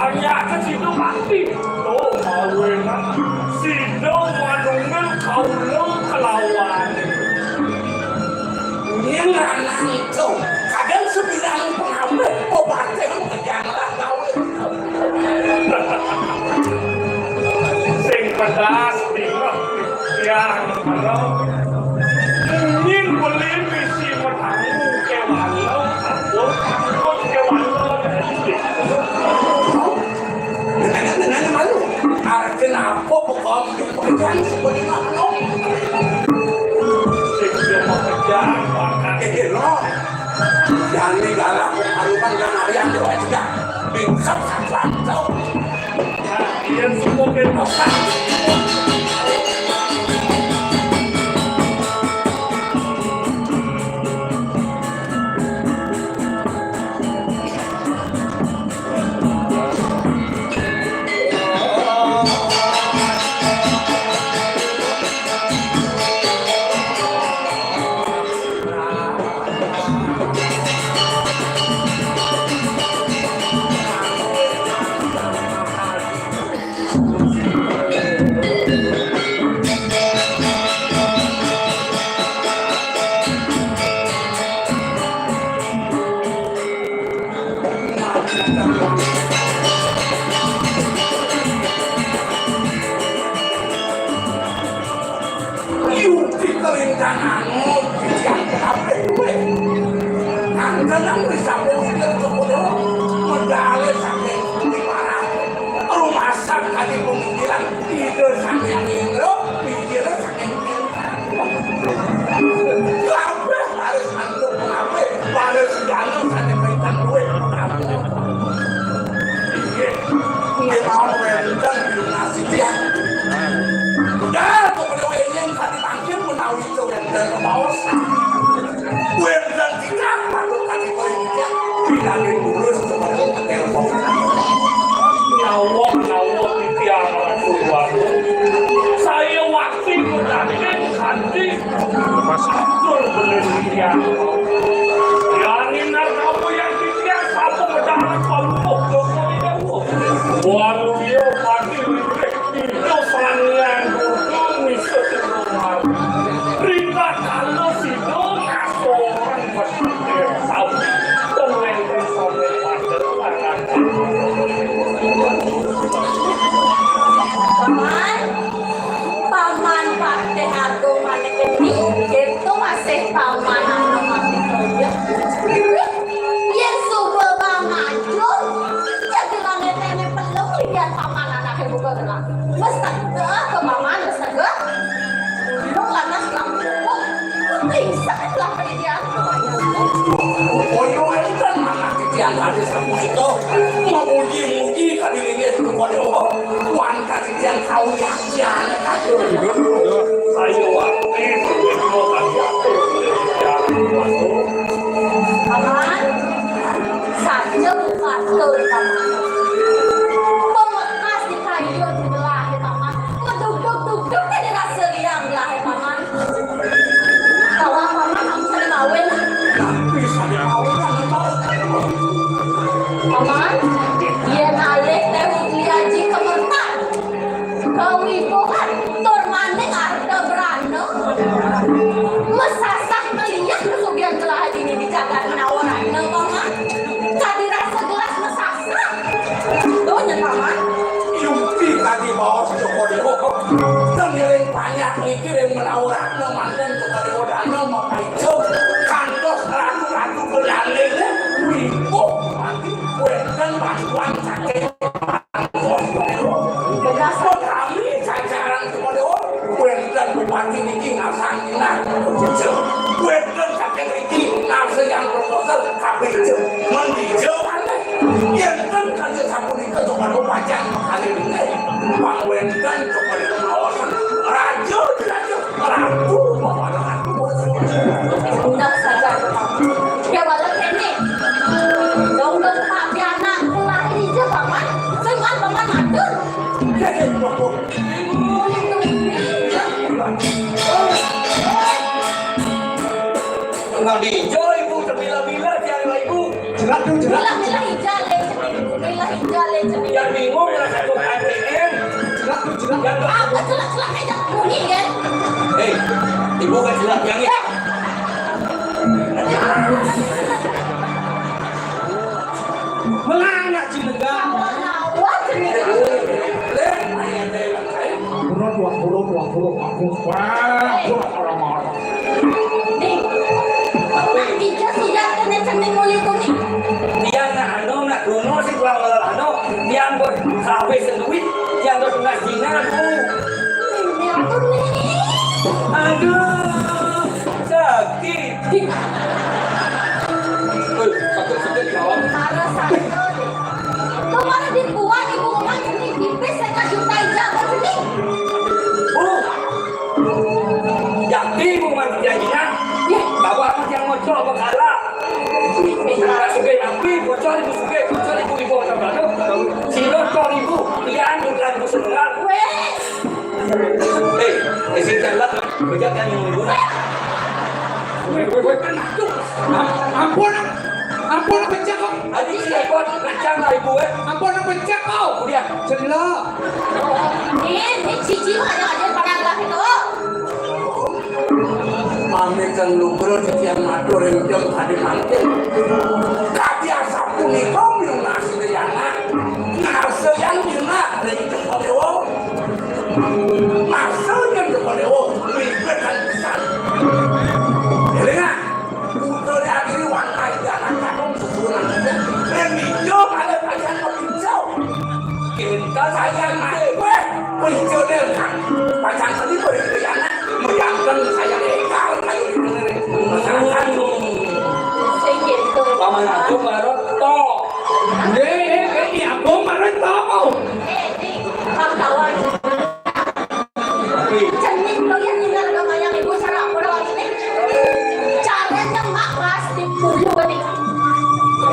banyak ke situ pasti tuh mawenan sido manunggal kaulung kelawan ini nganang itu kadang sembilan pengambil obatnya kejangan kaulung sing pedas tinggal yang kalau ingin beli misi menanggu kewalau atau takut kewalau nanya malu kenapa pokok pekerjaan seperti mana sehingga pekerjaan bahkan lo jangan galak haruman dan ayam doa juga bingkap sakit tau dia semua bingkap saya waktu berdagang kanti betul belinya yang kamu yang tiga satu berdagang kelompok walau dia pagi itu sangat duduk misal berita kalau situ orang berpikir tahu dengan sampai pada paman partai aku mana ini itu masih paman anak mati saja yang subel maju jadi langit ini perlu lihat paman anaknya buka gerak mesti ke paman mesti ke lu lanas lampu bisa lah pergian Koyo kan anak yang ada sama itu memuji-muji kali ini itu koyo wan kali yang kau yang kado ayo waktu itu kan paman saja bukan tuh paman pemekas di kayu di belah di paman ngeduk-duk Paman, dia nalik tewut liaji kemertan. Kewibuhan tur maning arda berana. Mesasak melihat kesugihan telah ini dijaga menawaran paman. Tadi rasa gelas mesasak. Tuh nyen paman. Yumpi tadi bawa Joko Dewo. Tenggiling banyak mikir yang menawaran manten Joko Dewo dana memaicau. Kantos ratu-ratu beralih. Wibu mati. Wenten bantuan sakit. Berdasar Kami jajaran Joko Dewo. Wenten bupati niki ngasang inak. Wenten sakit niki nasi yang proposal KPJ. Mendijau aneh. Wenten kanjeng sapunika Joko Dewo pajak kali ini. Pak Wenten Joko Dewo ngawasan. Raja, Ratu, undang saja ya walau ini dong pak piana kelah hijau paman dengan paman atur Enggak dijau ibu, terbilah-bilah jangan ibu. Jelas tuh, jelas. bilang hijau le Yang bingung adalah satu ATM. Jelas tuh, jelas. apa celak aja mungkin kan Hei, ibu kan jelas yang ini. Melanggar Cilegang. nawat sendiri Burung. Wah, orang-orang. nih paman hijau sudah kena cendeng mulia kuning Dia nak kuno si tuang yang buat kafe senduit, yang buat ngajinan ini aku nih Aduh, sakit. Sakit kawan. marah satu deh kemarin dibuat ibu ngomong ini tipis saya juta jaga sini Yakin mau mati janjinya? Bawa yang mau coba kalah. Kita suka api, bocor ibu sama tu. Silo kau ibu, dia bukan ibu sebenarnya. weh Isi jalan, berjalan yang ibu. Ampun pencet kau. Adik si ekor kencang lah ibu Ampun pencet kau. Dia Jelas. ini cici ada pada gelas itu Mami kan lubro di tiang matur yang jam tadi mantil. Kaki asap kuning kau minum nasi deyana. Nasi yang gila dari Joko Dewo. Nasi yang Joko Dewo ribet kan besar. Jadi nggak? Udah di akhiri wangai jalan kakong susunan aja. Remijau ada bagian hijau. Kita sayang mati weh. Hijau deh kan. Pacang tadi boleh deyana. Menyangkan sayang ekal kayu di benerin. Masyarakat segitu paman aku maroto. Ini aku marah kau. nih kawan cening lo yang tinggal sama yang ibu sarap orang ini caranya makas di bulu ini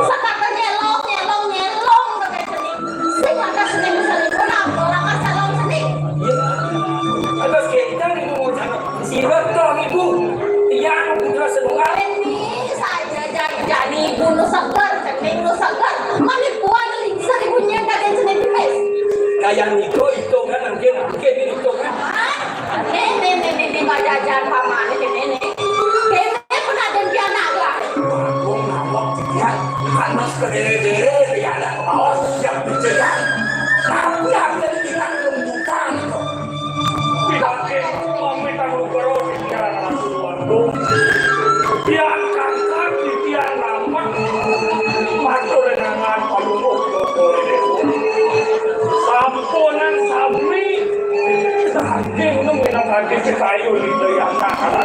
sekata nyelong pakai cening sing ada cening misalnya orang asalong cening Atas kita ibu mau cakap. Silotong ibu. Yang putra senungan. ini saja jadi ibu lu segar cening lu segar mami puan lingsar ibunya kagak cening tipis Kayak itu kan nanti itu kan. Nih, bajajan paman ini. Kayaknya pun ada di anak lah. Aku ngawak dia. Panas kedere-dere dia ada kaos yang berjalan. Tapi yang jadi kita lembutan itu. Bilangin mami tanggung kerot dia langsung Bandung. Dia angkat kaki dia nampak. Matur dengan palumuh dokter itu. Sampunan sami. Saking nung minatake si kayu dito yang nakal.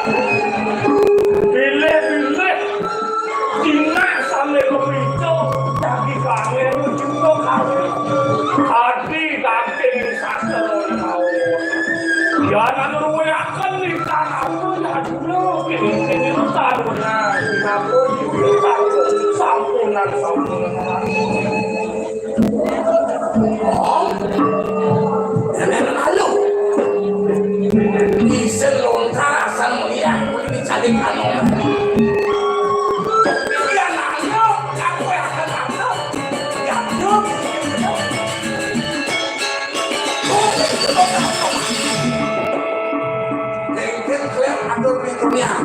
Pokoknya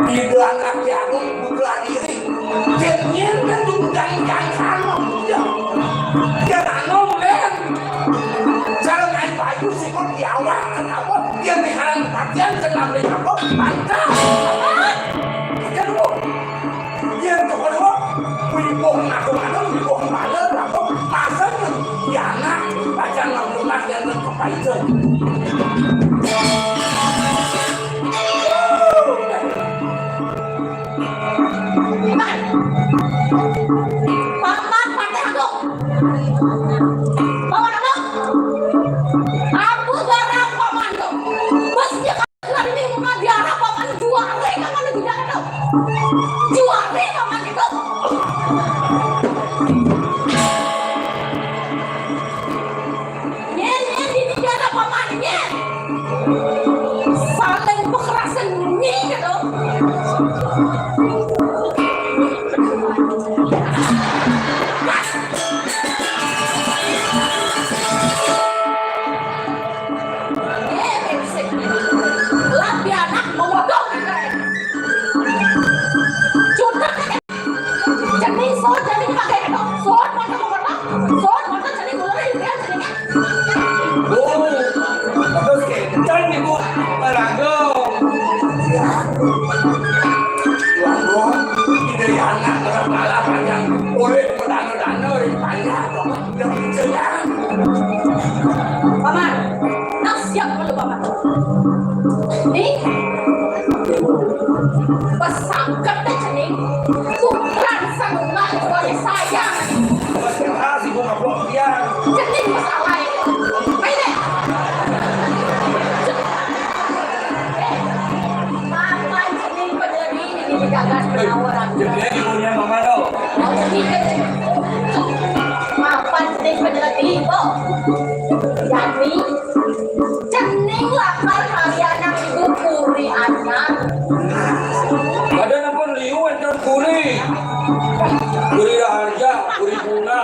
di belakang aku buka diri. Jadinya kan tunggang sama dia. Dia nangong kan. Jangan naik baju sih kok di awal kenapa dia menghalang pakaian senang di apa mantap. Kan lu dia kedua wibong aku mana wibong mana berapa masa ya anak baca ngomong dan apa itu. Mama, patah aku. Paman aku. Aku barang paman aku. Mesti kalian ini muka diarah paman juari paman itu jangan tahu. Juari paman itu. Nyen di diarah paman nyen. Saling kekerasan nyen gitu. Terus kencang nih bu, Parago. Tuan, ini anak kepala panjang, oleh pedano-dano di panjang, demi jalan. Paman, nak siap dulu paman. Nih, pesangkat cening, putraan sangungan suami sayang. Terima kasih bu ngablok dia. Cening masalah ini. Ini. Paman cening penjadi ini digagas penawaran. Jadi ibunya mama dong. Mau sedikit. Mapan cening penjadi ibu. Jadi cening lakar kalian yang ibu kuri anak. Badan apa liu entar kuri. Kuri harga, kuri bunga.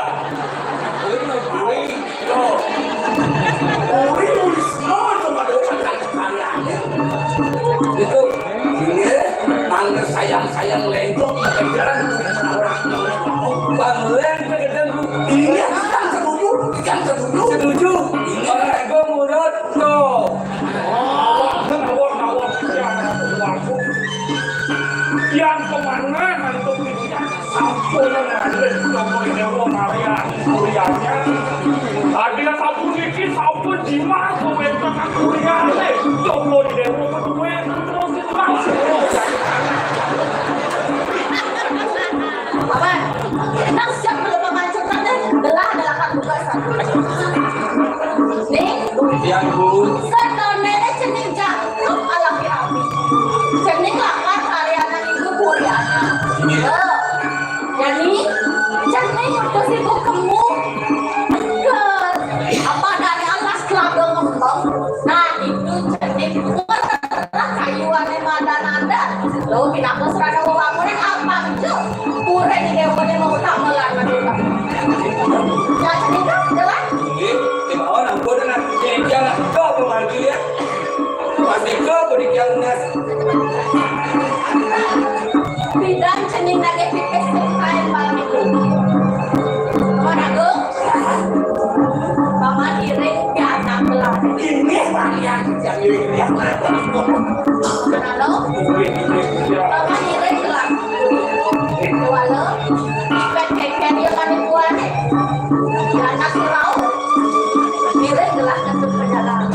Kuri kuri. Tuh. Kuri nulis semua cuma doang kalian. Itu ini tangga sayang lenggok jalan orang. Bang Len kedeng iya kan setuju orang gue murut tuh yang kemana untuk sampun mengalir sampun dewa Maria kuliahnya ada sampun bikin sampun jimat gue tengah kuliahnya jomblo di dewa gue terus itu Paman, nak siap belum paman ceritanya? Belah adalah kan tugasan. Nih, yang bu setahun nenek cening jatuh alami api. Cening lakar karyana ibu kuliahnya. Jadi, cening untuk ibu kemu ke apa dari alas kelabang ngembang. Nah, itu cening kayuan yang ada. Lo tidak serada wangunan apa itu? Pura di dewa yang mau tak melar maduka. Ya cening kan, jalan. di bawah lampu dengan jalan kau pemandu ya pasti kau berikan nas Bidang cening lagi pikir kain malam itu. Mana go? Paman iring ke anak belah. ini yang Mana lo? Paman iring belah. Dua lo. Ken dia kan dua nih. Anak surau. Iring belah untuk perjalanan.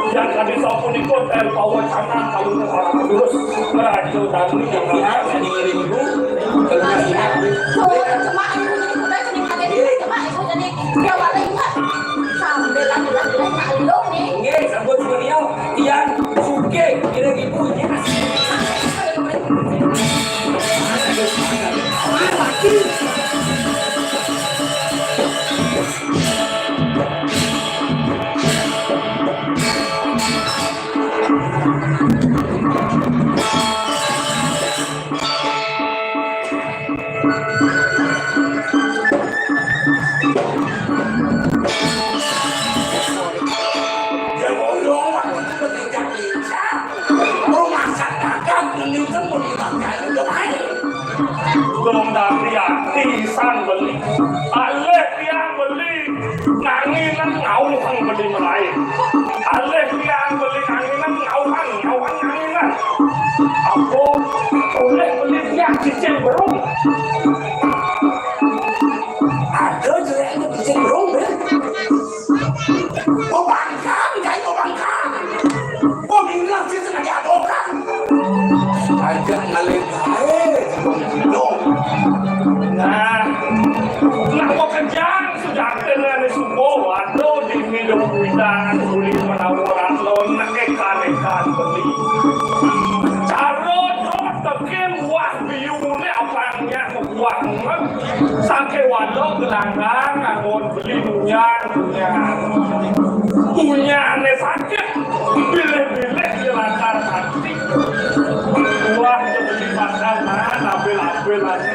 yang tadi sapu di hotel bawa kanan kalau orang terus berajo tadi yang jadi ngirim ibu Cuma ibu jadi kuda cening lagi cuma ibu jadi dia wala ingat. Sambil lagi maklum nih. ini sambut beliau yang suke ngirim ibunya pesan beli alih yang beli nanginan ngauhan beli melain alih yang beli nanginan ngauhan nanginan aku boleh beli yang cicil berung ada jelek itu cenderung deh. Kau bangkang, jangan kau bangkang. Kau bilang sih sengaja adokan. Agak ngalir dong. nah mau kejang sudah kena di subuh atau di minum kuidan uli menawaran lo nekan beli carut tekin wah biune apanya wah sampai waduh gelanggang ngangon beli punya ane sakit bilih-bilih jelakar hati wah beli padahal mana bel-bel aja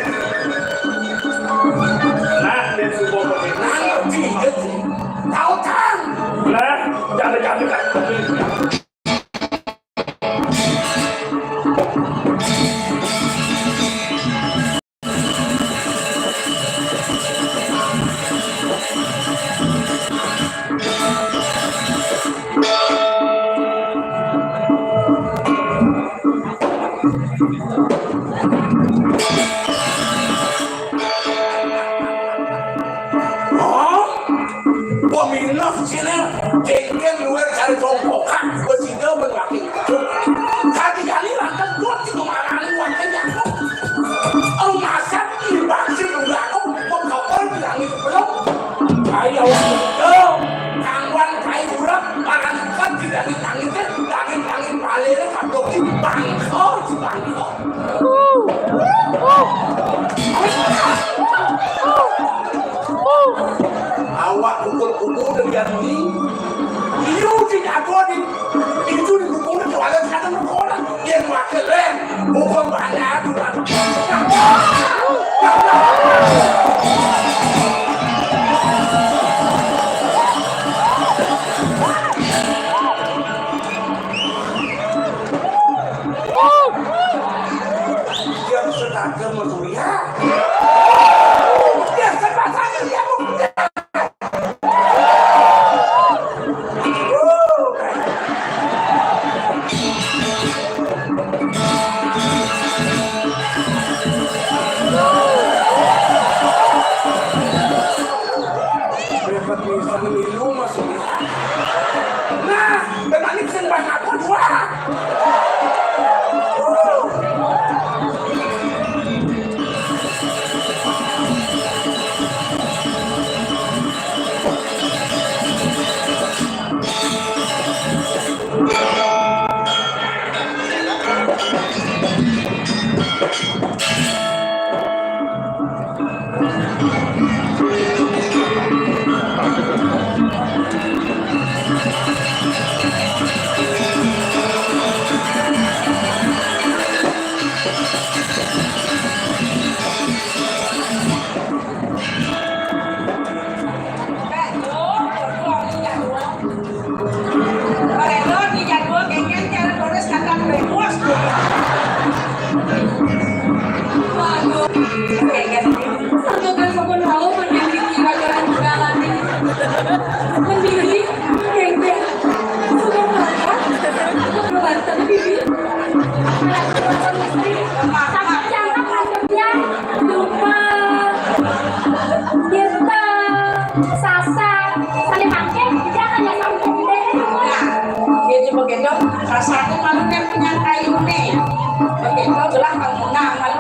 nah dia subuh begini Tahu kan? nah jadi kan Peminat sini jengkel luar cari tongkokan bersih berlaki kali langkah kuat itu marah warnanya oh masak dibangsi belakang mau kau bilang itu belum ayo kangwan kayu urap makan kan tidak ditangin langit paling kabel bangko awak pukul-pukul dengan ini itu tidak ada itu dipukul itu ada satu orang yang makan bukan banyak yang sedang kemudian dia sebasanya dia nah, dengan ini banyak kedua. Rasanya malu kan punya kayu nih. Begitu jelas kamu malu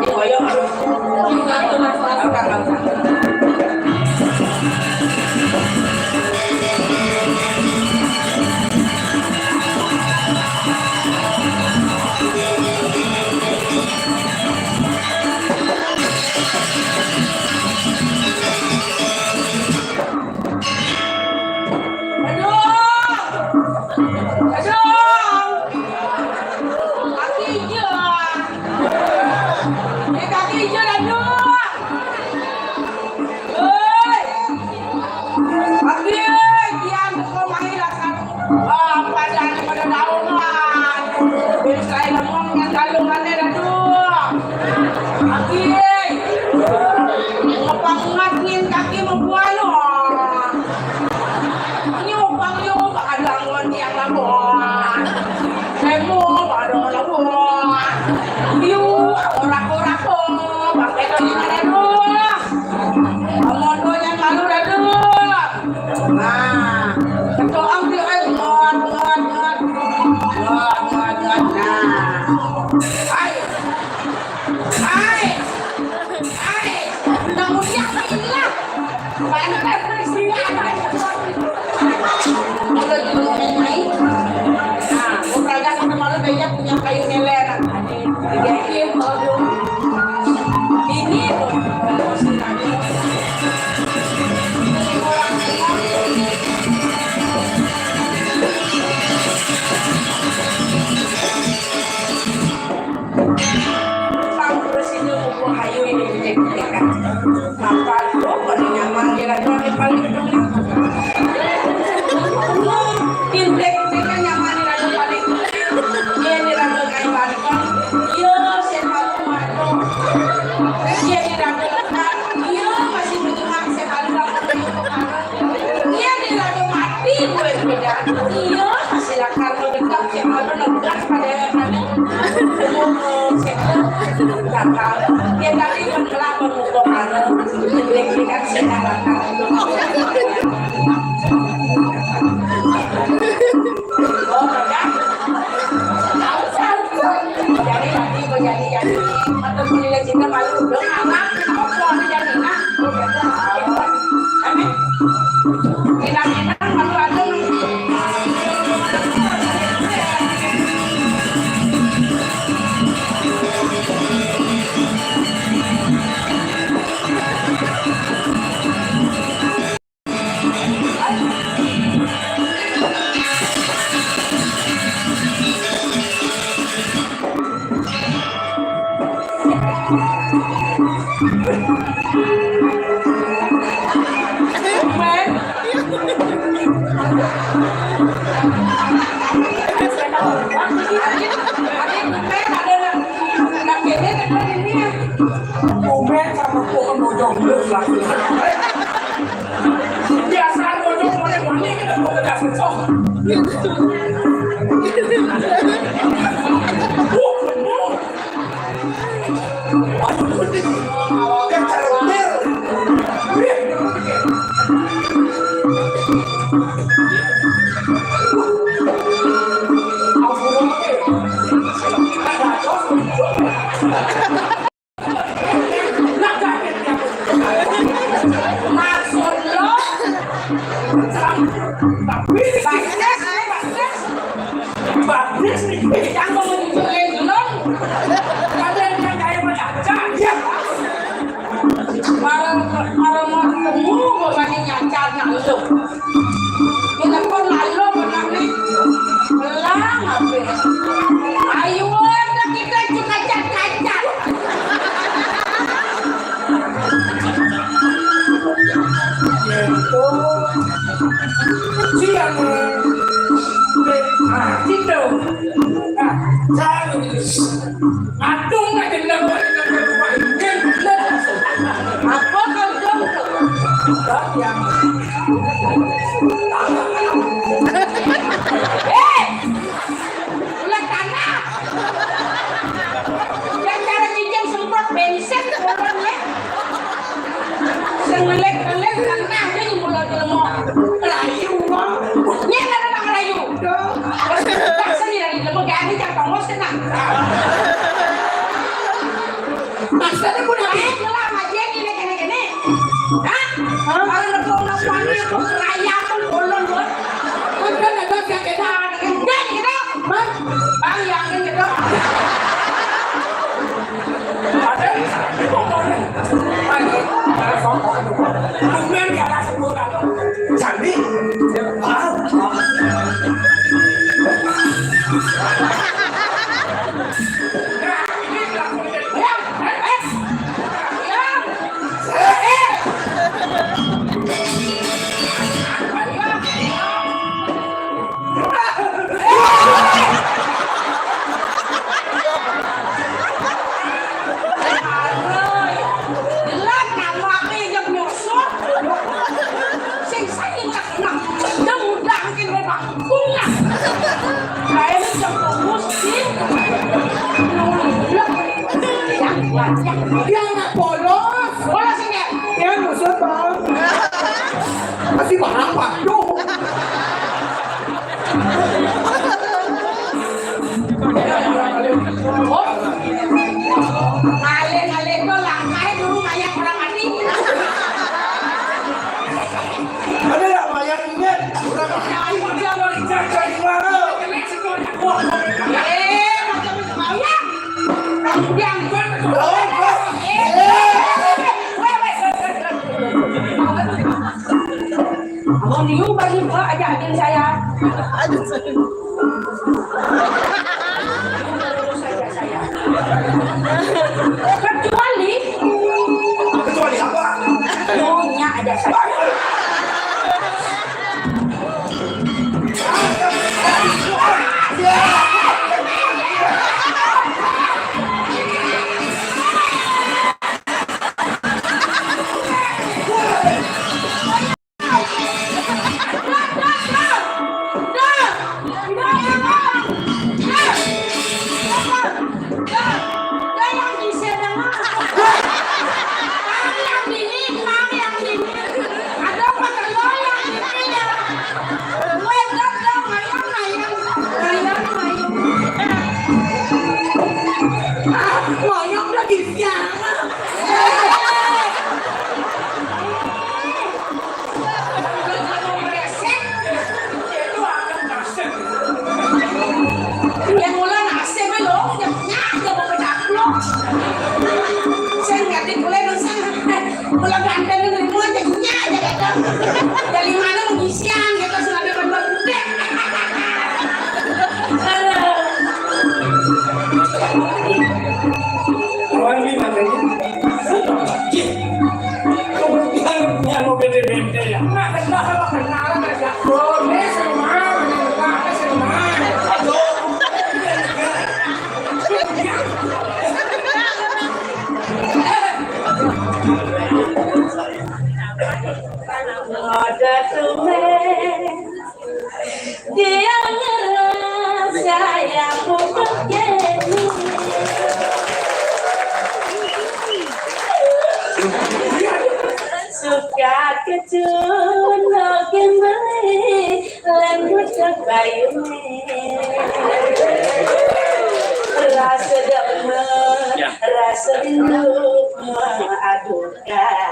digoyong malu. Juga itu masalah. kaki membualo. Nyumbang ada angon yang labon. Nemu ada labon. Liu orang-orang ko pakai kalian itu. Amon do yang lalu dah. Nah, ketua ambil ngon. Punya kayu neler ini iya masih lakar dekat yang ada legas pada kakak dia tadi mengelak mengukur ada mendekat sekarang oh kan jadi atau punya cinta malu dong anak apa jadi nak amin enak malu ada biasa bojong wangi kita mau kerja susah maksud bang. Masih barang Bandung. Ngale-ngale kok langkahnya dulu kayak orang mati. Ada yang mayat ingat? Udah Dia mau dijaga di mana? Macam itu mau ya? Yang mau niung bagi Pak aja ajarin saya. Kecuali kecuali apa? nyonya ada saya. Ngoyong udah disiangan. Yang mula nasi belum, jamnya mau bercaplok. Saya nggak boleh dosa. Kalau ganteng nerimo jadinya aja gitu. Dari mana mau gisian gitu selama berbuat Orang ini makanya. Kemudiannya mau bede-bede ya. Nah, kenalan aja. Boleh semua, boleh semua. ada tumen dia ngerasa yang begini suka kecun lagi beli lembut kebayunya rasa demen rasa rindu mengadukan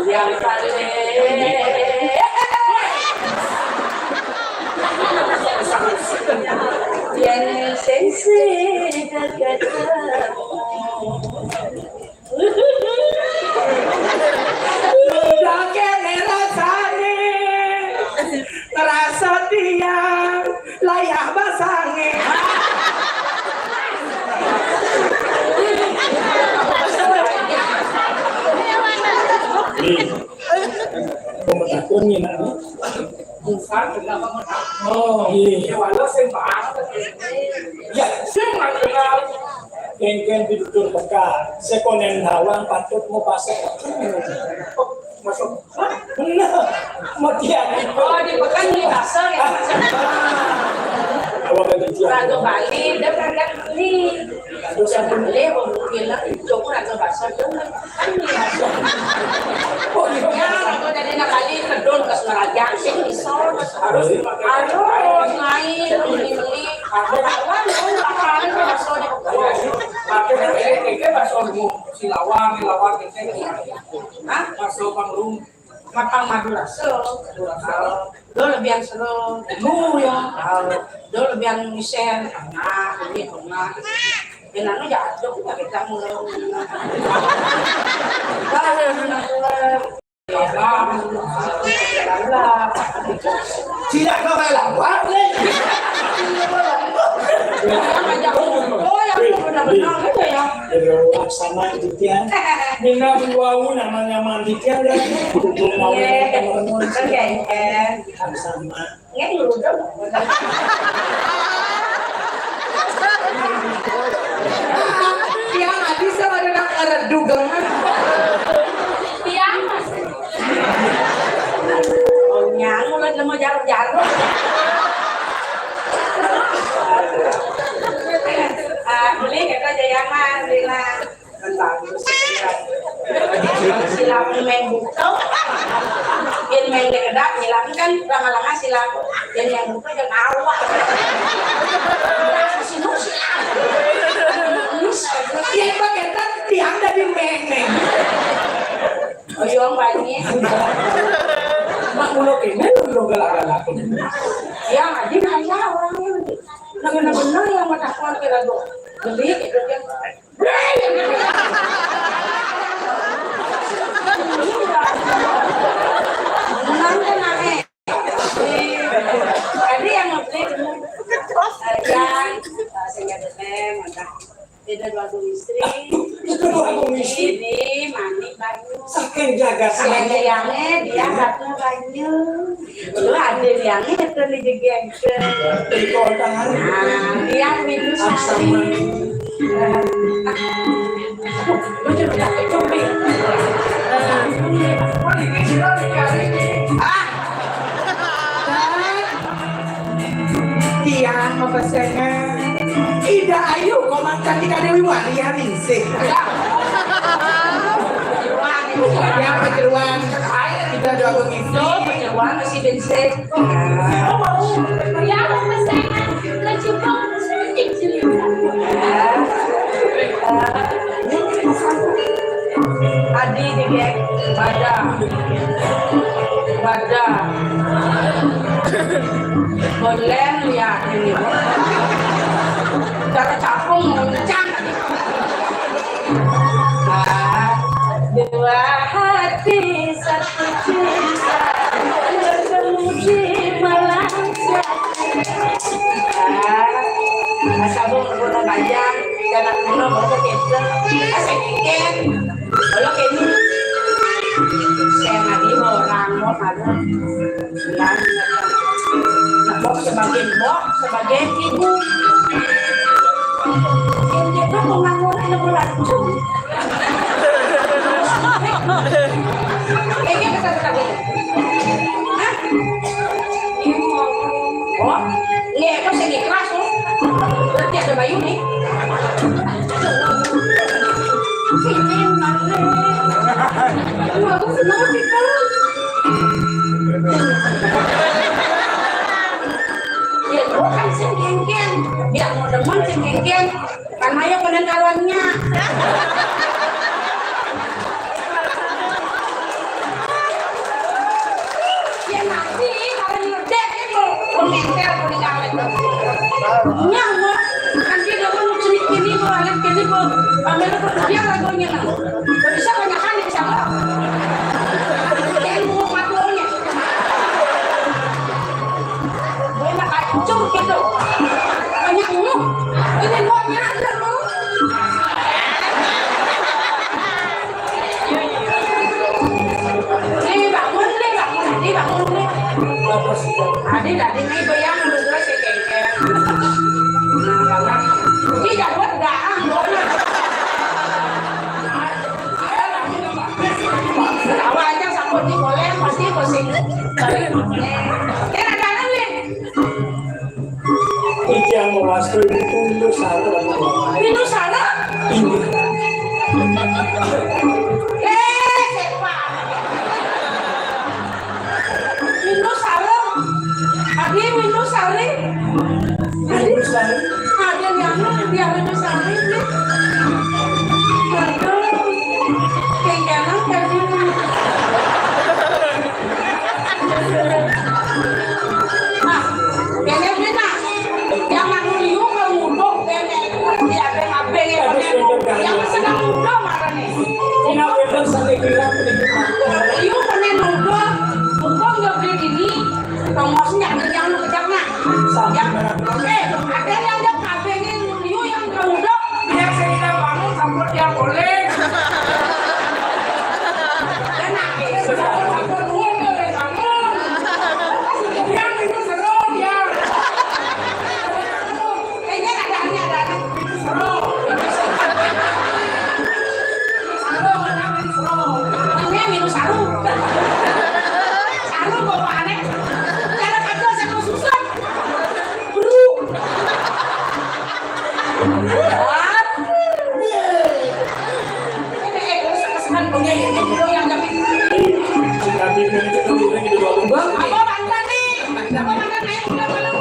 yang paling yang sensi dekat Udah kene rasane ngerasa dia layak basange. Pemetakunnya nanti. Bukan kenapa oh iya walau sembah ya semua kenal kengkeng didudur peka sekonen hawang patut mau pasok masuk benar mau tiap oh di pekan di pasar ya awal kerja Raja Bali dia berangkat ni bisa beli mungkin lah jauh Raja Pasar tu kan ni Raja oh ya Raja dari nak kali kedon ke Seraja sih misal harus main beli kawan makan bakso di pakai keke bakso silawang keke Hah? bakso panglung Matang Madura do lebih seru ya do lebih misen nah ini pernah dan anu jatuh ya kita mulai Tidak kau lawak oh yang benar-benar itu ya sama Ditya bina buawu namanya mandikan dan untuk mau teman-teman sama nghe dulu dong Dia nggak bisa ada dugangan. iya oh nyang mulai mau jarum-jarum beli kita jayangan beli lah tentang Sila main buka. Yang main dekat hilang kan lama-lama sila yang buka yang awak. Sino sila. Iya paketan tiang dari meneng. Oh yung banyak. Mak mulo kene lo galak-galak. Ya, di mana orangnya? Benar-benar yang mata kuat kira do. Beli itu dia. Menang kan aneh. Ada yang ngebeli yang saya bener mata. Tidak dua istri. Itu dua istri. Ini mani banyu. Saking jaga Yang saya. yangnya dia satu banyu. Lu ada yangnya itu dijegengke. Dari kondangan. Nah, dia minum sari. Lu coba coba. Ah, Tiang mapasenya. Ida ayu komang cantik Dewi Waliani sih. Ya penjeruan kita dua begitu. penyeluan masih bensin. Ya, pesanan kecubung sedikit cerita. Adi digek pada boleh lihat ini cara capung muncang dua hati satu cinta bertemu di malam sabung guna panjang dan guna bawa kita asal ikan kalau kini saya nabi orang mau ada dan bok sebagai ibu ini tuh pengakuan yang beracun kayaknya kata-kata oh ini aku sedikit keras loh berarti ada bayu nih aku senang kita ya gua kan sengkengkeng biar mau demen sengkengkeng kan ayo penengkalannya ya nanti kalau nyerdek itu penengkel penengkalan nyamuk nanti gak mau cerita ini mau alat kini mau ambil dia lagunya kan bisa banyak kan bisa nggak yang mau matulnya banyak kacung gitu banyak ini maunya ada mau bangun nih Adi tadi nih bayang udah sih kayak tidak buat daang awalnya sambut di boleh pasti pusing ada nih Iki yang mewastu itu satu itu salah ini. sepak Windows salah Adi Windows salah ada yang dia Windows salah nih aduh kayak jangan tadi kayaknya benar yang manuliu kalau nguduk kayaknya dia beng-beng yang senang nguduk marah nih Ini apa sampai bilang pendidikan. liu kena nguduk nggak beli gini promosinya yang lu kejarnya yang ada yang dia kabengin liu yang nguduk Dia cerita bangun sambut dia boleh. dan nangis sambut dulu boleh bangun Yang itu seru dia. kayaknya ada Seru. ini minum sarung bawa aneh cara kacau saya mau susah bro yang tapi Tapi ini kita udah gitu doang. Bang, apa mantan nih? Apa mantan nih? Udah malu.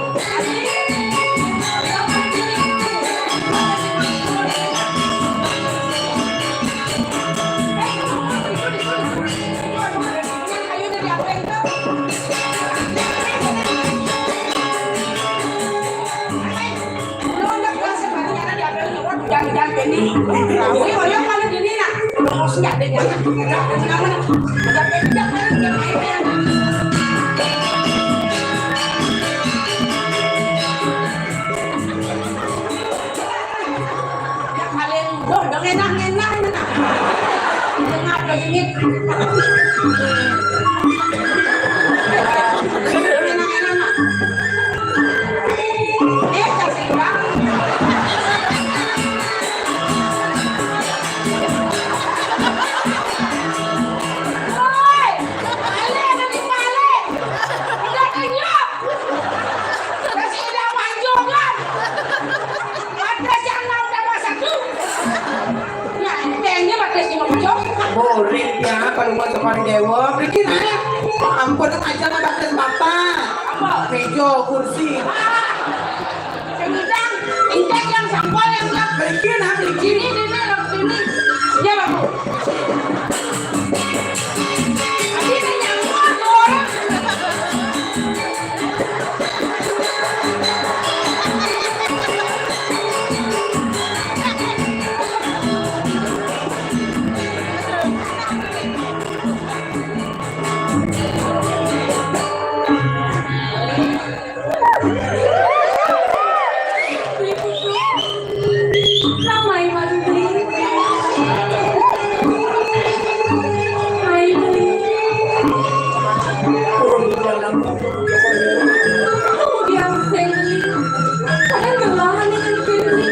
Ayo dari apa itu? Lo udah kelas sepatunya ada di apa itu? Jangan gini. Ini orang kalau gini nak. Mau siap deh jangan. Jangan. Jangan. Kalian dong enak-enak enak. Dengar begini. Enak-enak. Kasih bang. Oi, balik nanti balik. Udah kenyap. Kasih udah maju kan. Ada jalan udah masak tuh. Nah, ini makan si mojok. Boleh ya, kalau mau sekolah dewa, bikin aja. Ampun aja nggak batas bapak. Apa? Meja, kursi. Sedang, intek yang sampel yang Bikin ah, bikin. ini sini. Ya babu. Ini nyamuk orang. Ramai Madri. Hai Beli. Kemudian Sally. Kalian berlahan dengan Beli.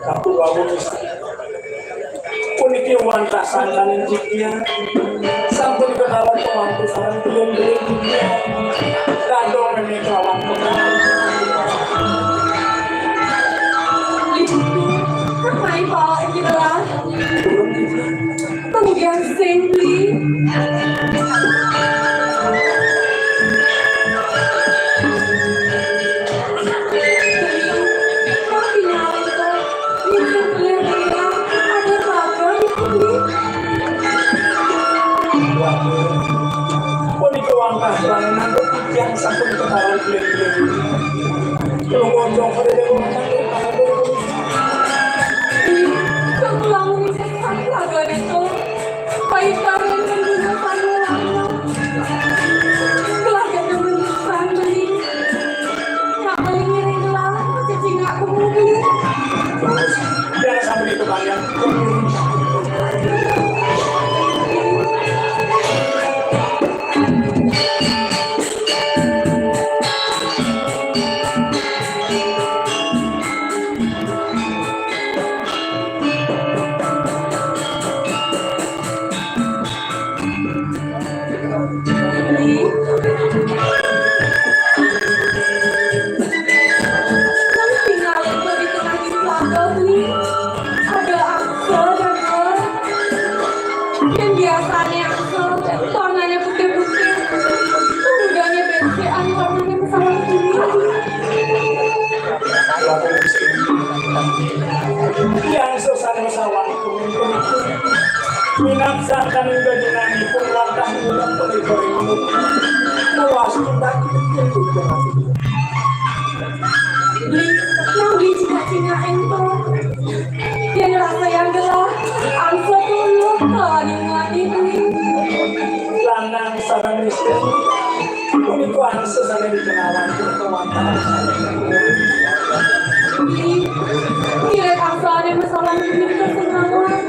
Aku bagus. Uniki wanta sandan jiknya. Sampun ke dalam pemangku sarang belum jiknya. Dado ini kawan Hai Pak Inilah. Kemudian Sally. Uniki wanta sandan jiknya sampun ke dalam belum. Kalau ngomong pada dewa Kepulang laga itu. Baik kalian menggunakan lama. Kelaga menyimpan beli. Nggak beli ngiringlah. Jadi nggak kemungkin. jangan sampai itu kalian. Yang sesat masawanku minapsakan juga jenani pun wantah mudah pelipurimu mewas tindak itu dengan Yang di cina ento. Yang rasa yang gelap. Angsa dulu ngadi beli. lanang sarang miskin uniku angsa sana di kenawan untuk wantah Kira aksane masalah hidup kesenangan.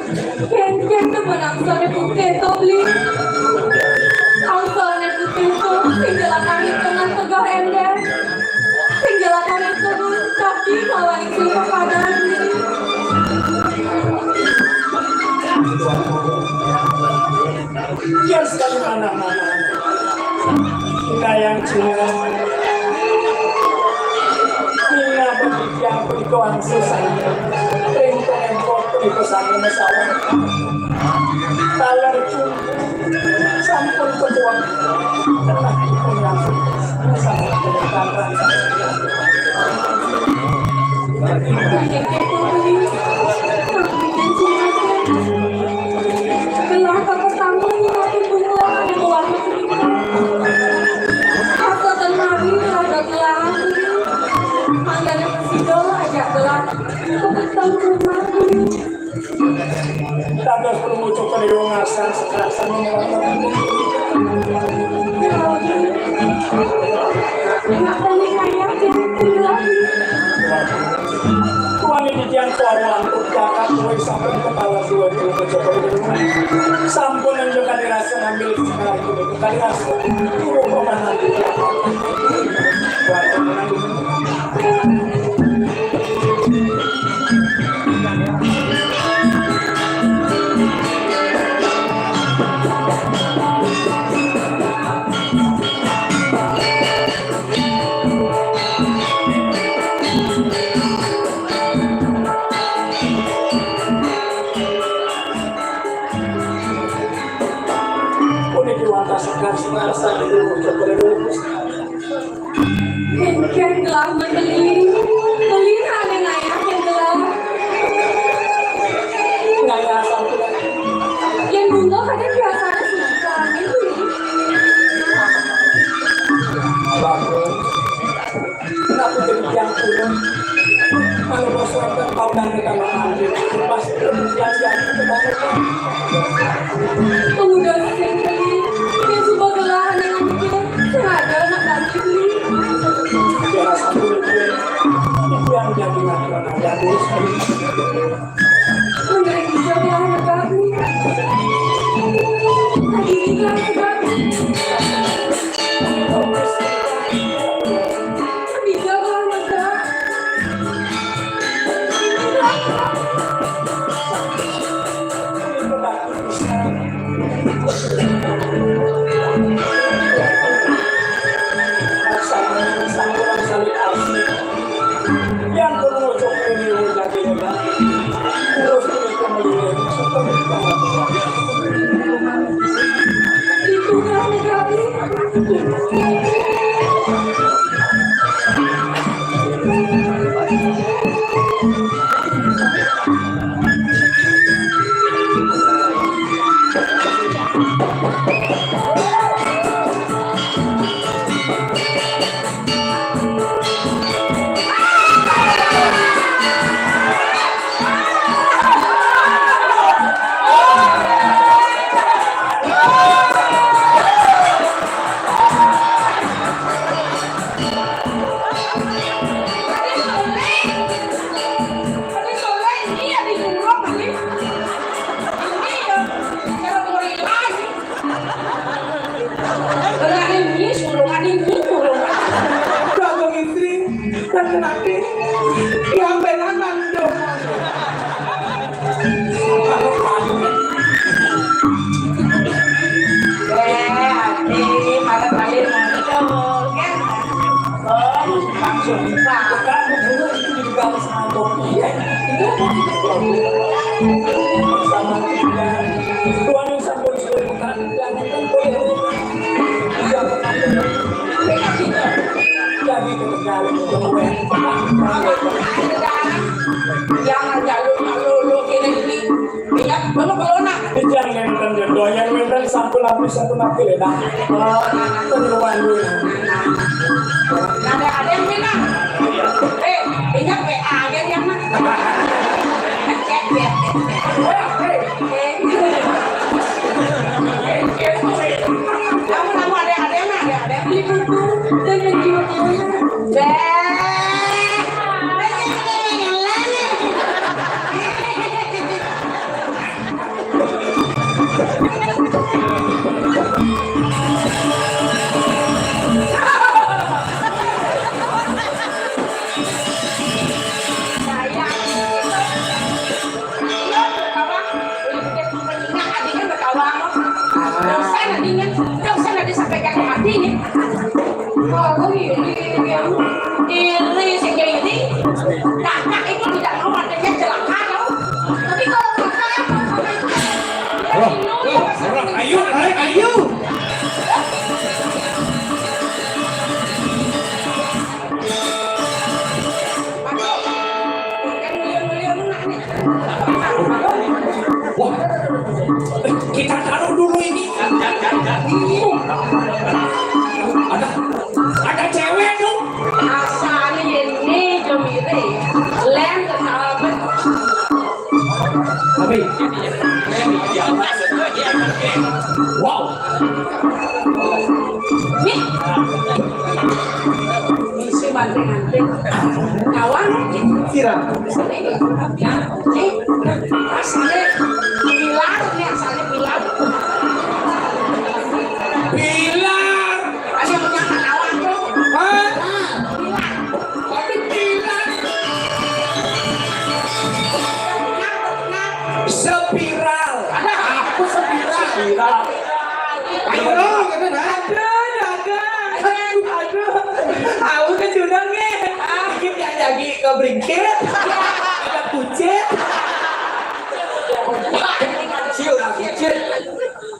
Ken teman aksane putih to beli. Aksane putih to tinggalan angin dengan tegah ember. Tinggalan angin teguh kaki kawan itu padan. Biar sekali mana-mana kita yang Cina Mina berbicara perikoan susah Rengko-rengko perikosan masalah Talar sampun kebuang Tenang penyang Sama kebenaran Gelar pertama ini bunga ada warna cerita. Aku tenari ada gelar. Mangganya kesido ajak gelar. Kepetang rumah. Tadas permucuk keriungasan Sekerasa mengelola Nak tanya kayak yang lagi. Tuan ini yang kawan kakak gue sampai kepala dua kilo sampun yang juga dirasa ngambil sekarang itu kali rasa turu pemanah Ken gelar membeli. Beli ada naik yang gelar. ngaya sampai Yang bunga kadang biasanya suka itu. bangun kenapa jadi yang turun kalau masyarakat kau dan kita mengambil pas yang kebanyakan Pemuda sendiri yang suka gelar anak anaknya sengaja nak ganti beli. biasa satu itu yang jadi natural ada terus Mengenai bisa gelar anak kami. Lagi gelar kami. Bisa gelar anak kami. yang berwujud ini lagi terus Itu gelar anak kami. Gagong istri dan nanti yang benanan dong. Jangan jalur kini ingat belum nak. Jangan nenten jodoh yang nenten sampul lapis dah. Peneluan dulu. Ada yang minang. Ingat PA yang mana? Kamu ada Beli buku dengan jiwa mulia. Ada cewek dong. Asalnya ini jomire. Lem ke sahabat. Tapi wow. Nih. Misi banting-banting. Kawan. Kira. Ya. Nih. Asalnya pilar. Nih asalnya pilar. Pilar. Ada punya kawan tuh. Hah? Pilar. Tapi pilar. Spiral. Aku spiral. Spiral. Ayo dong, gitu dah. Aduh. Aku kan sudah nih. Kita lagi ke bringkit. Ada kucing. Siu lah kecil.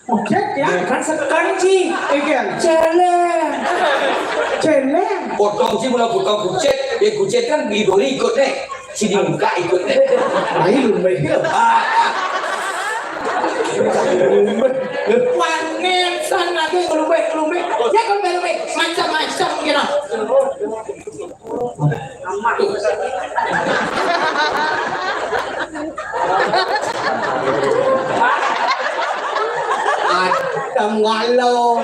Oke ya. Kan sekanci. Iya. Celeng. Potong sih mulai potong kucet. Ya kucet kan bidoli ikut deh. Si di muka ikut deh. Ayo lumba. Panen sana ke lumbe. Ya kan lumbe macam-macam kira. Adam ngalo.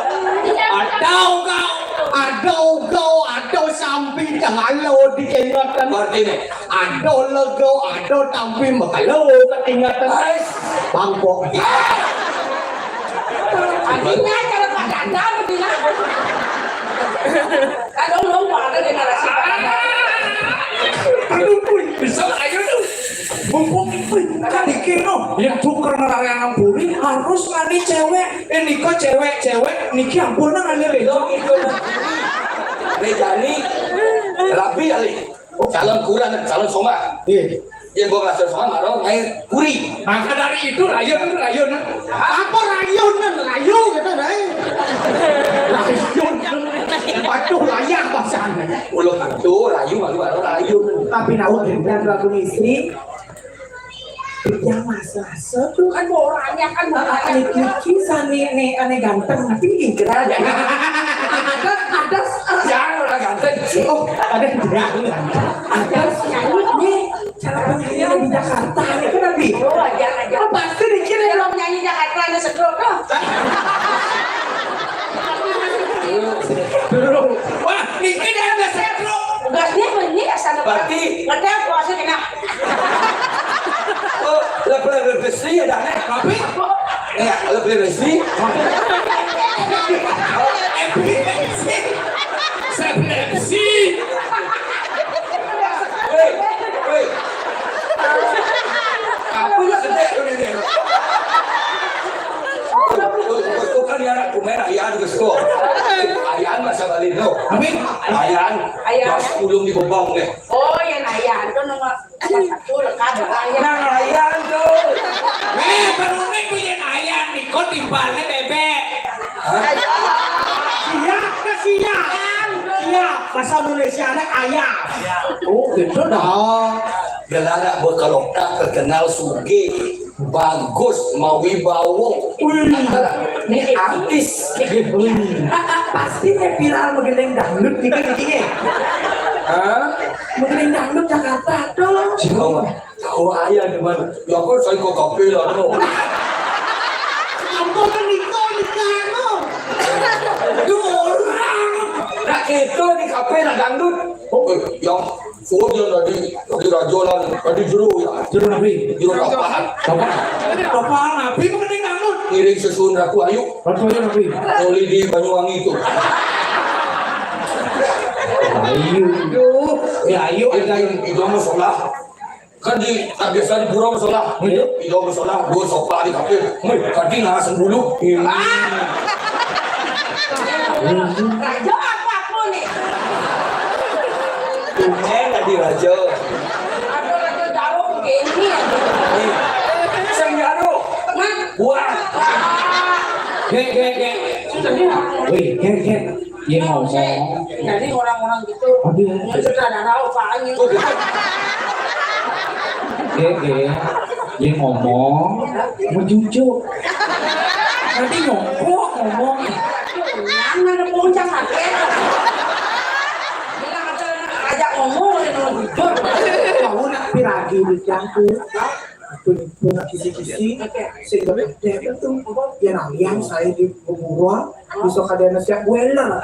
Adau sampai ngalo diingatan. Berarti nih. Adau lego, adau tampi makalo ketingatan. Bangkok. Artinya cara padanda begini. Kalau lomba ada generasi padanda. Bisa ayo tuh. Mumpung kan dikira yang tuker nelayan ampuri harus ngani cewek. Ini kok cewek niki ampun ngani Lo ikut. Rejani. Rapi kali. Calon kurang, calon soma. Iya. Yang gua ngasih soma marah main kuri. Maka dari itu rayun. Apa rayun gitu deh. Rayun. Aduh layak bahasanya. Ulo itu rayu malu rayu. Tapi nawa dan lagu istri yang masa tuh Kan orangnya kan Niki sani aneh ganteng tapi ingkira ada Jangan orang ganteng. oh ada nyanyi cara penyanyian di Jakarta ini kan nabi aja. pasti dikira Kalau nyanyi Jakarta ada sedot tuh. wah Niki dia ada setro Gasnya ini asal Berarti- ngetel puasa kena. Oh, lebih besi ada nih. tapi Ya, lebih besi. epilepsi Woi. Apa yang sedek ini? Itu kan ya anak kumer ayah juga sekolah. Ayah masa balik no. amin Ayah. Pas ulung di bobong deh. Oh ya nayan itu nomor satu lekat nayan. Nah ayah tuh. baru punya ayah Niko timbalnya bebek siap bahasa Indonesia ayah oh gitu dong Gelana berkelokna terkenal suge bagus mau wibawa. Ini artis. pasti viral mengenai dangdut dikit-dikit Hah? mengenai dangdut Jakarta dong Tahu ayah di mana? Ya kan saya kok kopi lah no. apa kan Niko Nikano Dua orang. Nah itu di kafe nak dangdut. Oh, yang dia tadi rajolan tadi juru ya. juru nabi Juru kapahan. apa nabi mengenai dangdut Ngiring susun aku ayu. Rasulnya nabi Oli di Banyuwangi itu. ayo Ada yang itu masalah. Kan di biasa di pura masalah. Itu masalah dua sofa di kafe. Tadi ngasen dulu. Raja apa nih? Tadi raja. Ada raja jauh begini aja. Senggaro. Nah, Buah. wih dia ngomong jadi orang-orang gitu sutradara apaan gitu. dia ngomong mau jujur nanti ngomong Mana ada puncak sakit. Bilang aja ajak ngomong ya kalau jujur. Kau nak piragi di campur. Punya kisi-kisi sehingga dia itu ya nalian saya di Bogor besok ada nasihat buela.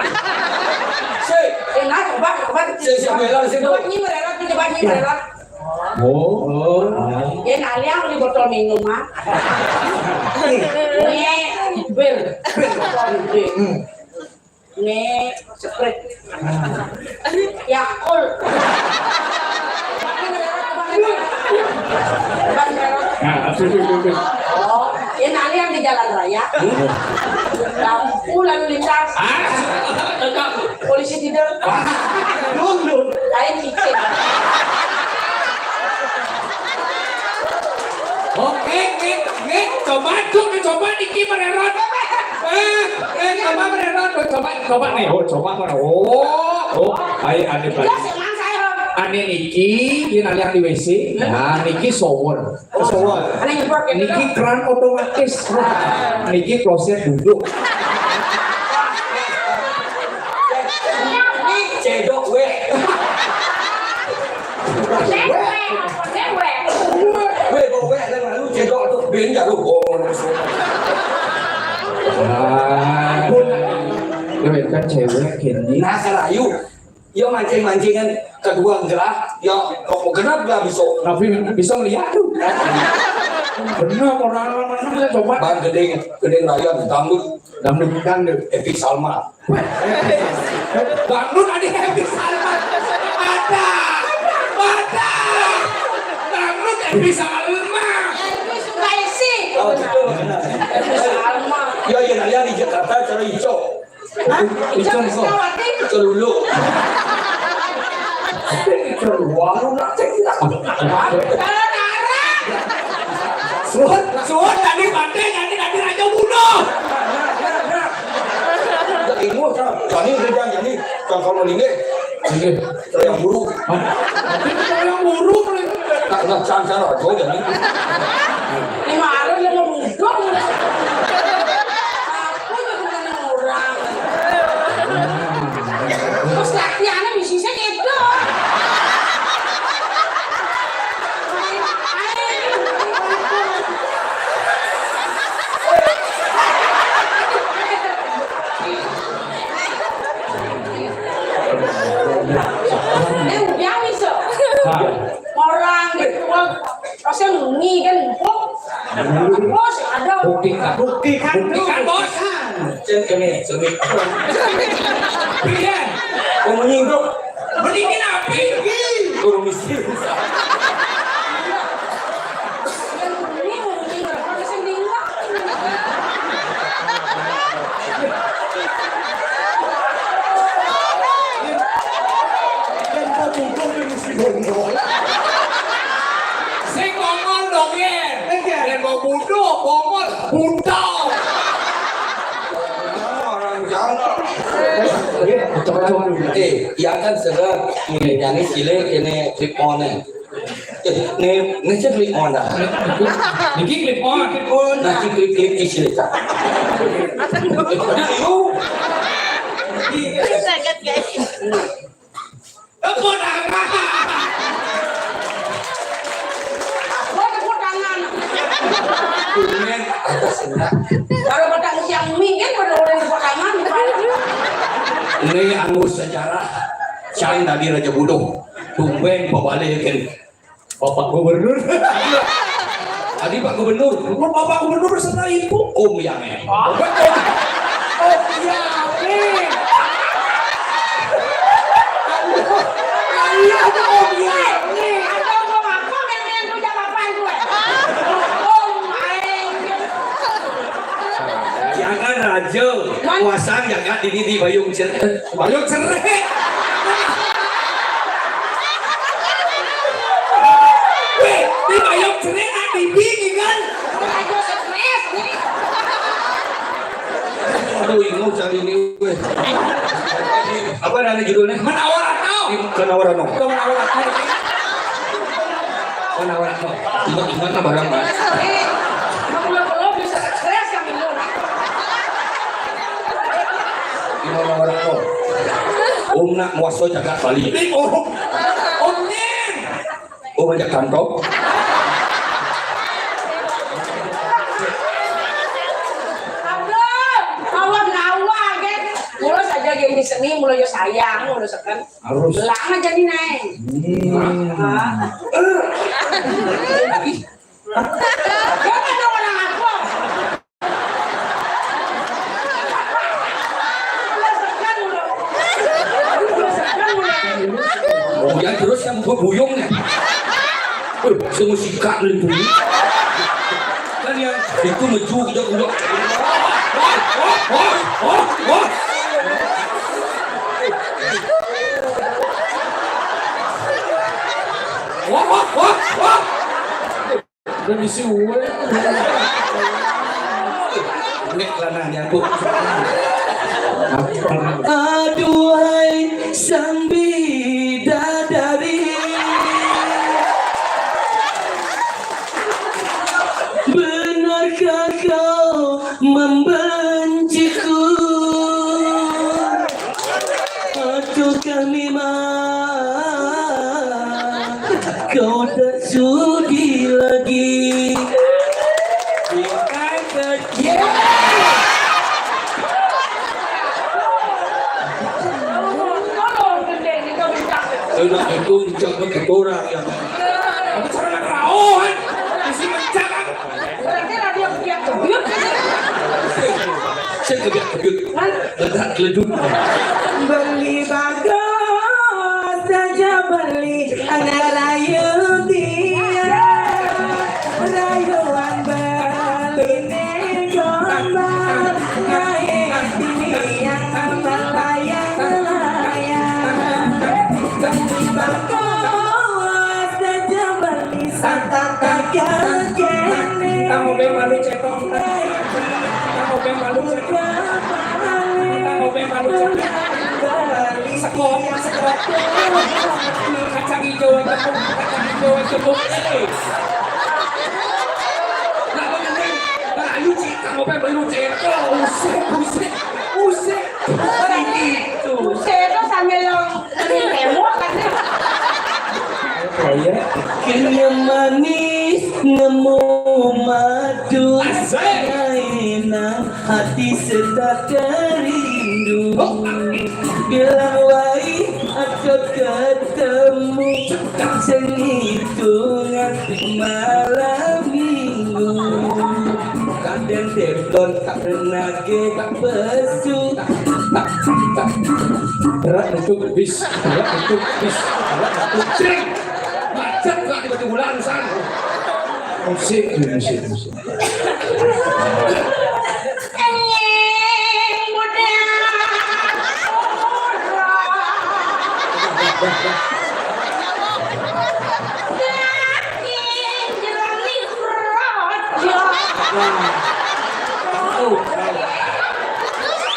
Enak, coba. Coba nyimerelat. Oh. Ya nalian di botol minum mah. Ini bir. Ini Sprite. Yakult. Oh, ini yang di jalan raya. Lampu lalu lintas. Polisi tidak. Lain izin. Oke, coba Niki mererot. Coba nih, coba mana? Ayo ane Ya, senang saya. ane Niki, ini yang di WC. Nah, Niki shower. Ada yang buat gitu. Niki keran otomatis. Niki kloset duduk. Cedok we. We kok we ada lalu cedok tuh beda lu ngomong. Ya kan cewek Kendi. Nah serayu. Ya mancing-mancingan kedua gerah. Ya kok kenapa gak bisa? Tapi bisa melihat tuh. Benar orang-orang mana coba. Ban gedeng raya dangdut Epic Salma. Dangdut ada Epic Salma. Ada. Dangdut Epic Salma. Oh gitu. Ya raya di Jakarta cara hijau. Hijau dulu. Warung nak cek tidak. Suat tadi pantai nanti raja bunuh. Ilmu kami kerja jadi kalau ini yang buruk. Yang buruk. Nak cara kau jadi. Ini marah yang ngebudok. Aku juga bukan orang. Terus latihannya bisnisnya gitu. Udah bisa. Orang gitu, rasanya nungi kan, bos ada. Buktikan bos. Cek ini sengit. Pilihan. Kau menyinggung. Mendingin api. Kau misi. Saya ngomong dong ya. Dan mau bunuh, bunuh. Orang jangan. Yang kan segera ini cilik ini clip on ini cek clip on dah. Niki clip on. Nanti clip cilik tak. Apa dah? Gua tepuk tangan. Kumen atas enggak. Kalau petang siang minggu pada orang tepuk tangan. Ini anu sejarah Cain tadi Raja Budong tumben pabalikin Bapak Gubernur. Tadi Pak Gubernur. Bapak Gubernur beserta ibu. Om yang Betul. Oh iya. Iya ada om ya. Ada gua makan yang punya bapak gue. Om aing. jangan raja kuasang jangan di bayung cerai. Bayung cerai. Weh, di bayung cerai ada bingung kan? Ayo stres nih. Aduh ingat cari ini weh. Apa nama judulnya? Menawar atau? Kenawaran no. Menawar atau? Ingat barang mas. Belum bisa stres kami lu. Gimana orang kok? Nak muaso jaga Bali. Om Nin. Banyak kantong. Awak nawa kan. Mula saja gini seni, mula yo sayang, mula sekan. Harus. Lama jadi naik. Jangan dong orang aku. Mula sekan mula. Oh ya terus yang buyung nih. Semua sikat itu. Kan yang itu meju kita udah. Udah misi uwe. Nek lananya aku. Aduhai sang bidadari, benarkah kau membenciku? Ataukah memang kau tak sudi lagi? Enak itu menjaga ketora yang. Aku cara rawan, isi menjaga. Saya kebiak-kebiak. Ledak keleduk. Beli bagus saja beli anak rayu dia rayuan beli negombal kain ini yang melayang-layang. Beli bagus saja beli santan kene. Kamu malu cetok. Kamu malu cetok. Kamu malu cetok. Sekop. Kacang hijau yang tepuk. Nah, begini. Nah, lucu. Kamu malu cetok. Usik. Itu. Saya sambil tembok kan. Kena manis nemu madu enak hati serta terindu. Bilang wai atau ketemu sehitungan malam minggu. Kadang telepon tak pernah kita besu. Berat untuk bis. Cing. Macet gak di bulan sana. Musik.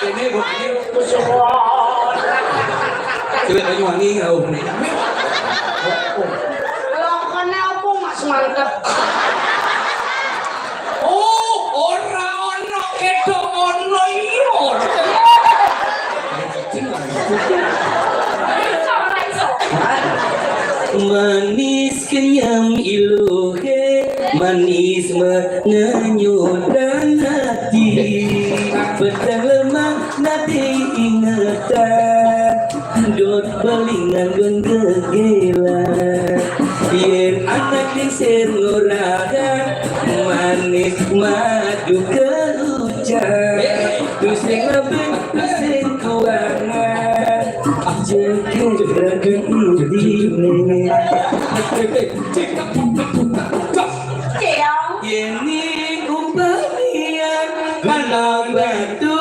Ini coba Banyuwangi kau nih. Lokannya apa mas mantep. Ono kedo ono iyo. Manis kenyam iluhe, manis menyudan hati. Petang lemah nanti ingatan, dot belingan genggela. Yen anak yang seruraga, manis madu kehujan. Tusing lebih, tusing kuangan, jengkel ragu udine. Ini umpamian malam batu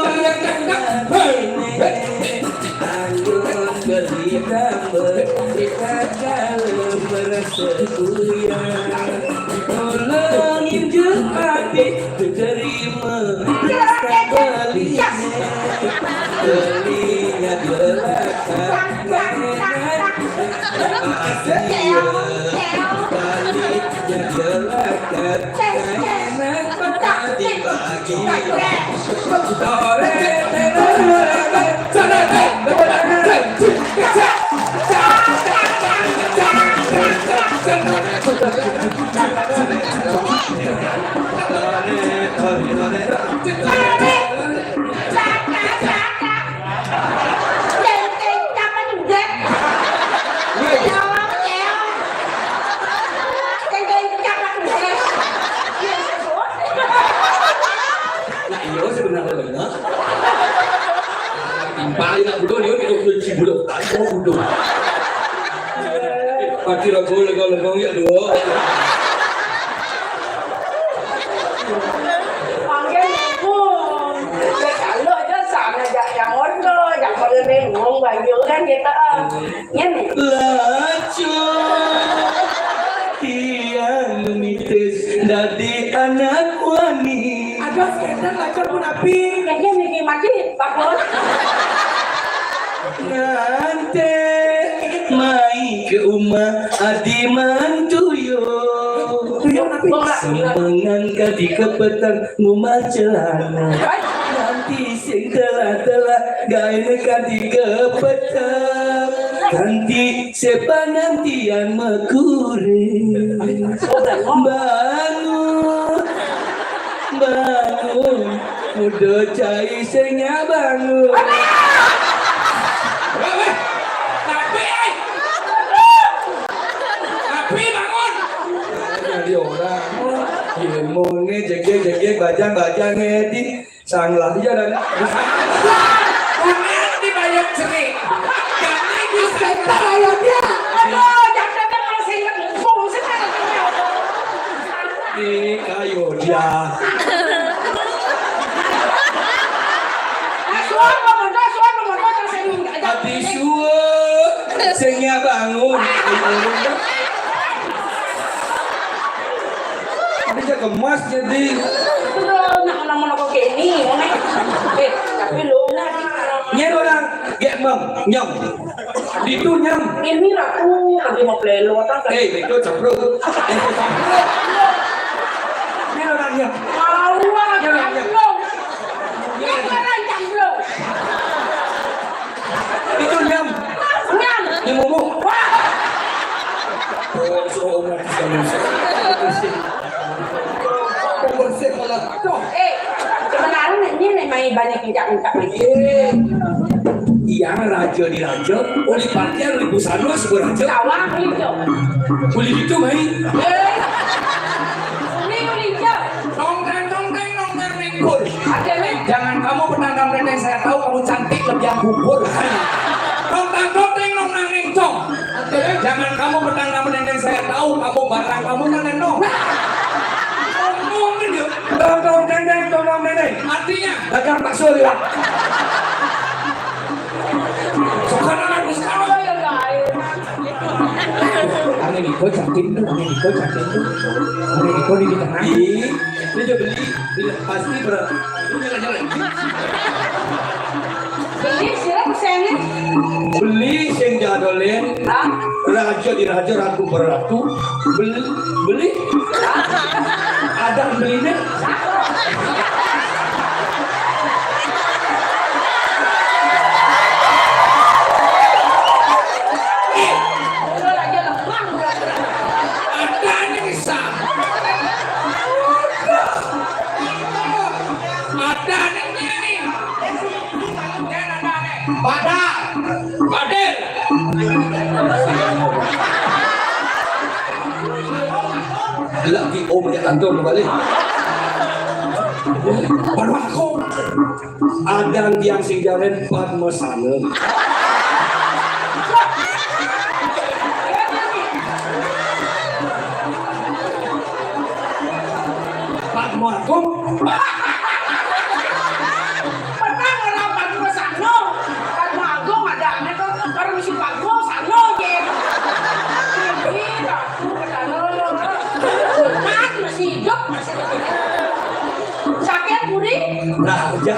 anggun berita berita kalau bersekuya ulangin jepati terima belinya belakang Dore Paling nak bodoh dia hidup si bodoh. Tak mau bodoh. Mati ragu legong ya dua. Kalau aja sana yang order, yang paling bingung banyak kan kita ini. Lacu tiang mitis dari anak wani. Aduh, sekedar lancar pun api. Kayaknya mikir mati, Pak Bos. Nanti mai ke rumah adi mantuyo. Semangat di kepetang rumah celana. Nanti sing telah gaya di kepetang. Nanti siapa nanti yang mekuring. Bangun, udah cai sengnya bangun. Tapi bangun. Jadi orang, ilmunya jege bajang di sanglah aja dan. Jangan dibayar seri. Jangan dibayar ayamnya. Aduh, jangan kalau saya ngomong sekarang. Di kayu dia. Habis suut, sengnya bangun. Ini dia kemas jadi. Nak kok gini, tapi lu Nyen orang gek mem nyam. Itu nyam. ini aku lagi mau plelo tak? Itu capruk. Nyen orang nyam. Awak jamblong. Jangan jamblong. Itu nyam. Nyam. Nyam ngomong. Wah. Oh, umat Islam. Bersih kalau. Sebenarnya ini main banyak injak-injak lagi. Yang raja di raja, oleh partian oleh busana sebuah raja. Kawah itu. Boleh gitu main. Ini hijau. Nongkrong mingkul. Ada nih. Jangan kamu penantang yang saya tahu kamu cantik lebih yang bubur. Nongkrong mingkul. Jangan kamu penantang yang saya tahu kamu barang kamu nenong. Ngomongin dia. Tolong nenek. Artinya dagang bakso dia. Sekarang aku sekarang. Ane Niko cantik tuh. Ane Niko di tengah. Dia juga beli pasti berat. Beli siapa pesennya? Beli sing jadolen. Raja di raja, ratu berratu. Beli. Ada belinya. Badir. Lagi om dia kantor kembali. Baru aku ada yang sing jalan Padma sana. Padma aku. Sakit puri? Nah, aja.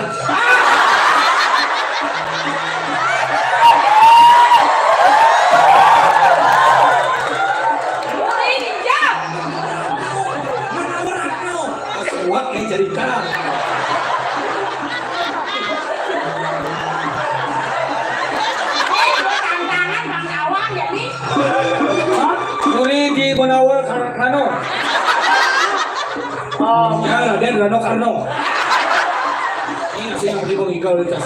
Puri hijau. Kuat nih cerita. Tantangan Bang Kawan jadi. Kuli di Bonawal Karno. Oh, ya, dan Rano Karno. Ini sih yang beri pengikau di tas.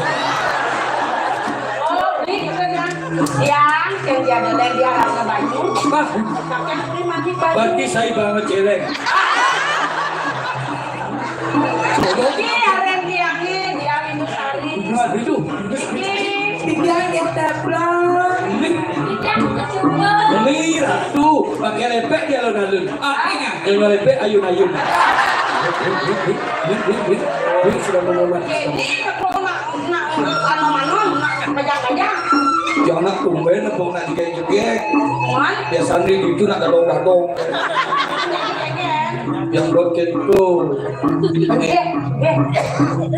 Oh, ini kan yang dia ada dia rasa baju. Bah, Pakai puri mati baju. berarti saya banget celeng. Ini aren dia ini Indosari. Nah, itu. Ini Tinggal kita pulang. Mira tuh pakai lepek dia alun-alun. Artinya yang lepek ayun-ayun. Sudah mengobat. Ini kok nak anu-anu nak pegang-pegang. Jangan tumben apa nak dikek-kek. Man, Biasanya itu nak gadong-gadong. Yang doket tuh.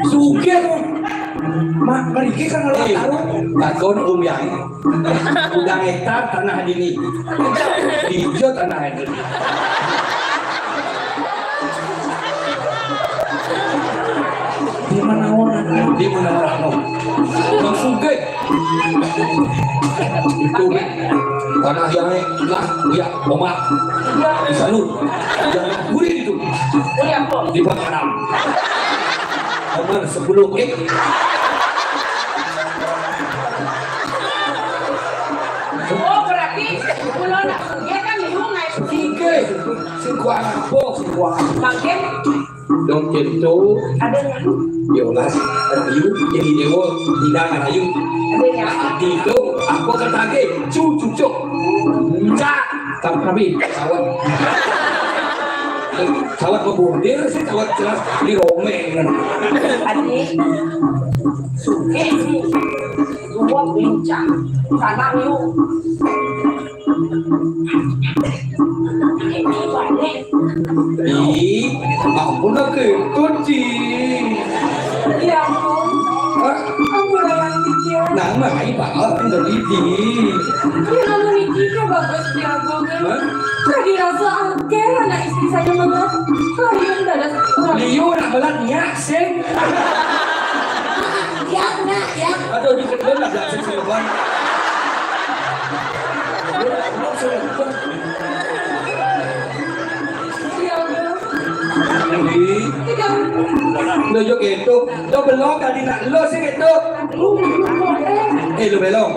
Suge mak mereka kan kalau taruh bagon yang udah hektar tanah ini hijau tanah ini di mana orang bang Suge itu tanah yang lah ya omak di salur yang gurih itu di Pakarang nomor 10 oh berarti pulau nak dia kan minum naik Suge sekuat apa sekuat makin dong itu ada yang Yolas Rayu jadi dewa tidak Rayu ada yang itu aku kata cucuk cak tapi sawat membundir sih sawat jelas di romeng adik suke ini dua bincang karena lu ini balik ih ampun aku kunci Ya ampun, aku lewat pikir. nama ini pak udah ini Dia lalu nikah bagus dia banget. Tadi rasa angker anak istri saya banget. Hari yang dadas. Liu nak belat nyak sih ya nak ya aduh di kedua lah dah sesuatu Ya ampun. ini Tidak lo yo gitu lo belok tadi nak lo sih gitu lo belok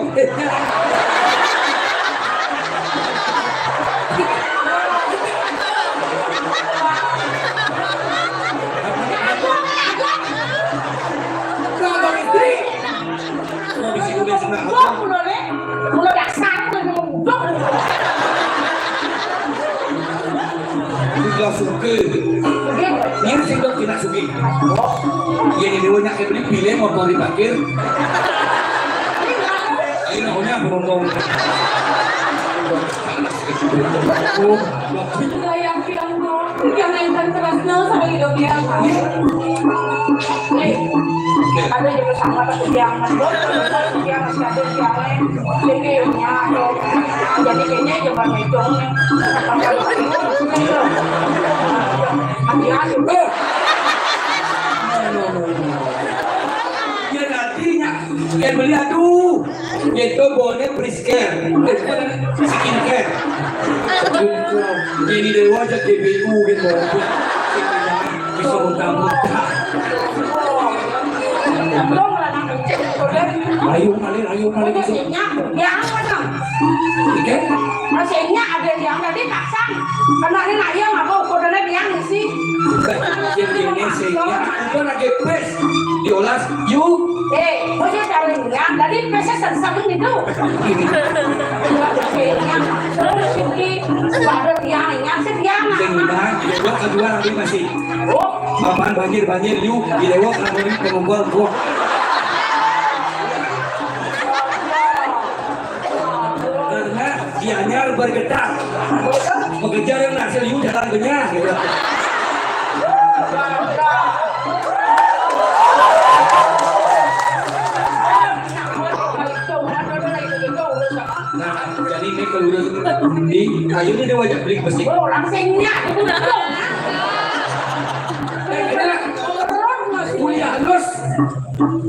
gua pulau le pulau dasar pulau ngubuk langsung ke ini sih dok tidak suki yang ini banyak yang beli pilih motor diparkir ini namanya berondong sayang piangku. Jangan intan terasnya sama hidup dia. ada yang bersama tapi yang mandor dia masih ada yang lain jadi jadi kayaknya jangan itu hati-hati ya nantinya yang beli aduh itu boleh prisker skincare ini dewa aja GBU gitu bisa muntah-muntah ayung kali bisa yang mana tiket mesinnya ada yang tadi pasang karena ini ayam apa kodenya yang sih yang ini sih itu lagi pes diolas yuk bosnya cari yang tadi pesnya sama itu terus ini ada yang sih yang sehingga dewa kedua lagi masih papan banjir yuk di dewa kami pengumpul gua karena dianya bergetar mengejar yang hasil yuk datang benyah gitu nah jadi ini kalau udah di kayu ini dia wajib beli besi orang singnya itu kuliah halus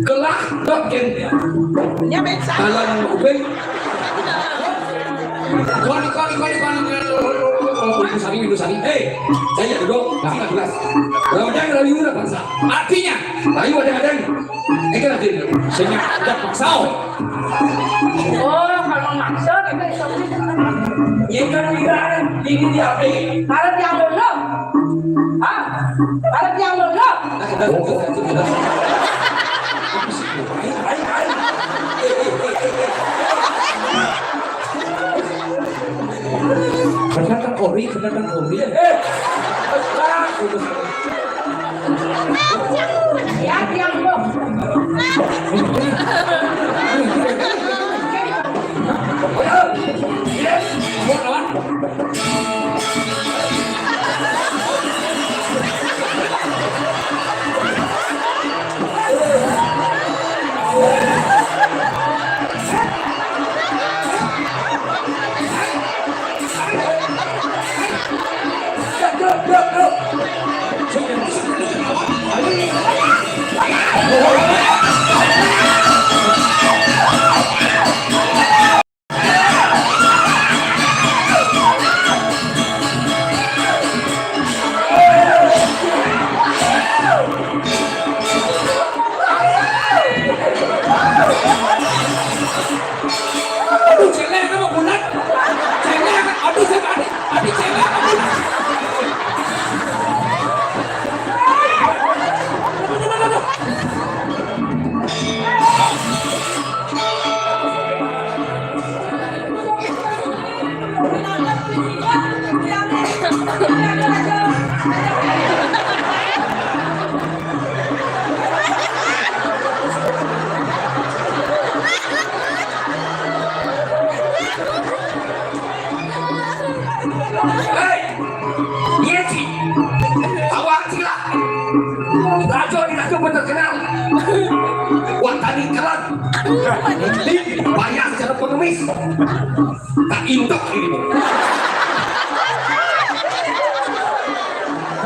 kelak dokin kalau yang ubeng ibu sari saya duduk nah jelas ramadhan rayu udah bangsa artinya rayu ada kan nanti senyap dan paksau kalau maksud yang kan ini dia harap yang belum harap yang belum kedatang Uli. Ya, diam dulu. Mau lawan? Aduh, celek kamu bulat. Celek, aduh saya adik celek kamu bulat. Hei, iya Ci, awak Cila, raja di raja pun terkenal. Wah tadi kelan, bayar secara pengemis, tak indok ini.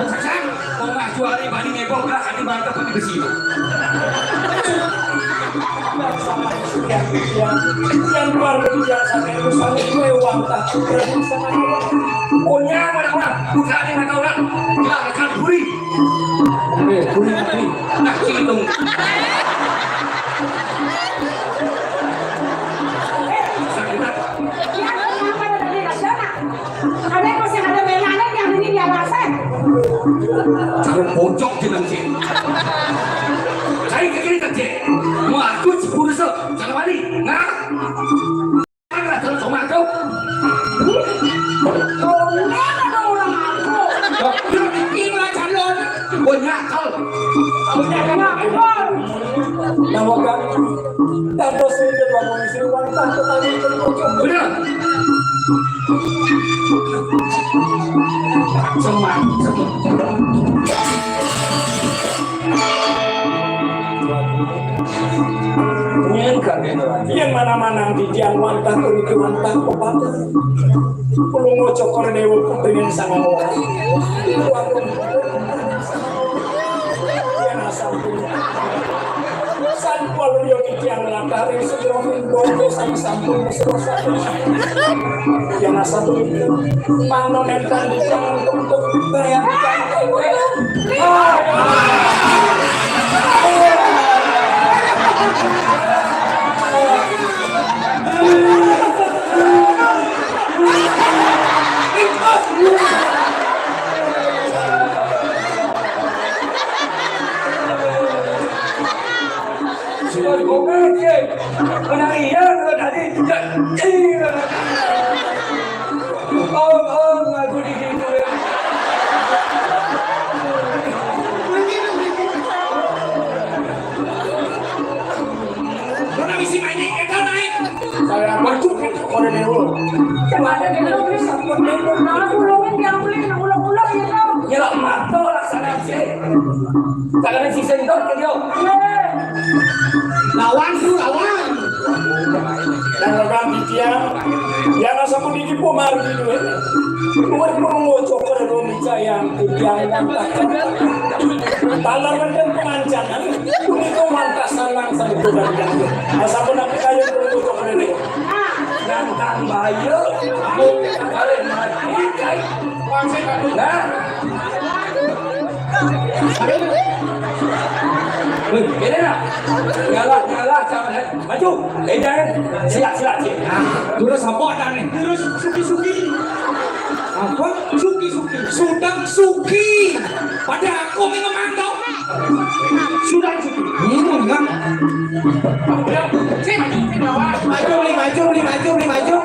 Sang, tengah juari bani nebok lah, hati mantap di besi. Yang luar biasa itu sangat mewah tak Punya mana orang, bukan yang kata orang, jelas akan buri. Buri nanti, nak hitung. Jangan pojok jenang Cik. Cari ke kiri tak Cik. Mau aku sepuluh se, jangan balik. Nah, mana terus sama kau? Dokter ini calon banyak kal. Nama kan tanpa sudah bangun siwan tanpa tadi terpojok. Benar. Semak. Yang mana-mana di tiang mantah tuni ke mantah kepada perlu ngocok dewa dengan sangat orang yang asal san kualo yo di tiang latar yang sedang menggoda sama sampul yang asal mano nentan di tiang untuk bayar Menang iya kalau tadi aku digitu ya. Mana misi mainin kita naik? saya masuk ke orang dewa Ada kita bisa pun nah ulangin yang ulang-ulang ya kau. Nyelak mata laksana sih. Jangan si sentor ke dia. Lawan tu lawan. dan orang di tiang yang asal pun di pomar gitu umur ngocok pada domica yang tiang talar kan pengancanan itu mantasan langsung itu dari yang asal pun nak kayu ngocok pada dia Gantang bayu, aku kalian mati kai. Nah, ini nak, nyala, jangan maju, jangan silat. Terus apa dah ni? Terus suki. Apa? Suki. Sudah suki. Pada aku memang tahu. Sudah suki. Ini enggak. Maju.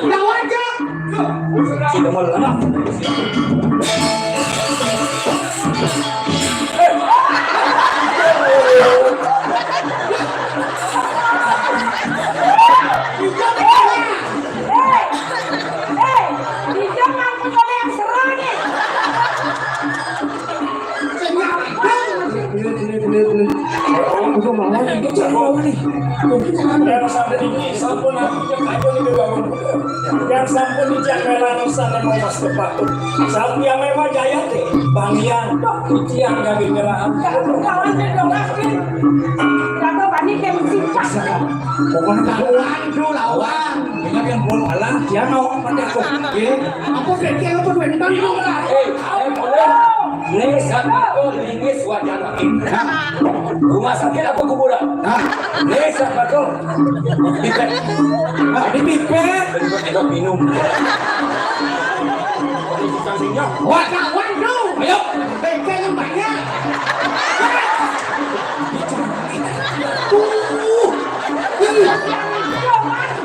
Lawan aja. Sudah malam. Biar sampai ini sampun aku aku ini bangun. Biar sampun ini melan sana mau mas sepatu. Saat yang memang jaya deh, bangian, yang kami merah. Kawan dong asli. Kata bani kemsipas. Pokoknya lawan itu lawan. Dengan yang bola malah dia mau pada aku. Aku pikir aku bentang dulu lah. Boleh. Lesak aku lingis wajah. Rumah sakit apa kuburan? Lesak aku. Pipet. Ini pipet. Kita minum. Wah, kawan tuh. Ayo. Bengkel yang banyak.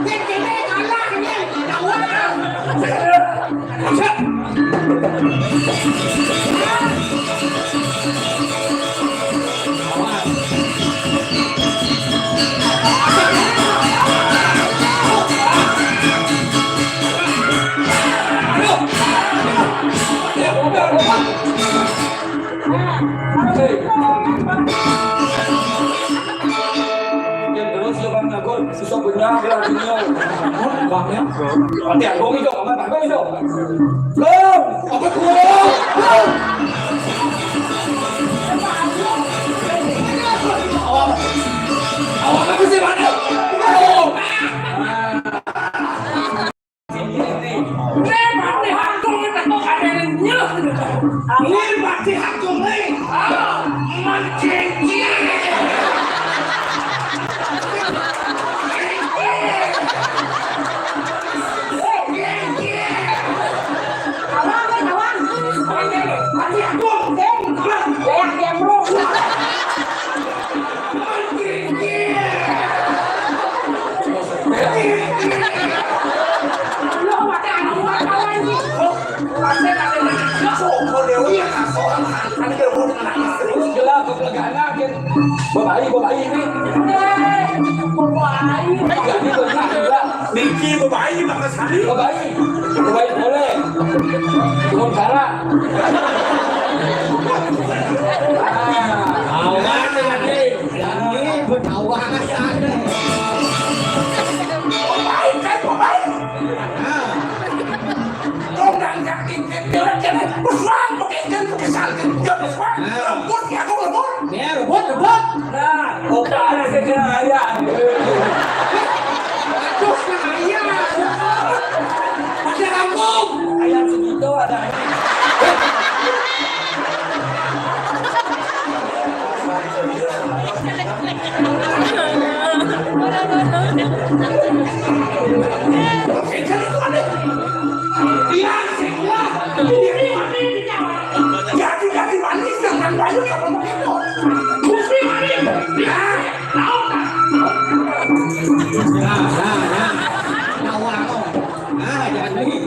Bengkelnya kalah ini. Lawan. Yang terus lepas ngagol, susah benar dia dunia. Bangnya. Hati aku itu, kamu tak itu. Belum. Apa kurang? Awak aku sih mana? Mati aku nih. Mati. Jelas kepelagaan aja. Babai ini. Jadi benar juga. Niki bayi maka sekali. Babai boleh. Turun cara. Awan ada. Ini bertawan ada. Rebut. Nah, otak ada sejarah. Ada kampung. Ayam segitu ada. Jadi manis dengan banyak apa begitu? Mesti manis. Awak kau. Jangan lagi.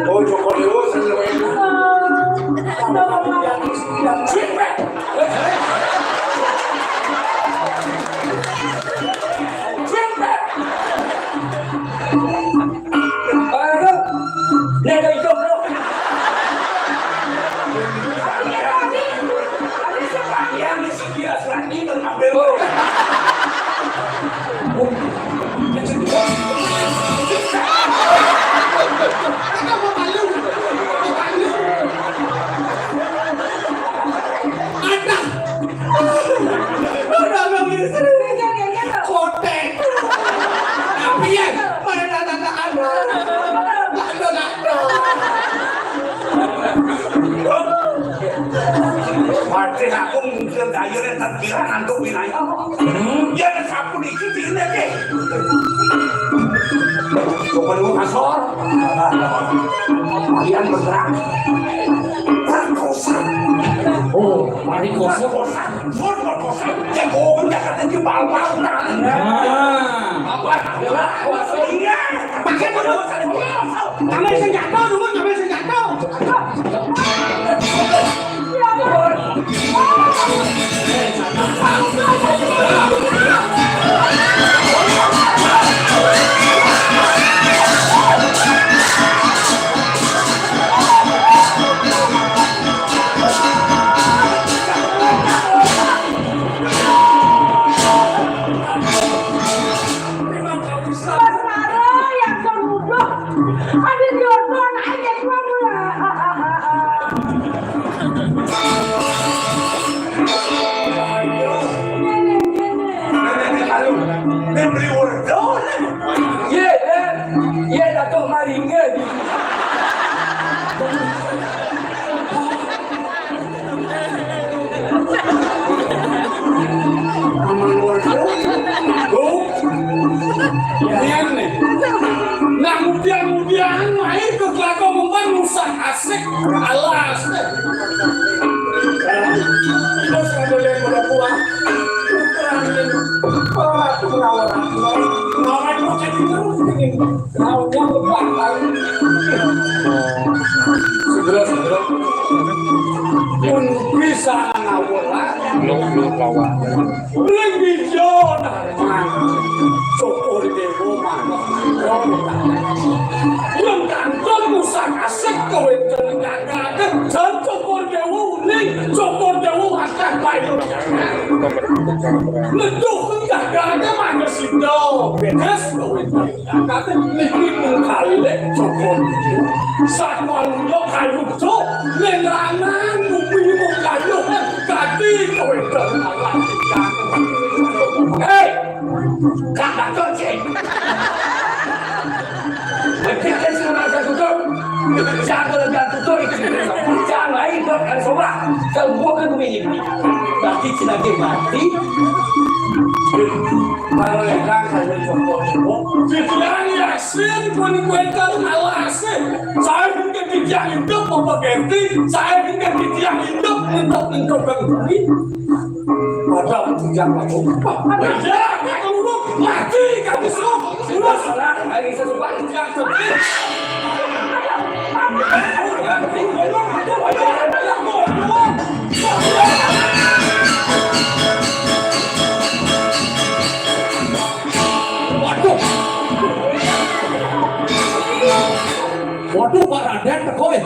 Oh, Joko Martin aku mungkin dayanya terkira untuk wilayah. Ya ada sapu dikit ini deh. Kepada kasor, kalian bergerak. Perkosa. Oh, mari kosa. Perkosa. Jago menjaga di bawah. Apa adalah kuasa dia? Pakai bodoh sekali. Kami senjata dulu, kami senjata. Memberi ordon. Ye Datuk Maringan. Nah kemudian main ke belakang rusak asik alas. Terus boleh berpulang. Bisa ngawola lebih jauh syukur dewa mana yang kantor musak asik kau itu gagah dan syukur dewa unik syukur dewa akan baik leduh gagahnya mana sih dong beres kau itu gagah lebih mengkalik syukur saat malunya kayu itu lengangan bumi kayu kaki kau itu hei kakak kecil berpikir semua tutup jangan lebih tutup jangan ikut coba semua ke bumi ini tapi lagi mati kalau legang saya coba pikiran yasin pun kuentar alasin saya mungkin tidak hidup mempergerti saya mungkin tidak hidup untuk mencoba bumi padahal tidak mau ya kamu mati kamu sudah salah hari sesuatu yang terjadi Waduh, Pak Raden tekoin.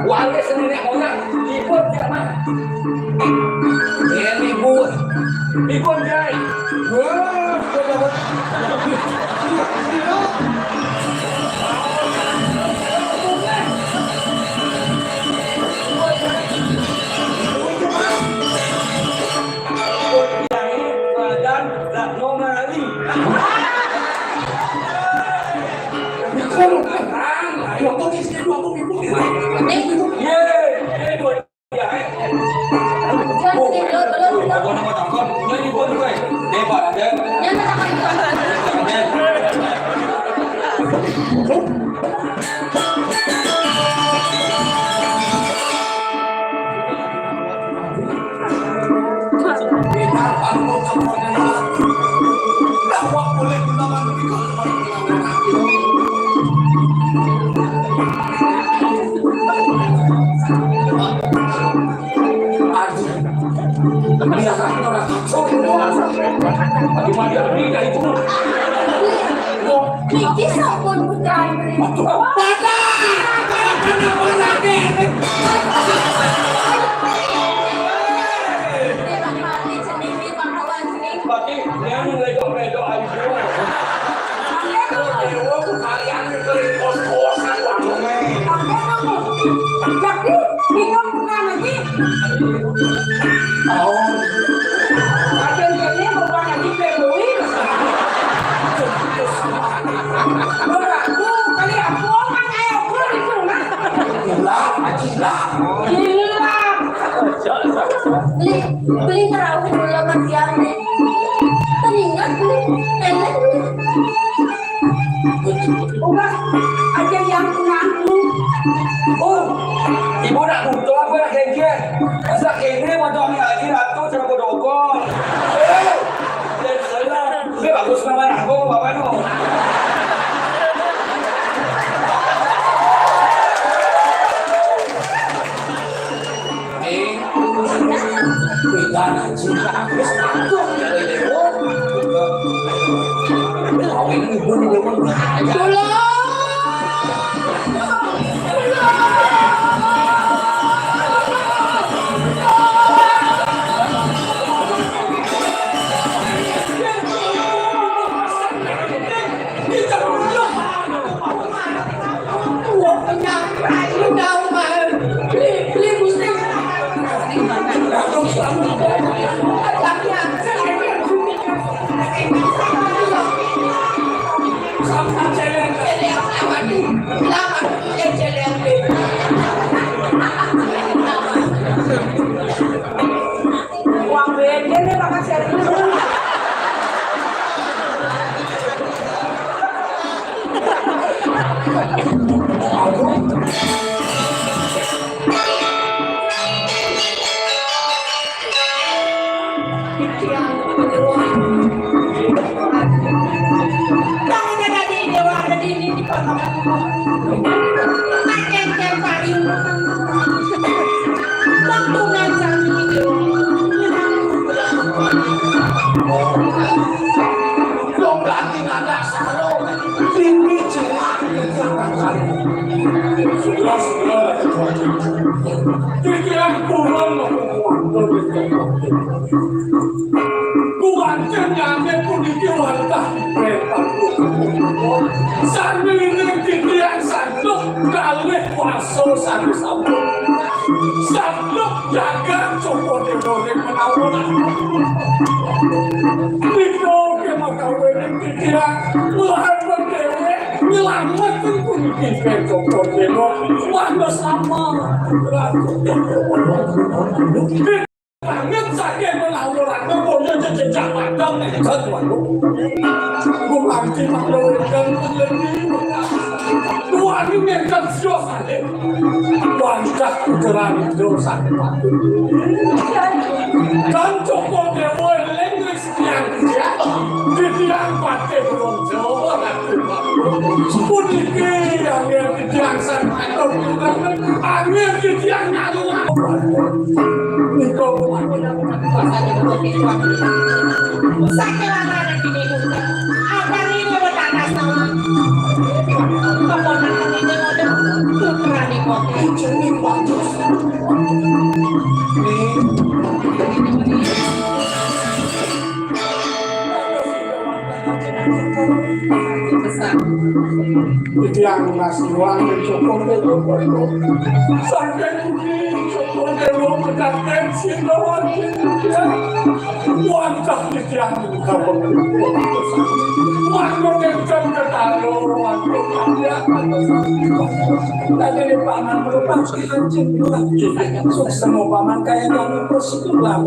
Wali sendiri orang libur tidak mah. Dia libur jai. Badan tak normali. Biasa orang Lagi mandi Amerika itu. Niki sampun putra beli. Berarti dia ngeledok-ledok aja. Dewa kalian beli kos-kosan warungnya. Jadi, bingung bukan lagi. Ada yang bukan lagi beli. Aku kali aku orang ayo aku di rumah. Gila. Beli terawih dulu matian. Teringat beli enak beli. Udah aja yang nanggung. Ibu nak butuh apa nak kengkeng? Masa kengkeng macam ni lagi ratu cara bodogol. Dia bagus nama aku bapak tu. Kita nak cinta habis itu dari dewa. Kau ini ibu ni dewa. Uang beda nih bakal sharing. Tangannya tadi dewa ada di ini di pangkalan. Makin paling tentunya jangan Dong ganti nada salo. Tinggi celah. Pikiran kurang kuancernya pun dikiwantah sambil pikiran sanduk kali kuaso sanduk sanduk jaga copot di menawar Niko ke makawe pikiran melahan berdewe nyelamatkan pun pikiran copot di wanda sama banget saja melawan kemudian jejak padang dari ketuan gue nanti melakukan Tuhan ini kan dosa wajah kegeran dosa dan cukup dewa lengis yang di tiang pakai belum jauh puniki yang di tiang sana angin di tiang nyalua Niko yang nasi uang cukup sampai cukup dewa tensi lawan wajah yang kamu waktu kencang ketalo waktu dia tadi di paman merupakan anjing semua paman kayak kami persitulah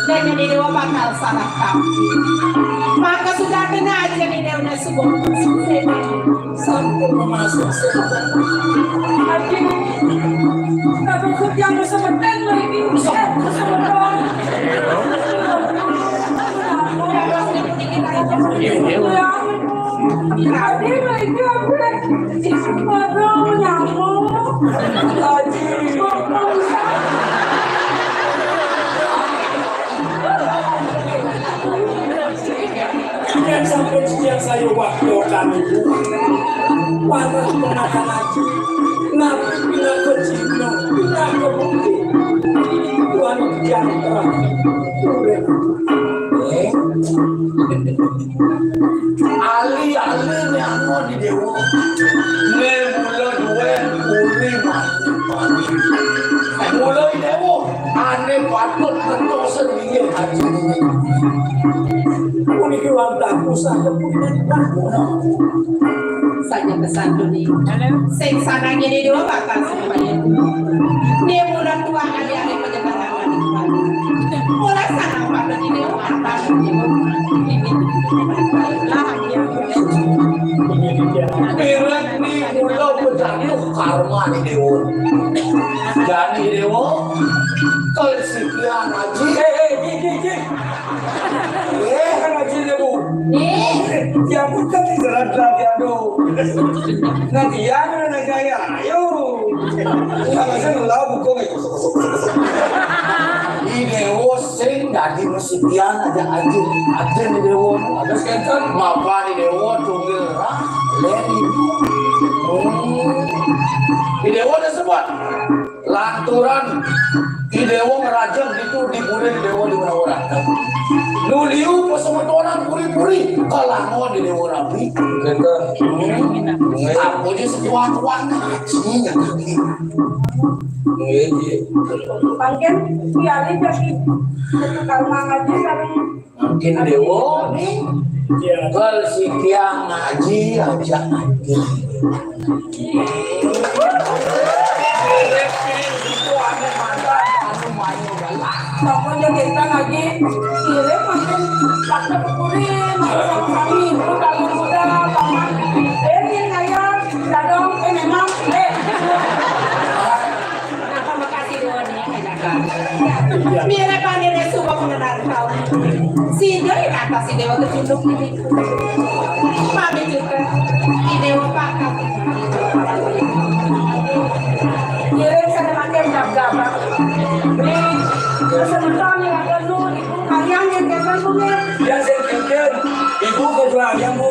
dan jadi dewa bakal salah kami maka sudah kena aja nih dewa sebuah sampai memasuk Adik, tapi kerjaan sebentar lagi. Adik lagi apa? Baru nyamuk. Adik, yang saya waktu kami warna penakan aja nabi bila ke Cina bila ke Bukit Tuhan yang terang Ali-ali ni amo di dewa. Ne mula dua uli mati. Mula di dewa. Ane patut tentu sendiri haji. Kuni kiwan taku saja kuni taku. Saja pesan dunia. Sing sana gini dua bakal supaya dia mudah tua adik-adik penyebaran mulai sana pada di dewa atas Pirat ni mula berjatuh karma di dewa. Jadi dewa kesekian haji. Kan haji debu. Yang bukan di jalan lagi aduh. Nanti yang ada gaya, ayo. Sama saya ngelau buku Di dewa sing jadi kesekian aja haji. Haji di dewa. Ada sekian mapa di dewa tunggil rah. Leni. Di dewa disebut lanturan di dewa ngerajang gitu di budi di dewa di orang nuliu pesemedonan puri-puri kalango di dewa rapi aku aja setuan-tuan ngajinya kaki Mungkin pialin jadi kalau ngaji kami mungkin dewa nih kalau si tiang ngaji aja ngaji pokoknya kita ngaji kirim makin pakai kuring makan kami itu kalau muda paman ini kayak dadong memang apa makasih doa nih mira panire suka mengenal kau si dari kata si dewa kecunduk ini mami juga si dewa pakak kirim sana makin gagah sebentar nih ada lu ibu kalian yang jangan punya yang saya pikir ibu kejual yang bu.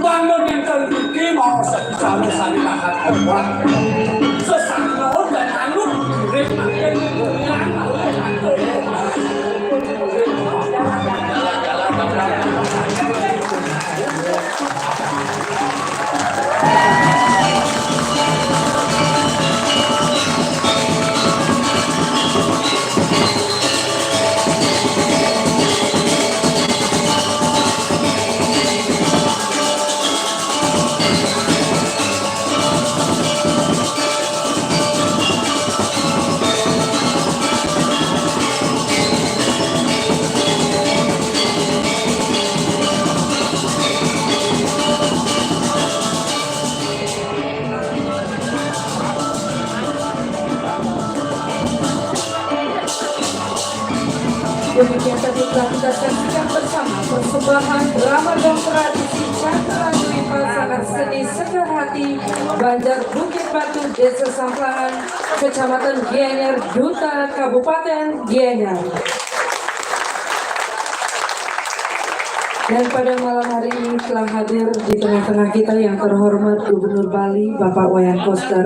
Bangun yang tertinggi mau sama-sama makan obat. Sesama dan anu makin Demikian tadi telah kita saksikan bersama persembahan drama dan tradisi Cakra Dwi Pasangan Seni Sekar Hati Banjar Bukit Batu Desa Samplangan Kecamatan Gianyar Duta Kabupaten Gianyar. Dan pada malam hari ini telah hadir di tengah-tengah kita yang terhormat Gubernur Bali Bapak Wayan Koster